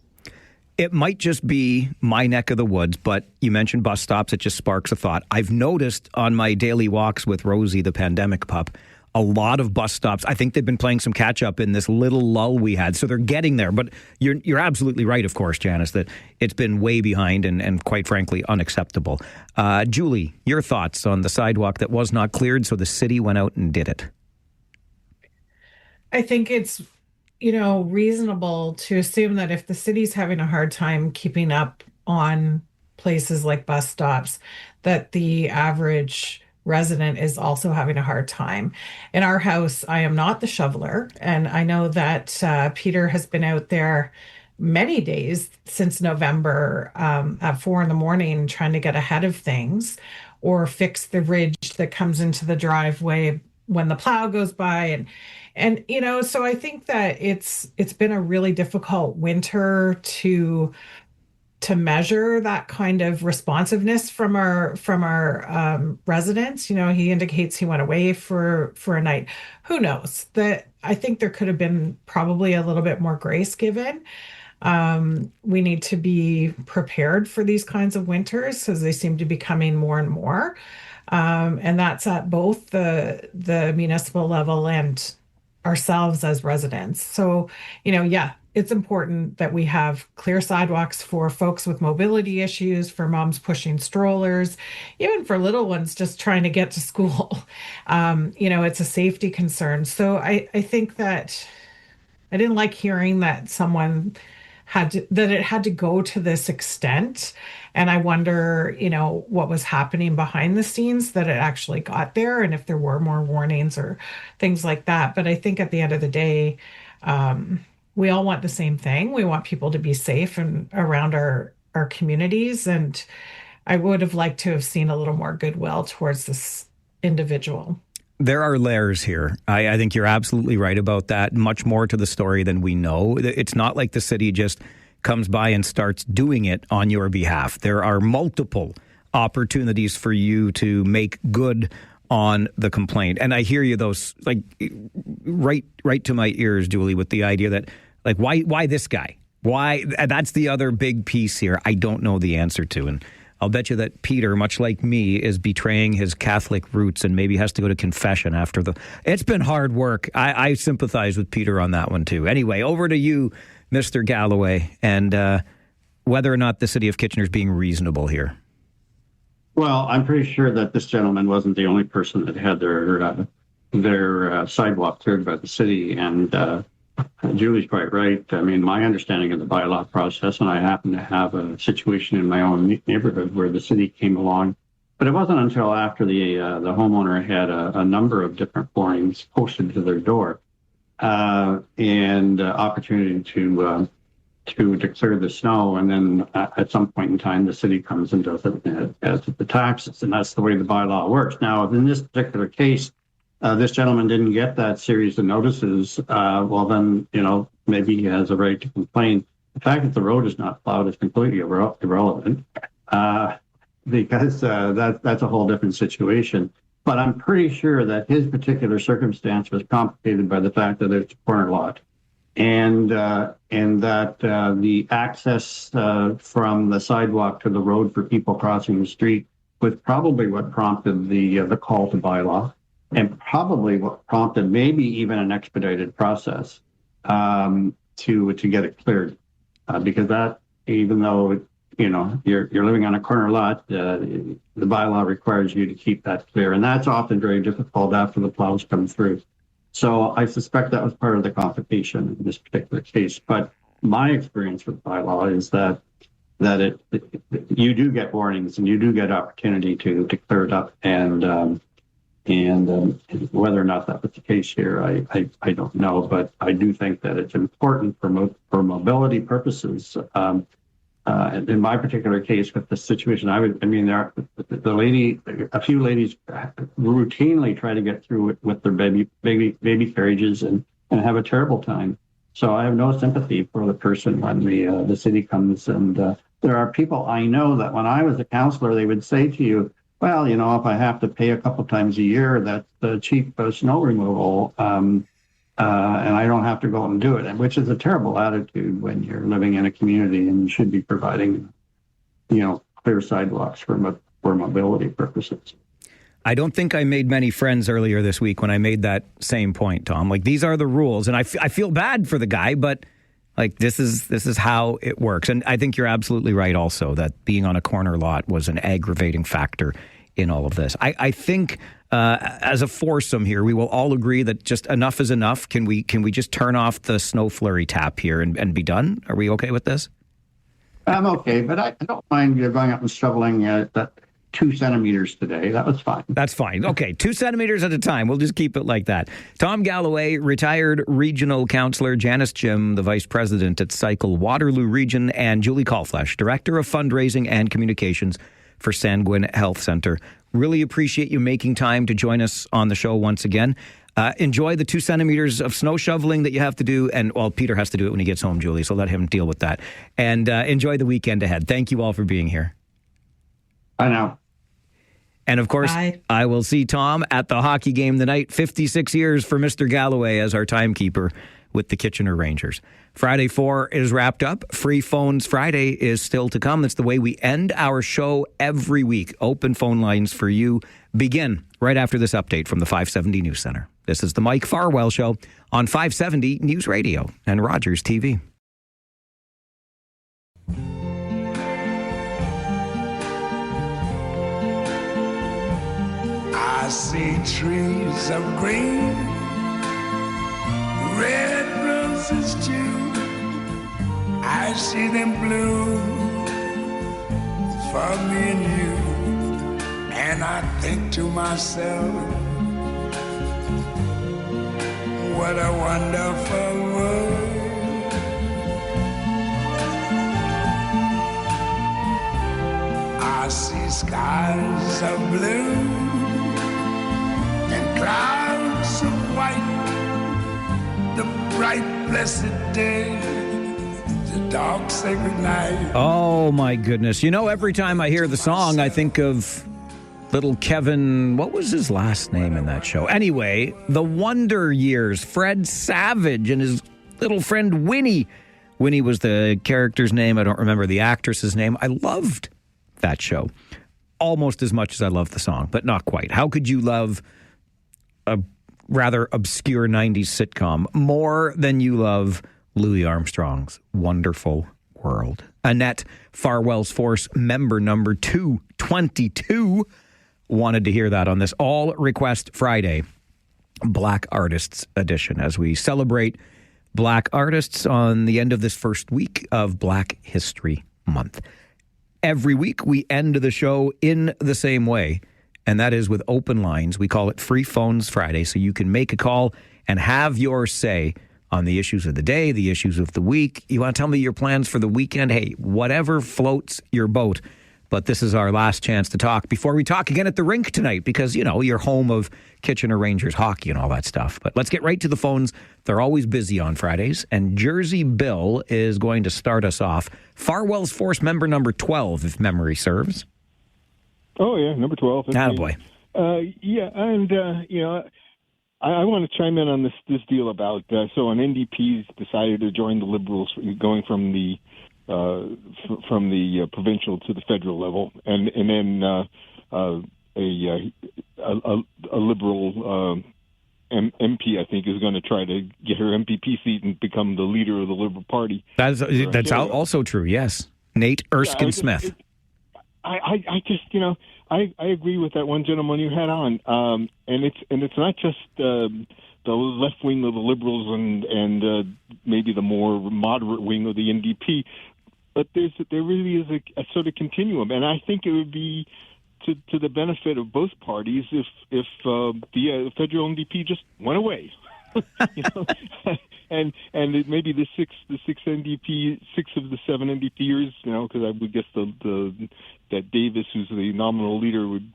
It might just be my neck of the woods, but you mentioned bus stops. It just sparks a thought. I've noticed on my daily walks with Rosie, the pandemic pup, a lot of bus stops. I think they've been playing some catch up in this little lull we had, so they're getting there. But you're absolutely right, of course, Janice, that it's been way behind and quite frankly unacceptable. Julie, your thoughts on the sidewalk that was not cleared, so the city went out and did it? I think it's, reasonable to assume that if the city's having a hard time keeping up on places like bus stops, that the average resident is also having a hard time. In our house, I am not the shoveler, and I know that Peter has been out there many days since November at 4 a.m. trying to get ahead of things or fix the ridge that comes into the driveway when the plow goes by, and so I think that it's been a really difficult winter to measure that kind of responsiveness from our residents. He indicates he went away for a night. Who knows? That I think there could have been probably a little bit more grace given. We need to be prepared for these kinds of winters because they seem to be coming more and more. And that's at both the municipal level and ourselves as residents. So, it's important that we have clear sidewalks for folks with mobility issues, for moms pushing strollers, even for little ones just trying to get to school. It's a safety concern. So I think that I didn't like hearing that it had to go to this extent. And I wonder, what was happening behind the scenes that it actually got there and if there were more warnings or things like that. But I think at the end of the day, we all want the same thing. We want people to be safe and around our communities. And I would have liked to have seen a little more goodwill towards this individual. There are layers here. I think you're absolutely right about that. Much more to the story than we know. It's not like the city just comes by and starts doing it on your behalf. There are multiple opportunities for you to make good on the complaint. And I hear you, those like right to my ears, Julie, with the idea that like, why this guy? Why? That's the other big piece here. I don't know the answer to. And I'll bet you that Peter, much like me, is betraying his Catholic roots and maybe has to go to confession after It's been hard work. I sympathize with Peter on that one, too. Anyway, over to you, Mr. Galloway, and whether or not the city of Kitchener is being reasonable here. Well, I'm pretty sure that this gentleman wasn't the only person that had their sidewalk cleared by the city, and Julie's quite right. I mean, my understanding of the bylaw process, and I happen to have a situation in my own neighborhood where the city came along, but it wasn't until after the homeowner had a number of different warnings posted to their door and opportunity to clear the snow, and then at some point in time, the city comes and does it as the taxes, and that's the way the bylaw works. Now, in this particular case, this gentleman didn't get that series of notices. Well, then, maybe he has a right to complain. The fact that the road is not plowed is completely irrelevant because that's a whole different situation. But I'm pretty sure that his particular circumstance was complicated by the fact that it's a corner lot, and that the access from the sidewalk to the road for people crossing the street was probably what prompted the call to bylaw. And probably what prompted maybe even an expedited process to get it cleared, because that, even though you're living on a corner lot, the bylaw requires you to keep that clear, and that's often very difficult after the plows come through. So I suspect that was part of the complication in this particular case. But my experience with bylaw is that you do get warnings and you do get opportunity to clear it up, and whether or not that was the case here, I don't know, but I do think that it's important for mobility purposes. In my particular case with the situation, a few ladies routinely try to get through it with their baby carriages and have a terrible time. So I have no sympathy for the person when the city comes, and there are people I know that when I was a counselor, they would say to you, well, if I have to pay a couple times a year, that's the cheap snow removal, and I don't have to go and do it, which is a terrible attitude when you're living in a community and you should be providing, clear sidewalks for mobility purposes. I don't think I made many friends earlier this week when I made that same point, Tom. Like, these are the rules, and I feel bad for the guy, but like, this is how it works. And I think you're absolutely right also that being on a corner lot was an aggravating factor in all of this. I think as a foursome here, we will all agree that just enough is enough. Can we just turn off the snow flurry tap here and be done? Are we okay with this? I'm okay, but I don't mind going up and shoveling that 2 centimeters today. That was fine. That's fine. Okay, 2 centimeters at a time. We'll just keep it like that. Tom Galloway, retired regional councillor, Janice Jim, the vice president at Cycle Waterloo Region, and Julie Colflesh, director of fundraising and communications for Sanguin Health Centre. Really appreciate you making time to join us on the show once again. Enjoy the 2 centimeters of snow shoveling that you have to do. And, well, Peter has to do it when he gets home, Julie, so let him deal with that. And enjoy the weekend ahead. Thank you all for being here. I know. And, of course, Bye. I will see Tom at the hockey game tonight. 56 years for Mr. Galloway as our timekeeper with the Kitchener Rangers. Friday 4 is wrapped up. Free Phones Friday is still to come. That's the way we end our show every week. Open phone lines for you begin right after this update from the 570 News Center. This is the Mike Farwell Show on 570 News Radio and Rogers TV. I see trees of green, red roses too. I see them bloom for me and you. And I think to myself, what a wonderful world. I see skies of blue and clouds of white, the bright blessed day, the dark sacred night. Oh, my goodness. You know, every time I hear the song, I think of little Kevin, what was his last name in that show? Anyway, The Wonder Years, Fred Savage and his little friend Winnie. Winnie was the character's name. I don't remember the actress's name. I loved that show almost as much as I love the song, but not quite. How could you love a rather obscure 90s sitcom more than you love Louis Armstrong's Wonderful World? Annette, Farwell's Force member number 222, wanted to hear that on this All Request Friday, Black Artists Edition, as we celebrate Black artists on the end of this first week of Black History Month. Every week we end the show in the same way, and that is with open lines. We call it Free Phones Friday, so you can make a call and have your say on the issues of the day, the issues of the week. You want to tell me your plans for the weekend? Hey, whatever floats your boat. But this is our last chance to talk before we talk again at the rink tonight because, you know, you're home of Kitchener Rangers hockey and all that stuff. But let's get right to the phones. They're always busy on Fridays. And Jersey Bill is going to start us off. Farwell's Force member number 12, if memory serves. Oh, yeah, number 12. Attaboy. Yeah, and, you know, I want to chime in on this deal about, so an NDP's decided to join the Liberals going from the provincial to the federal level, and then a Liberal MP, I think, is going to try to get her MPP seat and become the leader of the Liberal Party. That's also true. Yes, Nate Erskine Smith. I just, you know, I agree with that one gentleman you had on, and it's not just the left wing of the Liberals and maybe the more moderate wing of the NDP. But there really is a sort of continuum, and I think it would be to the benefit of both parties if the federal NDP just went away, you know, and maybe the six of the seven NDPers, you know, because I would guess that Davis, who's the nominal leader, would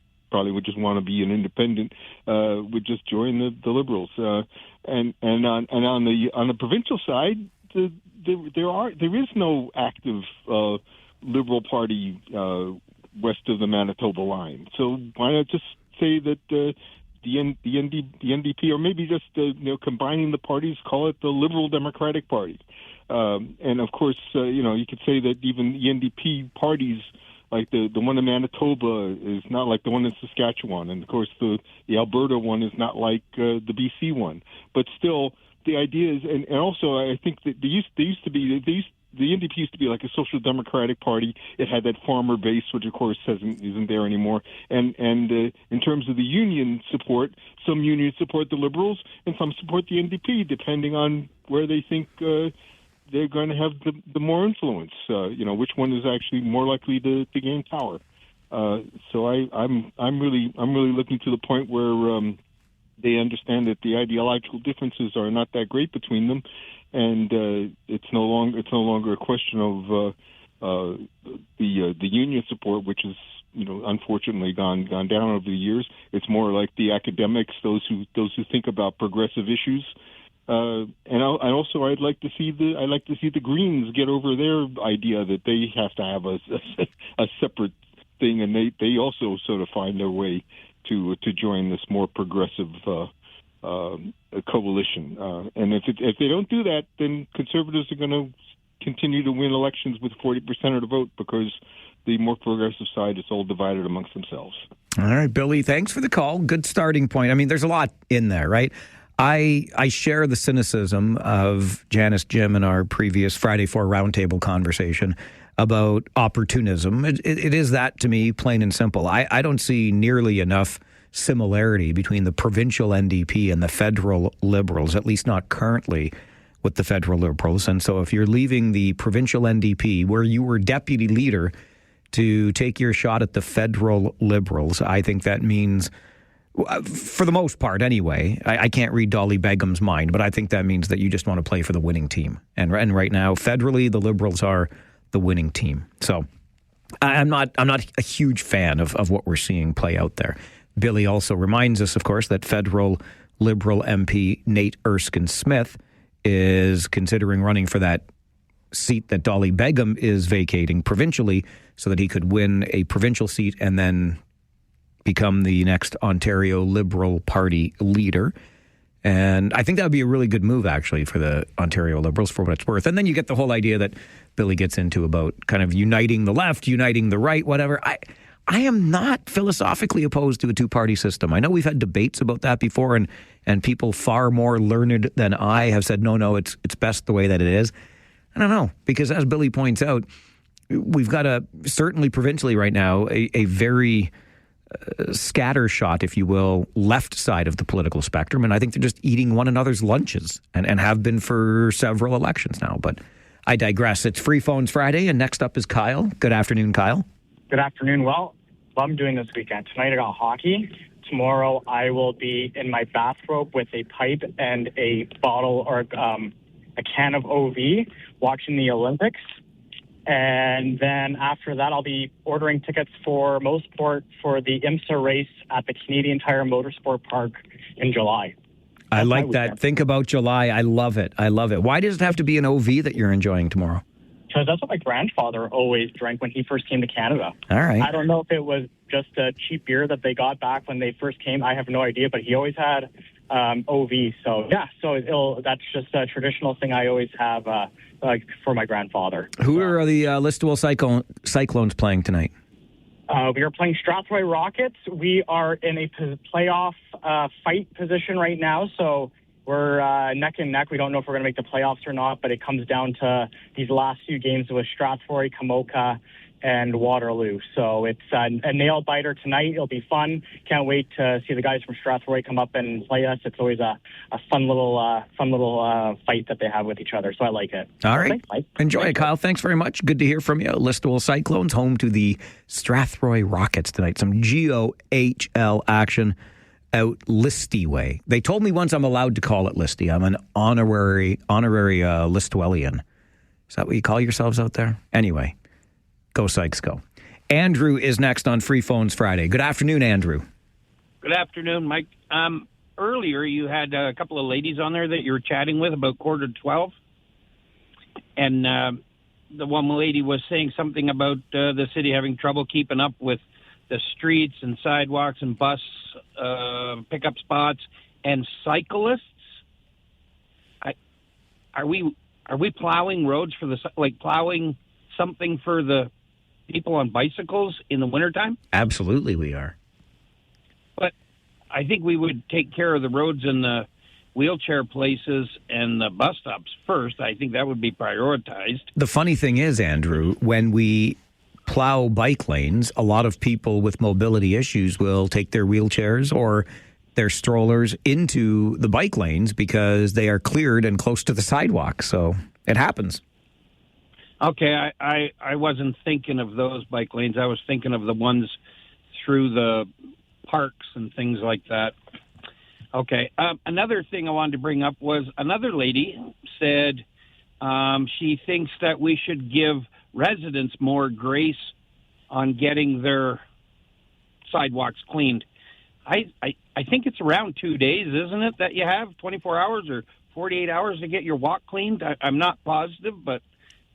just want to be an independent, would just join the Liberals, and on the provincial side. There is no active Liberal Party west of the Manitoba line. So why not just say that the NDP, or maybe just combining the parties, call it the Liberal Democratic Party. And of course, you could say that even the NDP parties, like the one in Manitoba, is not like the one in Saskatchewan, and of course the Alberta one is not like the BC one. But still, the idea is, and also I think that there used NDP used to be like a social democratic party. It had that farmer base, which of course isn't there anymore. And in terms of the union support, some unions support the Liberals and some support the NDP, depending on where they think they're going to have the more influence. Which one is actually more likely to gain power. So I'm really looking to the point where they understand that the ideological differences are not that great between them, and it's no longer a question of the union support, which is unfortunately gone down over the years. It's more like the academics, those who think about progressive issues. I'd like to see the Greens get over their idea that they have to have a separate thing, and they also sort of find their way to join this more progressive coalition. And if they don't do that, then Conservatives are going to continue to win elections with 40% of the vote, because the more progressive side is all divided amongst themselves. All right, Billy, thanks for the call. Good starting point. I mean, there's a lot in there, right? I share the cynicism of Janice Jim in our previous Friday 4 roundtable conversation about opportunism. It is that to me, plain and simple. I don't see nearly enough similarity between the provincial NDP and the federal Liberals, at least not currently with the federal Liberals. And so if you're leaving the provincial NDP, where you were deputy leader, to take your shot at the federal Liberals, I think that means, for the most part anyway, I can't read Dolly Begum's mind, but I think that means that you just want to play for the winning team. And right now, federally, the Liberals are the winning team. So I'm not a huge fan of what we're seeing play out there. Billy also reminds us, of course, that federal Liberal MP Nate Erskine-Smith is considering running for that seat that Dolly Begum is vacating provincially, so that he could win a provincial seat and then become the next Ontario Liberal Party leader. And I think that would be a really good move, actually, for the Ontario Liberals, for what it's worth. And then you get the whole idea that Billy gets into about kind of uniting the left, uniting the right, whatever. I am not philosophically opposed to a two-party system. I know we've had debates about that before, and people far more learned than I have said, no, it's best the way that it is. I don't know, because as Billy points out, we've got certainly provincially right now, a very scattershot, if you will, left side of the political spectrum. And I think they're just eating one another's lunches and have been for several elections now. But I digress. It's Free Phones Friday, and next up is Kyle. Good afternoon, Kyle. Good afternoon. Well, what I'm doing this weekend. Tonight I got hockey. Tomorrow I will be in my bathrobe with a pipe and a bottle or a can of OV watching the Olympics. And then after that, I'll be ordering tickets for Mosport for the IMSA race at the Canadian Tire Motorsport Park in July. I like that. Think about July. I love it. Why does it have to be an OV that you're enjoying tomorrow? Because that's what my grandfather always drank when he first came to Canada. All right. I don't know if it was just a cheap beer that they got back when they first came. I have no idea, but he always had OV. So, yeah, that's just a traditional thing I always have for my grandfather. Who are the Listowel Cyclones playing tonight? We are playing Strathroy Rockets. We are in a playoff fight position right now, so we're neck and neck. We don't know if we're going to make the playoffs or not, but it comes down to these last few games with Strathroy, Kamoka, and Waterloo. So it's a nail-biter tonight. It'll be fun. Can't wait to see the guys from Strathroy come up and play us. It's always a fun little fight that they have with each other, so I like it. All right. Enjoy it, Kyle. Thanks very much. Good to hear from you. Listowel Cyclones home to the Strathroy Rockets tonight. Some GOHL action out Listy way. They told me once I'm allowed to call it Listy. I'm an honorary Listowellian. Is that what you call yourselves out there? Anyway, go Sykes, go. Andrew is next on Free Phones Friday. Good afternoon, Andrew. Good afternoon, Mike. Earlier you had a couple of ladies on there that you were chatting with about 11:45. And the one lady was saying something about the city having trouble keeping up with the streets and sidewalks and bus pickup spots and cyclists. Are we plowing roads plowing something for the people on bicycles in the wintertime? Absolutely we are. But I think we would take care of the roads in the wheelchair places and the bus stops first. I think that would be prioritized. The funny thing is, Andrew, when we plow bike lanes, a lot of people with mobility issues will take their wheelchairs or their strollers into the bike lanes because they are cleared and close to the sidewalk. So it happens. Okay, I wasn't thinking of those bike lanes. I was thinking of the ones through the parks and things like that. Okay, another thing I wanted to bring up was another lady said she thinks that we should give residents more grace on getting their sidewalks cleaned. I think it's around 2 days, isn't it, that you have 24 hours or 48 hours to get your walk cleaned? I'm not positive, but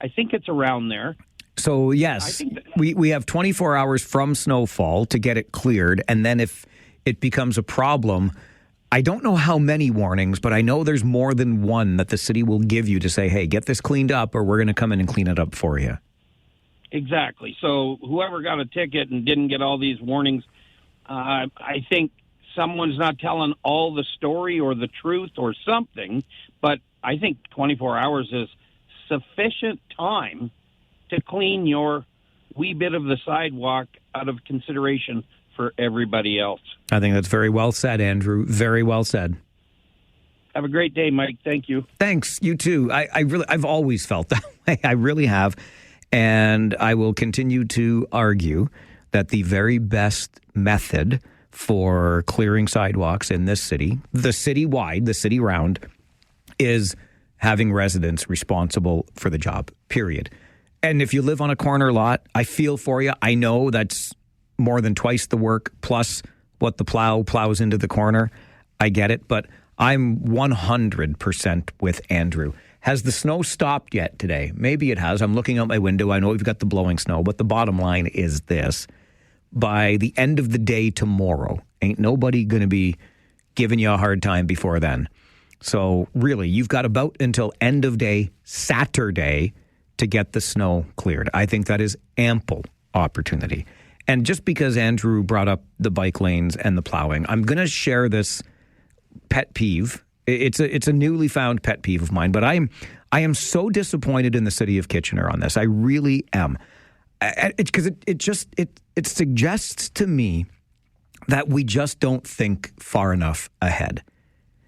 I think it's around there. So, yes, we have 24 hours from snowfall to get it cleared. And then if it becomes a problem, I don't know how many warnings, but I know there's more than one that the city will give you to say, hey, get this cleaned up or we're going to come in and clean it up for you. Exactly. So whoever got a ticket and didn't get all these warnings, I think someone's not telling all the story or the truth or something, but I think 24 hours is sufficient time to clean your wee bit of the sidewalk out of consideration for everybody else. I think that's very well said, Andrew. Very well said. Have a great day, Mike. Thank you. Thanks. You too. I've always felt that way. I really have. And I will continue to argue that the very best method for clearing sidewalks in this city, the city-wide, the city round, is having residents responsible for the job, period. And if you live on a corner lot, I feel for you. I know that's more than twice the work plus what the plow plows into the corner. I get it, but I'm 100% with Andrew. Has the snow stopped yet today? Maybe it has. I'm looking out my window. I know we've got the blowing snow, but the bottom line is this. By the end of the day tomorrow, ain't nobody going to be giving you a hard time before then. So really, you've got about until end of day Saturday to get the snow cleared. I think that is ample opportunity. And just because Andrew brought up the bike lanes and the plowing, I'm going to share this pet peeve. It's a newly found pet peeve of mine, but I am so disappointed in the city of Kitchener on this. I really am. Because it suggests to me that we just don't think far enough ahead.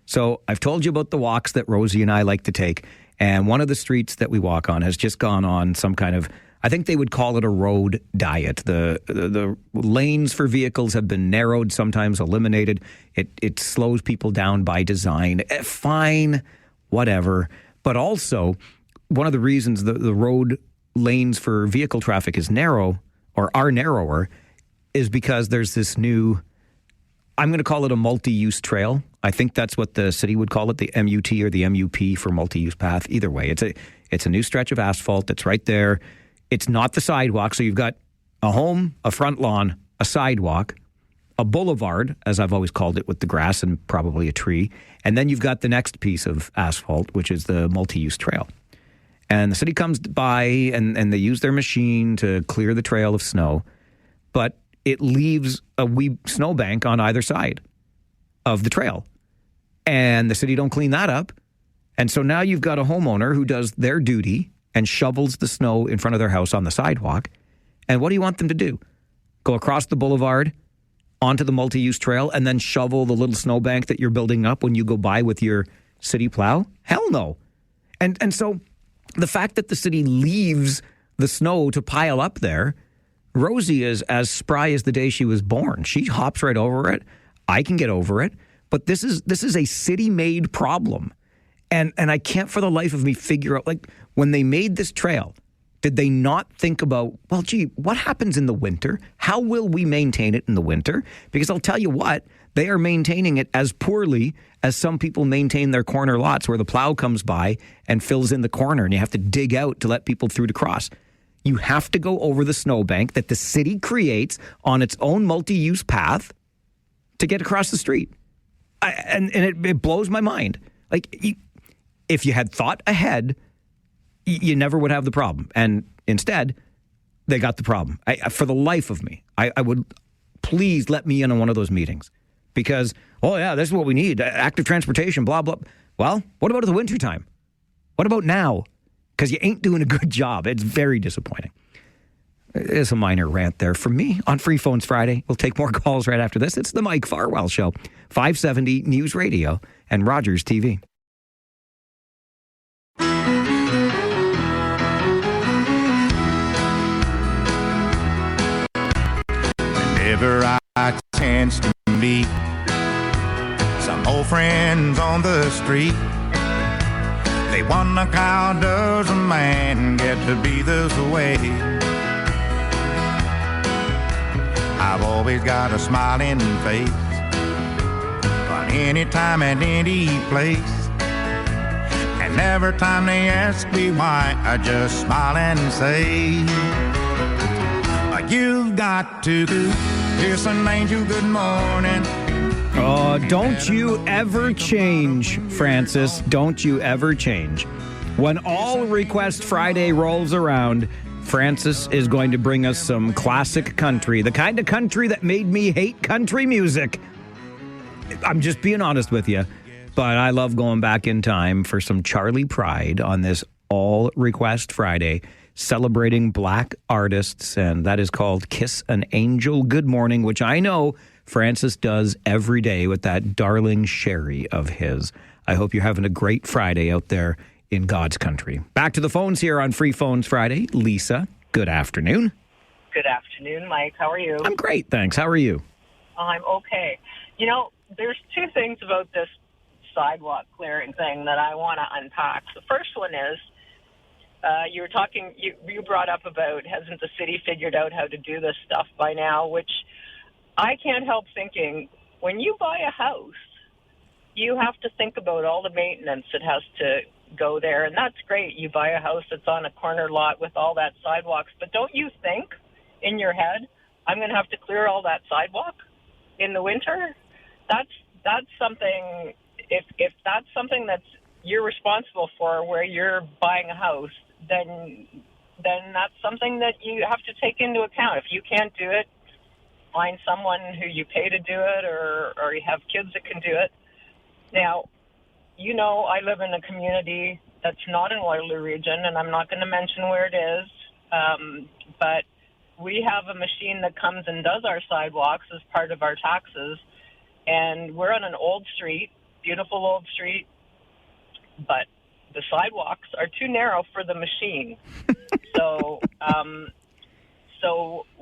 So I've told you about the walks that Rosie and I like to take, and one of the streets that we walk on has just gone on some kind of, I think they would call it a road diet. The lanes for vehicles have been narrowed, sometimes eliminated. It slows people down by design. Fine, whatever. But also, one of the reasons the road lanes for vehicle traffic is narrow or are narrower is because there's this new, I'm going to call it a multi-use trail. I think that's what the city would call it, the MUT or the MUP for multi-use path. Either way, it's a new stretch of asphalt that's right there. It's not the sidewalk. So you've got a home, a front lawn, a sidewalk, a boulevard, as I've always called it, with the grass and probably a tree. And then you've got the next piece of asphalt, which is the multi-use trail. And the city comes by and they use their machine to clear the trail of snow, but it leaves a wee snowbank on either side of the trail. And the city don't clean that up. And so now you've got a homeowner who does their duty and shovels the snow in front of their house on the sidewalk. And what do you want them to do? Go across the boulevard onto the multi-use trail and then shovel the little snowbank that you're building up when you go by with your city plow? Hell no. And so the fact that the city leaves the snow to pile up there, Rosie is as spry as the day she was born. She hops right over it. I can get over it. But this is a city-made problem. And I can't for the life of me figure out, like, when they made this trail, did they not think about, well, gee, what happens in the winter? How will we maintain it in the winter? Because I'll tell you what, they are maintaining it as poorly as some people maintain their corner lots where the plow comes by and fills in the corner and you have to dig out to let people through to cross. You have to go over the snowbank that the city creates on its own multi-use path to get across the street. And it blows my mind. Like, if you had thought ahead, you never would have the problem. And instead, they got the problem. For the life of me, I would, please let me in on one of those meetings. because, oh, yeah, this is what we need, active transportation, blah, blah. Well, what about the wintertime? What about now? Because you ain't doing a good job. It's very disappointing. It's a minor rant there from me on Free Phones Friday. We'll take more calls right after this. It's the Mike Farwell Show, 570 News Radio and Rogers TV. Whenever I chance to meet some old friends on the street, they wonder how does a man get to be this way. I've always got a smiling face, but anytime and any place, and every time they ask me why, I just smile and say, you've got to kiss an angel good morning. Oh, don't you ever change, Francis. Don't you ever change. When All Request Friday rolls around, Francis is going to bring us some classic country, the kind of country that made me hate country music. I'm just being honest with you, but I love going back in time for some Charlie Pride on this All Request Friday, celebrating Black artists, and that is called Kiss an Angel Good Morning, which I know Francis does every day with that darling Sherry of his. I hope you're having a great Friday out there in God's country. Back to the phones here on Free Phones Friday. Lisa, good afternoon. Good afternoon, Mike. How are you? I'm great, thanks. How are you? I'm okay. You know, there's two things about this sidewalk clearing thing that I want to unpack. The first one is, you were talking, you brought up about, hasn't the city figured out how to do this stuff by now, which I can't help thinking, when you buy a house, you have to think about all the maintenance that has to go there. And that's great. You buy a house that's on a corner lot with all that sidewalks. But don't you think in your head, I'm going to have to clear all that sidewalk in the winter? That's something, if that's something that's you're responsible for where you're buying a house, then that's something that you have to take into account. If you can't do it, find someone who you pay to do it, or you have kids that can do it. Now, you know, I live in a community that's not in Waterloo Region, and I'm not going to mention where it is, but we have a machine that comes and does our sidewalks as part of our taxes, and we're on an old street, beautiful old street, but the sidewalks are too narrow for the machine. So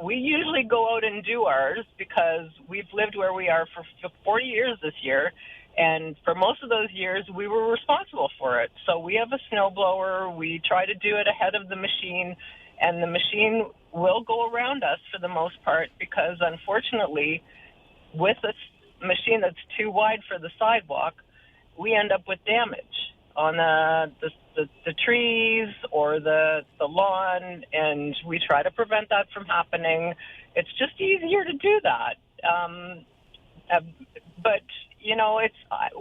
we usually go out and do ours because we've lived where we are for 40 years this year. And for most of those years, we were responsible for it. So we have a snowblower. We try to do it ahead of the machine. And the machine will go around us for the most part because, unfortunately, with a machine that's too wide for the sidewalk, we end up with damage on the trees or the lawn, and we try to prevent that from happening. It's just easier to do that. But, you know,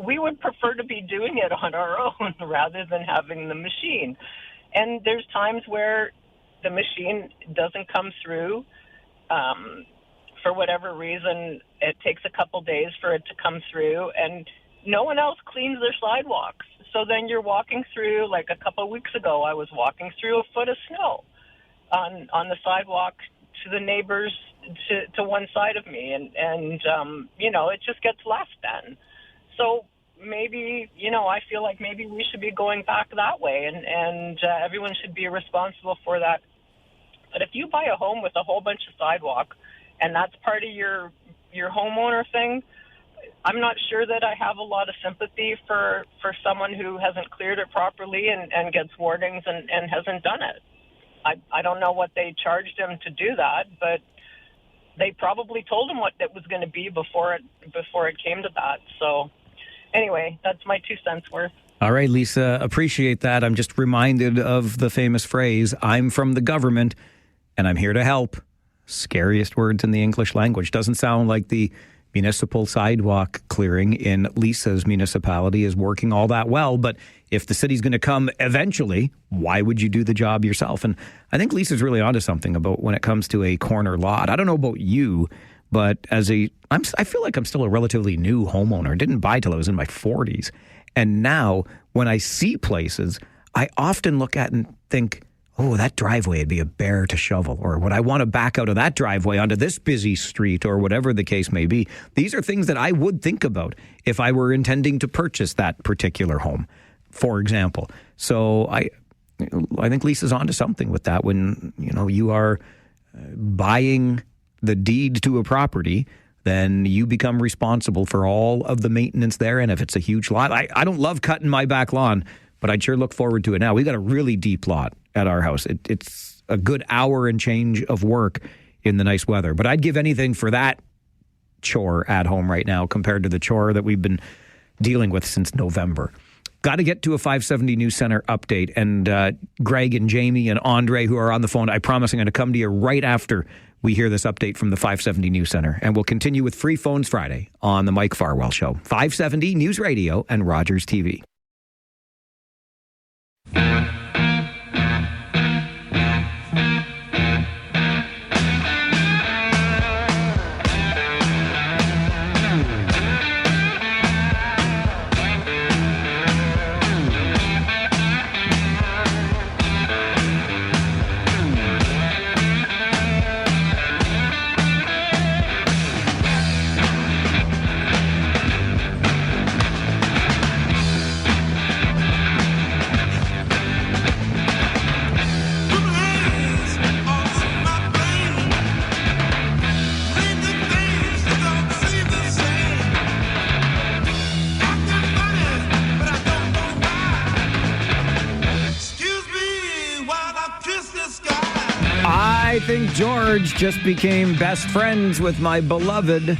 we would prefer to be doing it on our own rather than having the machine. And there's times where the machine doesn't come through. For whatever reason, it takes a couple days for it to come through, and no one else cleans their sidewalks. So then you're walking through, like a couple of weeks ago, I was walking through a foot of snow on the sidewalk to the neighbors to one side of me. And you know, it just gets left then. So maybe, you know, I feel like maybe we should be going back that way, and everyone should be responsible for that. But if you buy a home with a whole bunch of sidewalk, and that's part of your homeowner thing, I'm not sure that I have a lot of sympathy for someone who hasn't cleared it properly and gets warnings and hasn't done it. I don't know what they charged him to do that, but they probably told him what it was going to be before it came to that. So anyway, that's my 2 cents worth. All right, Lisa, appreciate that. I'm just reminded of the famous phrase, I'm from the government and I'm here to help. Scariest words in the English language. Doesn't sound like the municipal sidewalk clearing in Lisa's municipality is working all that well. But if the city's going to come eventually, why would you do the job yourself? And I think Lisa's really onto something about when it comes to a corner lot. I don't know about you, But I feel like I'm still a relatively new homeowner. Didn't buy till I was in my 40s. And now when I see places, I often look at and think, oh, that driveway would be a bear to shovel. Or would I want to back out of that driveway onto this busy street or whatever the case may be? These are things that I would think about if I were intending to purchase that particular home, for example. So I think Lisa's onto something with that. When, you are buying the deed to a property, then you become responsible for all of the maintenance there. And if it's a huge lot, I don't love cutting my back lawn, but I'd sure look forward to it now. We've got a really deep lot at our house. It's a good hour and change of work in the nice weather. But I'd give anything for that chore at home right now compared to the chore that we've been dealing with since November. Got to get to a 570 News Center update. And Greg and Jamie and Andre, who are on the phone, I promise I'm going to come to you right after we hear this update from the 570 News Center. And we'll continue with Free Phones Friday on the Mike Farwell Show. 570 News Radio and Rogers TV. I think George just became best friends with my beloved.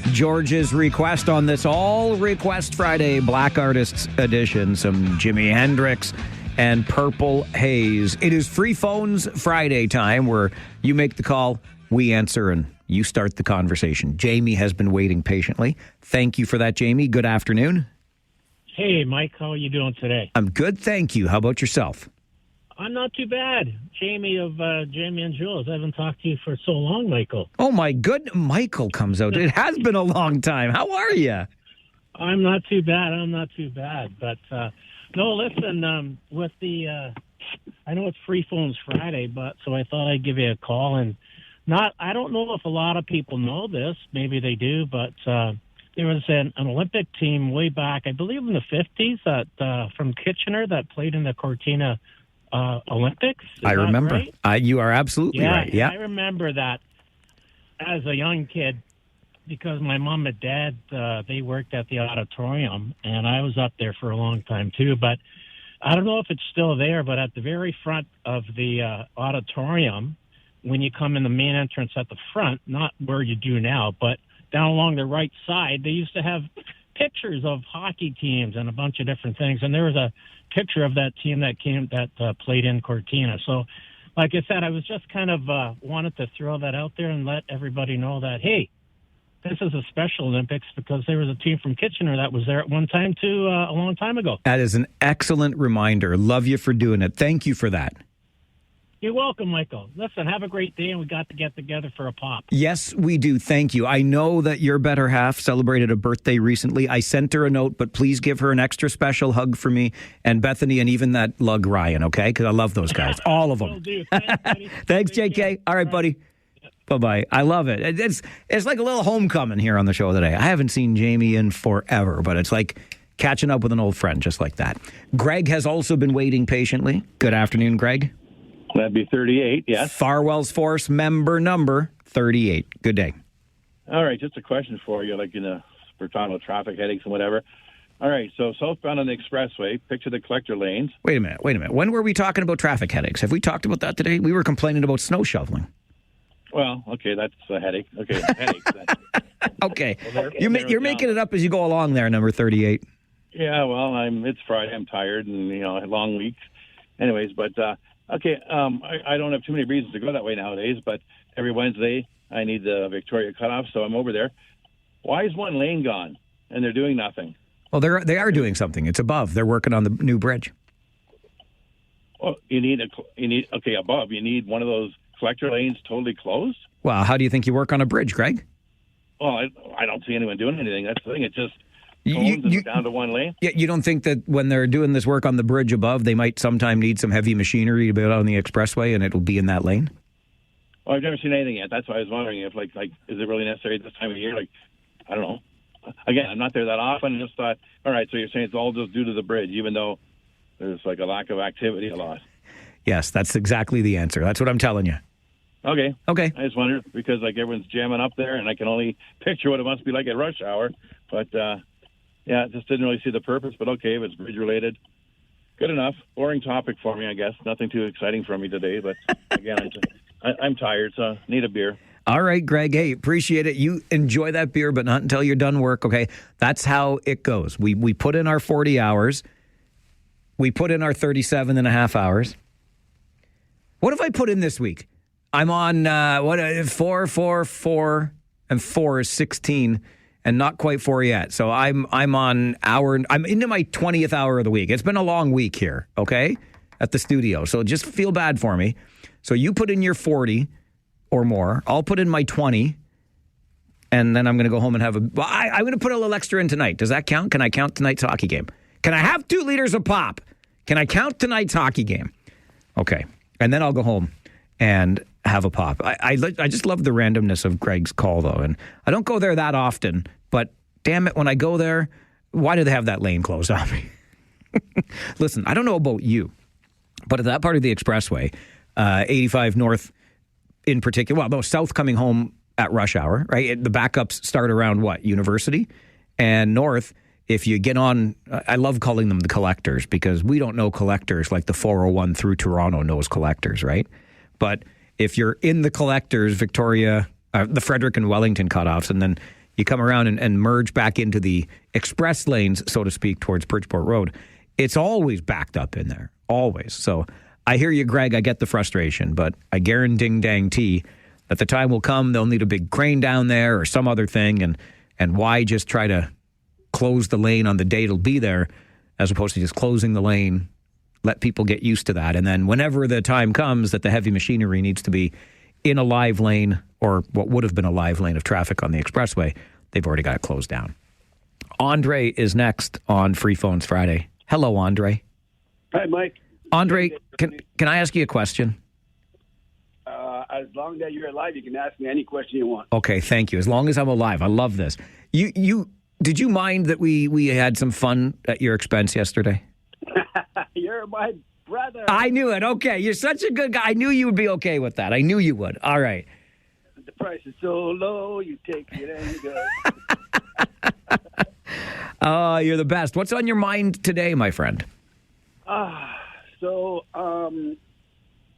George's request on this All Request Friday Black Artists Edition, some Jimi Hendrix and Purple Haze. It is Free Phones Friday time where you make the call, we answer, and you start the conversation. Jamie has been waiting patiently. Thank you for that, Jamie. Good afternoon. Hey, Mike, how are you doing today? I'm good, thank you. How about yourself? I'm not too bad. Jamie of Jamie and Jules. I haven't talked to you for so long, Michael. Oh, my good. Michael comes out. It has been a long time. How are you? I'm not too bad. But, no, listen, with the, I know it's Free Phones Friday, but so I thought I'd give you a call. And I don't know if a lot of people know this. Maybe they do, but there was an Olympic team way back, I believe in the 50s, that from Kitchener that played in the Cortina Olympics. I remember. Right? You are absolutely right. Yeah, I remember that as a young kid because my mom and dad, they worked at the auditorium, and I was up there for a long time too. But I don't know if it's still there, but at the very front of the auditorium, when you come in the main entrance at the front, not where you do now, but down along the right side, they used to have pictures of hockey teams and a bunch of different things. And there was a picture of that team that played in Cortina. So, like I said, I was just kind of wanted to throw that out there and let everybody know that, hey, this is a Special Olympics because there was a team from Kitchener that was there at one time too, a long time ago. That is an excellent reminder. Love you for doing it. Thank you for that. You're welcome, Michael. Listen, have a great day, and we got to get together for a pop. Yes, we do. Thank you. I know that your better half celebrated a birthday recently. I sent her a note, but please give her an extra special hug for me and Bethany and even that lug Ryan, okay? Because I love those guys. All of them. Will do. Thanks, buddy. Thanks, JK. All right, buddy. Bye-bye. I love it. It's like a little homecoming here on the show today. I haven't seen Jamie in forever, but it's like catching up with an old friend just like that. Greg has also been waiting patiently. Good afternoon, Greg. That'd be 38, yes. Farwell's Force member number 38. Good day. All right, just a question for you, like for talking about traffic headaches and whatever. All right, so southbound on the expressway, picture the collector lanes. Wait a minute. When were we talking about traffic headaches? Have we talked about that today? We were complaining about snow shoveling. Well, okay, that's a headache. Okay, headaches. Okay. Well, you're making it up as you go along there, number 38. Yeah, well, it's Friday. I'm tired and, long weeks. Anyways, but... Okay, I don't have too many reasons to go that way nowadays, but every Wednesday I need the Victoria cutoff, so I'm over there. Why is one lane gone and they're doing nothing? Well, they are doing something. It's above. They're working on the new bridge. Well, you need above. You need one of those collector lanes totally closed? Well, how do you think you work on a bridge, Greg? Well, I don't see anyone doing anything. That's the thing. It's just cones and down to one lane. Yeah, you don't think that when they're doing this work on the bridge above, they might sometime need some heavy machinery to be out on the expressway, and it'll be in that lane? Well, I've never seen anything yet. That's why I was wondering if, like, is it really necessary at this time of year? Like, I don't know. Again, I'm not there that often. I just thought, all right, so you're saying it's all just due to the bridge, even though there's like a lack of activity a lot. Yes, that's exactly the answer. That's what I'm telling you. Okay. Okay. I just wondered because like everyone's jamming up there, and I can only picture what it must be like at rush hour. But yeah, just didn't really see the purpose. But okay, if it's bridge related, good enough. Boring topic for me, I guess. Nothing too exciting for me today. But again, I'm tired, so need a beer. All right, Greg. Hey, appreciate it. You enjoy that beer, but not until you're done work. Okay, that's how it goes. We put in our 40 hours. We put in our 37 and a half hours. What have I put in this week? I'm on 4, 4, 4, and 4 is 16, and not quite 4 yet. So I'm on I'm into my 20th hour of the week. It's been a long week here, okay, at the studio. So just feel bad for me. So you put in your 40 or more. I'll put in my 20, and then I'm going to go home and have I'm going to put a little extra in tonight. Does that count? Can I count tonight's hockey game? Can I have 2 liters of pop? Can I count tonight's hockey game? Okay, and then I'll go home and have a pop. I just love the randomness of Greg's call, though. And I don't go there that often, but damn it, when I go there, why do they have that lane closed on me? Listen, I don't know about you, but at that part of the expressway, 85 North in particular, well, no, South coming home at rush hour, right? The backups start around what? University? And North, if you get on, I love calling them the collectors because we don't know collectors like the 401 through Toronto knows collectors, right? But if you're in the collectors, Victoria, the Frederick and Wellington cutoffs, and then you come around and merge back into the express lanes, so to speak, towards Bridgeport Road, it's always backed up in there, always. So I hear you, Greg. I get the frustration, but I guarantee that the time will come, they'll need a big crane down there or some other thing, and why just try to close the lane on the day it'll be there as opposed to just closing the lane, let people get used to that. And then whenever the time comes that the heavy machinery needs to be in a live lane or what would have been a live lane of traffic on the expressway, they've already got it closed down. Andre is next on Free Phones Friday. Hello, Andre. Hi, Mike. Andre, can I ask you a question? As long as you're alive, you can ask me any question you want. Okay, thank you. As long as I'm alive. I love this. Did you mind that we had some fun at your expense yesterday? You're my brother. I knew it. Okay, you're such a good guy. I knew you would be okay with that. I knew you would. All right. The price is so low, you take it and you go. Oh, you're the best. What's on your mind today, my friend?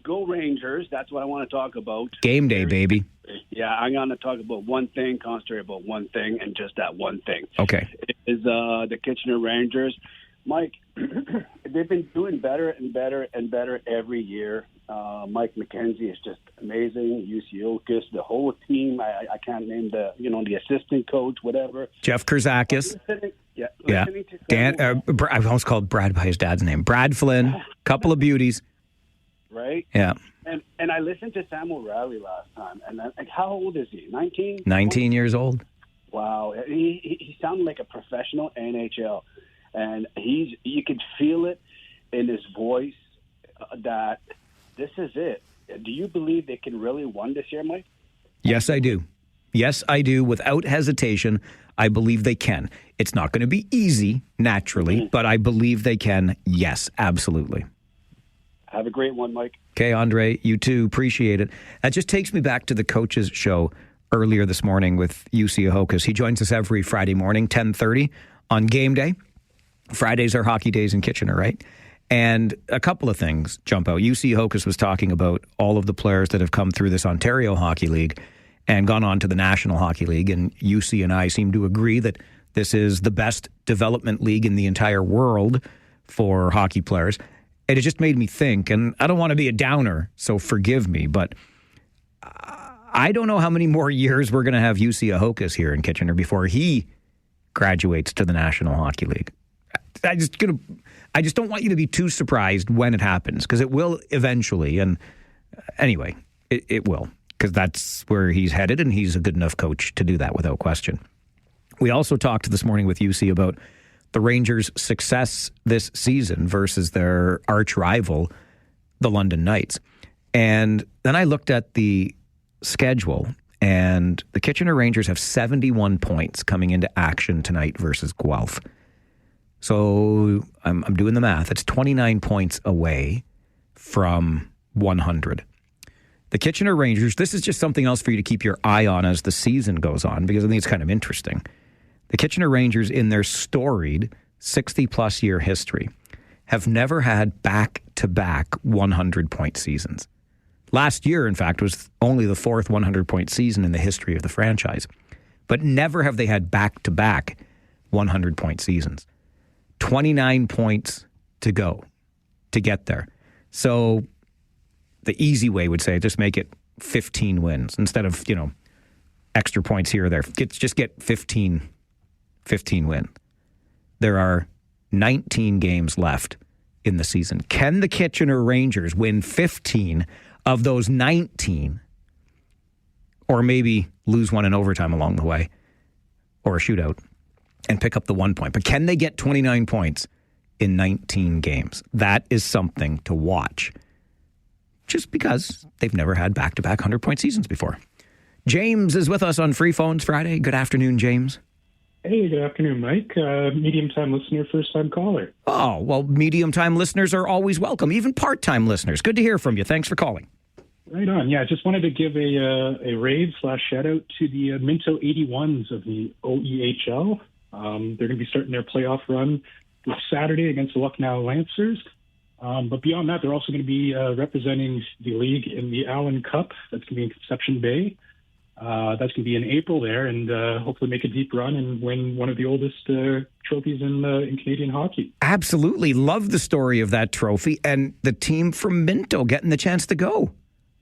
Go Rangers. That's what I want to talk about. Game day, baby. Yeah, I'm going to talk about one thing, concentrate about one thing, and just that one thing. Okay. It is the Kitchener Rangers. Mike, they've been doing better and better and better every year. Mike McKenzie is just amazing. UC Okus, the whole team. I can't name the assistant coach, whatever. Jeff Kurzakis. Yeah. Dan. I almost called Brad by his dad's name. Brad Flynn. Couple of beauties. Right. Yeah. And I listened to Sam O'Reilly last time, and how old is he? 19. 19 years old. Wow. He sounded like a professional NHL. And you could feel it in his voice that this is it. Do you believe they can really win this year, Mike? Yes, I do. Yes, I do. Without hesitation, I believe they can. It's not going to be easy, naturally, but I believe they can. Yes, absolutely. Have a great one, Mike. Okay, Andre, you too. Appreciate it. That just takes me back to the coaches show earlier this morning with UC Ahokas. He joins us every Friday morning, 10:30 on game day. Fridays are hockey days in Kitchener, right? And a couple of things jump out. UC Ahokas was talking about all of the players that have come through this Ontario Hockey League and gone on to the National Hockey League. And UC and I seem to agree that this is the best development league in the entire world for hockey players. And it just made me think, and I don't want to be a downer, so forgive me, but I don't know how many more years we're going to have UC Ahokas here in Kitchener before he graduates to the National Hockey League. I just don't want you to be too surprised when it happens, because it will eventually. And anyway, it will. because that's where he's headed, and he's a good enough coach to do that without question. We also talked this morning with UC about the Rangers' success this season versus their arch rival, the London Knights. And then I looked at the schedule, and the Kitchener Rangers have 71 points coming into action tonight versus Guelph. So I'm doing the math. It's 29 points away from 100. The Kitchener Rangers, this is just something else for you to keep your eye on as the season goes on, because I think it's kind of interesting. The Kitchener Rangers, in their storied 60-plus year history, have never had back-to-back 100-point seasons. Last year, in fact, was only the fourth 100-point season in the history of the franchise. But never have they had back-to-back 100-point seasons. 29 points to go to get there. So the easy way would say just make it 15 wins instead of, extra points here or there. Just get 15 wins. There are 19 games left in the season. Can the Kitchener Rangers win 15 of those 19, or maybe lose one in overtime along the way, or a shootout, and pick up the 1 point? But can they get 29 points in 19 games? That is something to watch, just because they've never had back-to-back 100-point seasons before. James is with us on Free Phones Friday. Good afternoon, James. Hey, good afternoon, Mike. Medium-time listener, first-time caller. Oh, well, medium-time listeners are always welcome, even part-time listeners. Good to hear from you. Thanks for calling. Right on. Yeah, just wanted to give a rave/shout-out to the Minto 81s of the OEHL. They're going to be starting their playoff run this Saturday against the Lucknow Lancers. But beyond that, they're also going to be representing the league in the Allen Cup. That's going to be in Conception Bay. That's going to be in April there, and hopefully make a deep run and win one of the oldest trophies in Canadian hockey. Absolutely. Love the story of that trophy and the team from Minto getting the chance to go.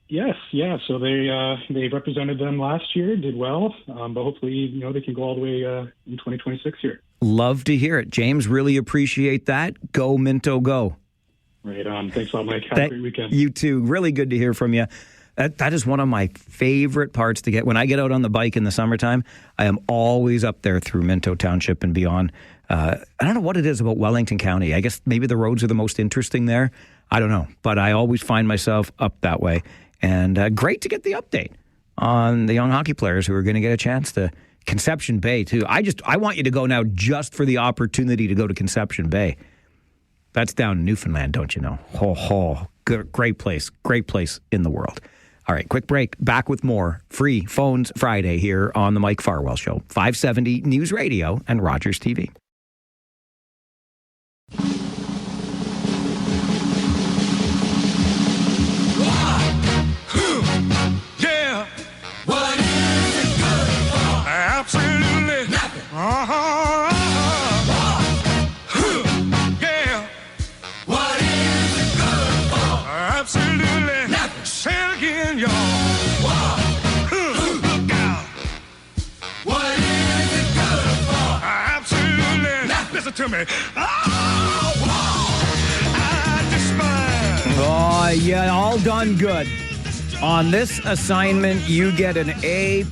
Yes, yeah. So they represented them last year, did well, but hopefully they can go all the way in 2026 here. Love to hear it, James. Really appreciate that. Go Minto, go! Right on. Thanks a lot, Mike. Have a great weekend. You too. Really good to hear from you. That is one of my favorite parts to get. When I get out on the bike in the summertime, I am always up there through Minto Township and beyond. I don't know what it is about Wellington County. I guess maybe the roads are the most interesting there. I don't know. But I always find myself up that way. And great to get the update on the young hockey players who are going to get a chance to Conception Bay, too. I want you to go now just for the opportunity to go to Conception Bay. That's down in Newfoundland, don't you know? Great place in the world. All right, quick break. Back with more Free Phones Friday here on the Mike Farwell Show. 570 News Radio and Rogers TV. Yeah. What is it good for? Absolutely nothing. Yeah. What is it good for? Absolutely nothing. Say it again, y'all. Look out. What is it good for? Absolutely nothing. Listen to me. I despise. Oh, yeah, all done good. On this assignment, you get an A++.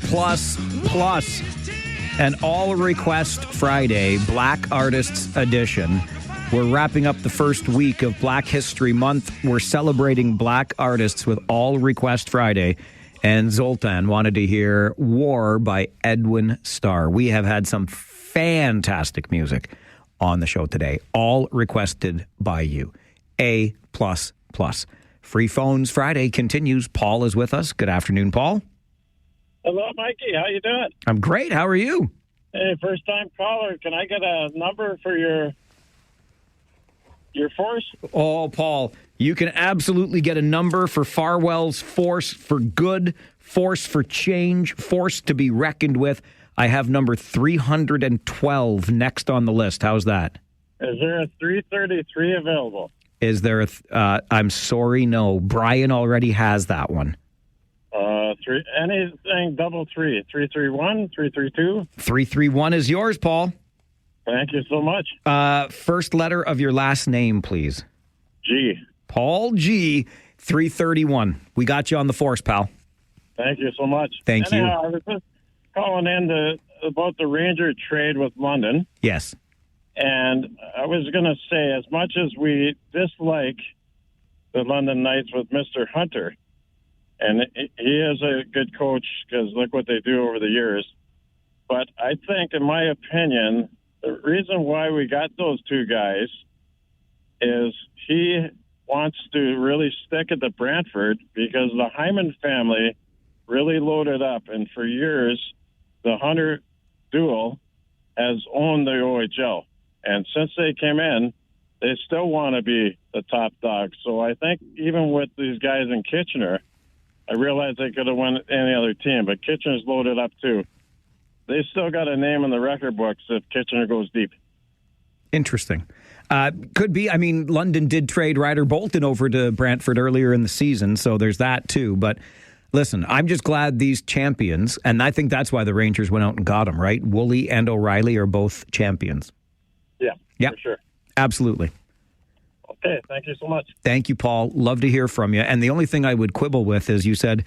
An All Request Friday, Black Artists Edition. We're wrapping up the first week of Black History Month. We're celebrating Black artists with All Request Friday. And Zoltan wanted to hear War by Edwin Starr. We have had some fantastic music on the show today, all requested by you. A++. Free Phones Friday continues. Paul is with us. Good afternoon, Paul. Hello, Mikey. How you doing? I'm great. How are you? Hey, first-time caller. Can I get a number for your force? Oh, Paul, you can absolutely get a number for Farwell's Force for Good, Force for Change, Force to be Reckoned with. I have number 312 next on the list. How's that? Is there a 333 available? Is there I'm sorry, no. Brian already has that one. Anything double three. 331, 332? 331 is yours, Paul. Thank you so much. First letter of your last name, please. G. Paul G. 331. We got you on the force, pal. Thank you so much. Thank you. I was just calling in about the Ranger trade with London. Yes. And I was going to say, as much as we dislike the London Knights with Mr. Hunter, and he is a good coach because look what they do over the years. But I think, in my opinion, the reason why we got those two guys is he wants to really stick at the Brantford because the Hyman family really loaded up. And for years, the Hunter duo has owned the OHL. And since they came in, they still want to be the top dog. So I think even with these guys in Kitchener, I realize they could have won any other team, but Kitchener's loaded up too. They still got a name in the record books if Kitchener goes deep. Interesting. Could be. I mean, London did trade Ryder Bolton over to Brantford earlier in the season, so there's that too. But listen, I'm just glad these champions, and I think that's why the Rangers went out and got them, right? Woolley and O'Reilly are both champions. Yeah, for sure. Absolutely. Okay, thank you so much. Thank you, Paul. Love to hear from you. And the only thing I would quibble with is you said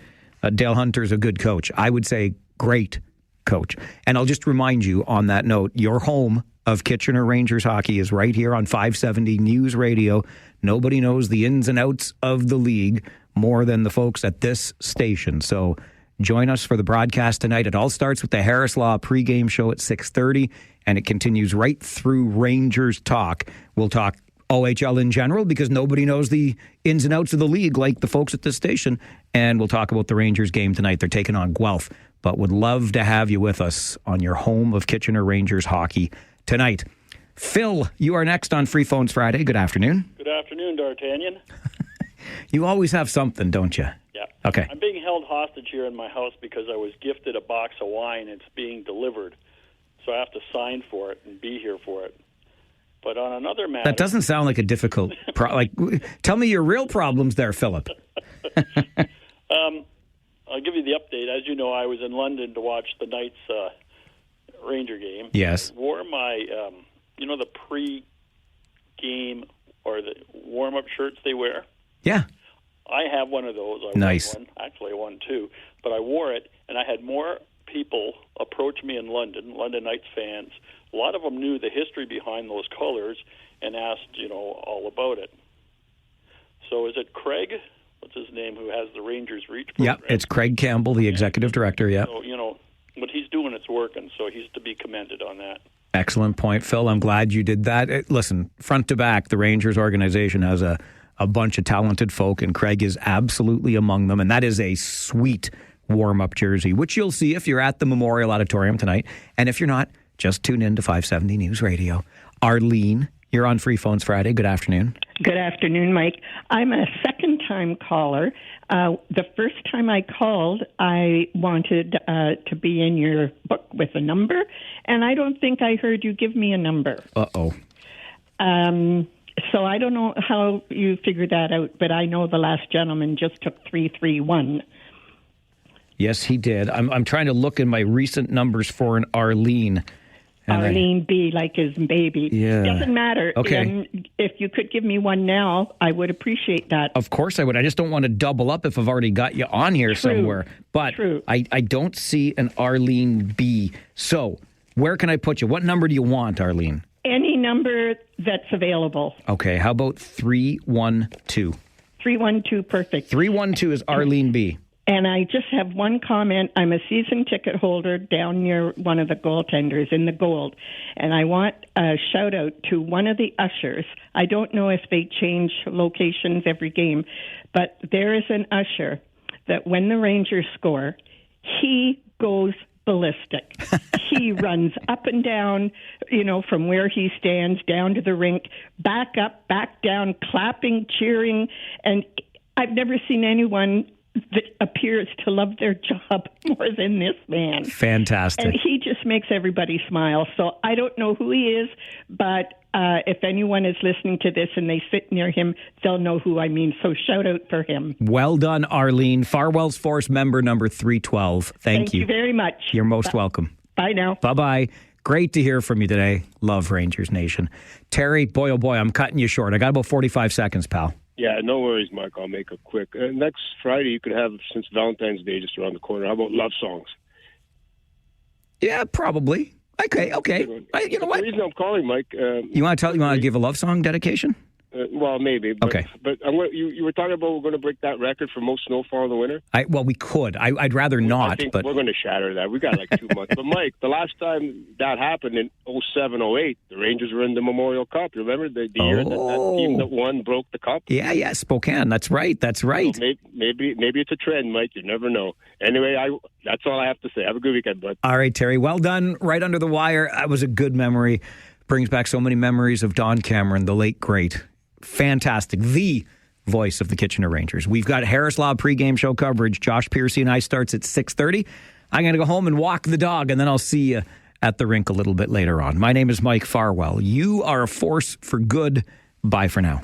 Dale Hunter's a good coach. I would say great coach. And I'll just remind you on that note, your home of Kitchener Rangers hockey is right here on 570 News Radio. Nobody knows the ins and outs of the league more than the folks at this station. So join us for the broadcast tonight. It all starts with the Harris Law pregame show at 6:30, and it continues right through Rangers talk. We'll talk OHL in general because nobody knows the ins and outs of the league like the folks at this station. And we'll talk about the Rangers game tonight. They're taking on Guelph, but would love to have you with us on your home of Kitchener Rangers hockey tonight. Phil, you are next on Free Phones Friday. Good afternoon. Good afternoon, D'Artagnan. You always have something, don't you? Yeah. Okay. I'm being held hostage here in my house because I was gifted a box of wine. It's being delivered, so I have to sign for it and be here for it. But on another matter... That doesn't sound like a difficult... tell me your real problems there, Philip. I'll give you the update. As you know, I was in London to watch the Knights Ranger game. Yes. I wore my, the pre-game or the warm-up shirts they wear. Yeah. I have one of those. I nice. Won one. Actually, I won two. But I wore it, and I had more people approach me in London Knights fans. A lot of them knew the history behind those colors and asked, all about it. So is it Craig? What's his name? Who has the Rangers Reach program? Yeah, it's Craig Campbell, the executive director. Yeah. So what he's doing, it's working. So he's to be commended on that. Excellent point, Phil. I'm glad you did that. Listen, front to back, the Rangers organization has a bunch of talented folk, and Craig is absolutely among them. And that is a sweet warm-up jersey, which you'll see if you're at the Memorial Auditorium tonight. And if you're not, just tune in to 570 News Radio. Arlene, you're on Free Phones Friday. Good afternoon. Good afternoon, Mike. I'm a second-time caller. The first time I called, I wanted to be in your book with a number, and I don't think I heard you give me a number. Uh-oh. So I don't know how you figured that out, but I know the last gentleman just took 331. Yes, he did. I'm trying to look in my recent numbers for an Arlene. Arlene B, like his baby. Yeah. Doesn't matter. Okay. If you could give me one now, I would appreciate that. Of course I would. I just don't want to double up if I've already got you on here somewhere. But I don't see an Arlene B. So where can I put you? What number do you want, Arlene? Any number that's available. Okay. How about 312? 312, perfect. 312 is Arlene B. And I just have one comment. I'm a season ticket holder down near one of the goaltenders in the gold. And I want a shout out to one of the ushers. I don't know if they change locations every game, but there is an usher that when the Rangers score, he goes ballistic. He runs up and down, from where he stands down to the rink, back up, back down, clapping, cheering. And I've never seen anyone that appears to love their job more than this man. Fantastic. And he just makes everybody smile. So I don't know who he is, but if anyone is listening to this and they sit near him, they'll know who I mean. So shout out for him. Well done, Arlene. Farwell's Force member number 312. Thank you. Thank you very much. You're most welcome. Bye now. Bye-bye. Great to hear from you today. Love Rangers Nation. Terry, boy, oh boy, I'm cutting you short. I got about 45 seconds, pal. Yeah, no worries, Mike. I'll make it quick. Next Friday, you could have, since Valentine's Day just around the corner, how about love songs? Yeah, probably. Okay. You know what? The reason I'm calling, Mike. You want to give a love song dedication? Well, maybe. But, Okay. But you were talking about we're going to break that record for most snowfall in the winter? Well, we could. I'd rather not. I think but we're going to shatter that. We got like 2 months. But, Mike, the last time that happened in 07, 08, the Rangers were in the Memorial Cup. You remember the year that team that won broke the cup? Yeah, Spokane. That's right. Well, maybe it's a trend, Mike. You never know. Anyway, that's all I have to say. Have a good weekend, bud. All right, Terry. Well done. Right under the wire. That was a good memory. Brings back so many memories of Don Cameron, the late great. Fantastic. The voice of the Kitchener Rangers. We've got Harris Law pregame show coverage. Josh Piercy and I starts at 6:30. I'm going to go home and walk the dog, and then I'll see you at the rink a little bit later on. My name is Mike Farwell. You are a force for good. Bye for now.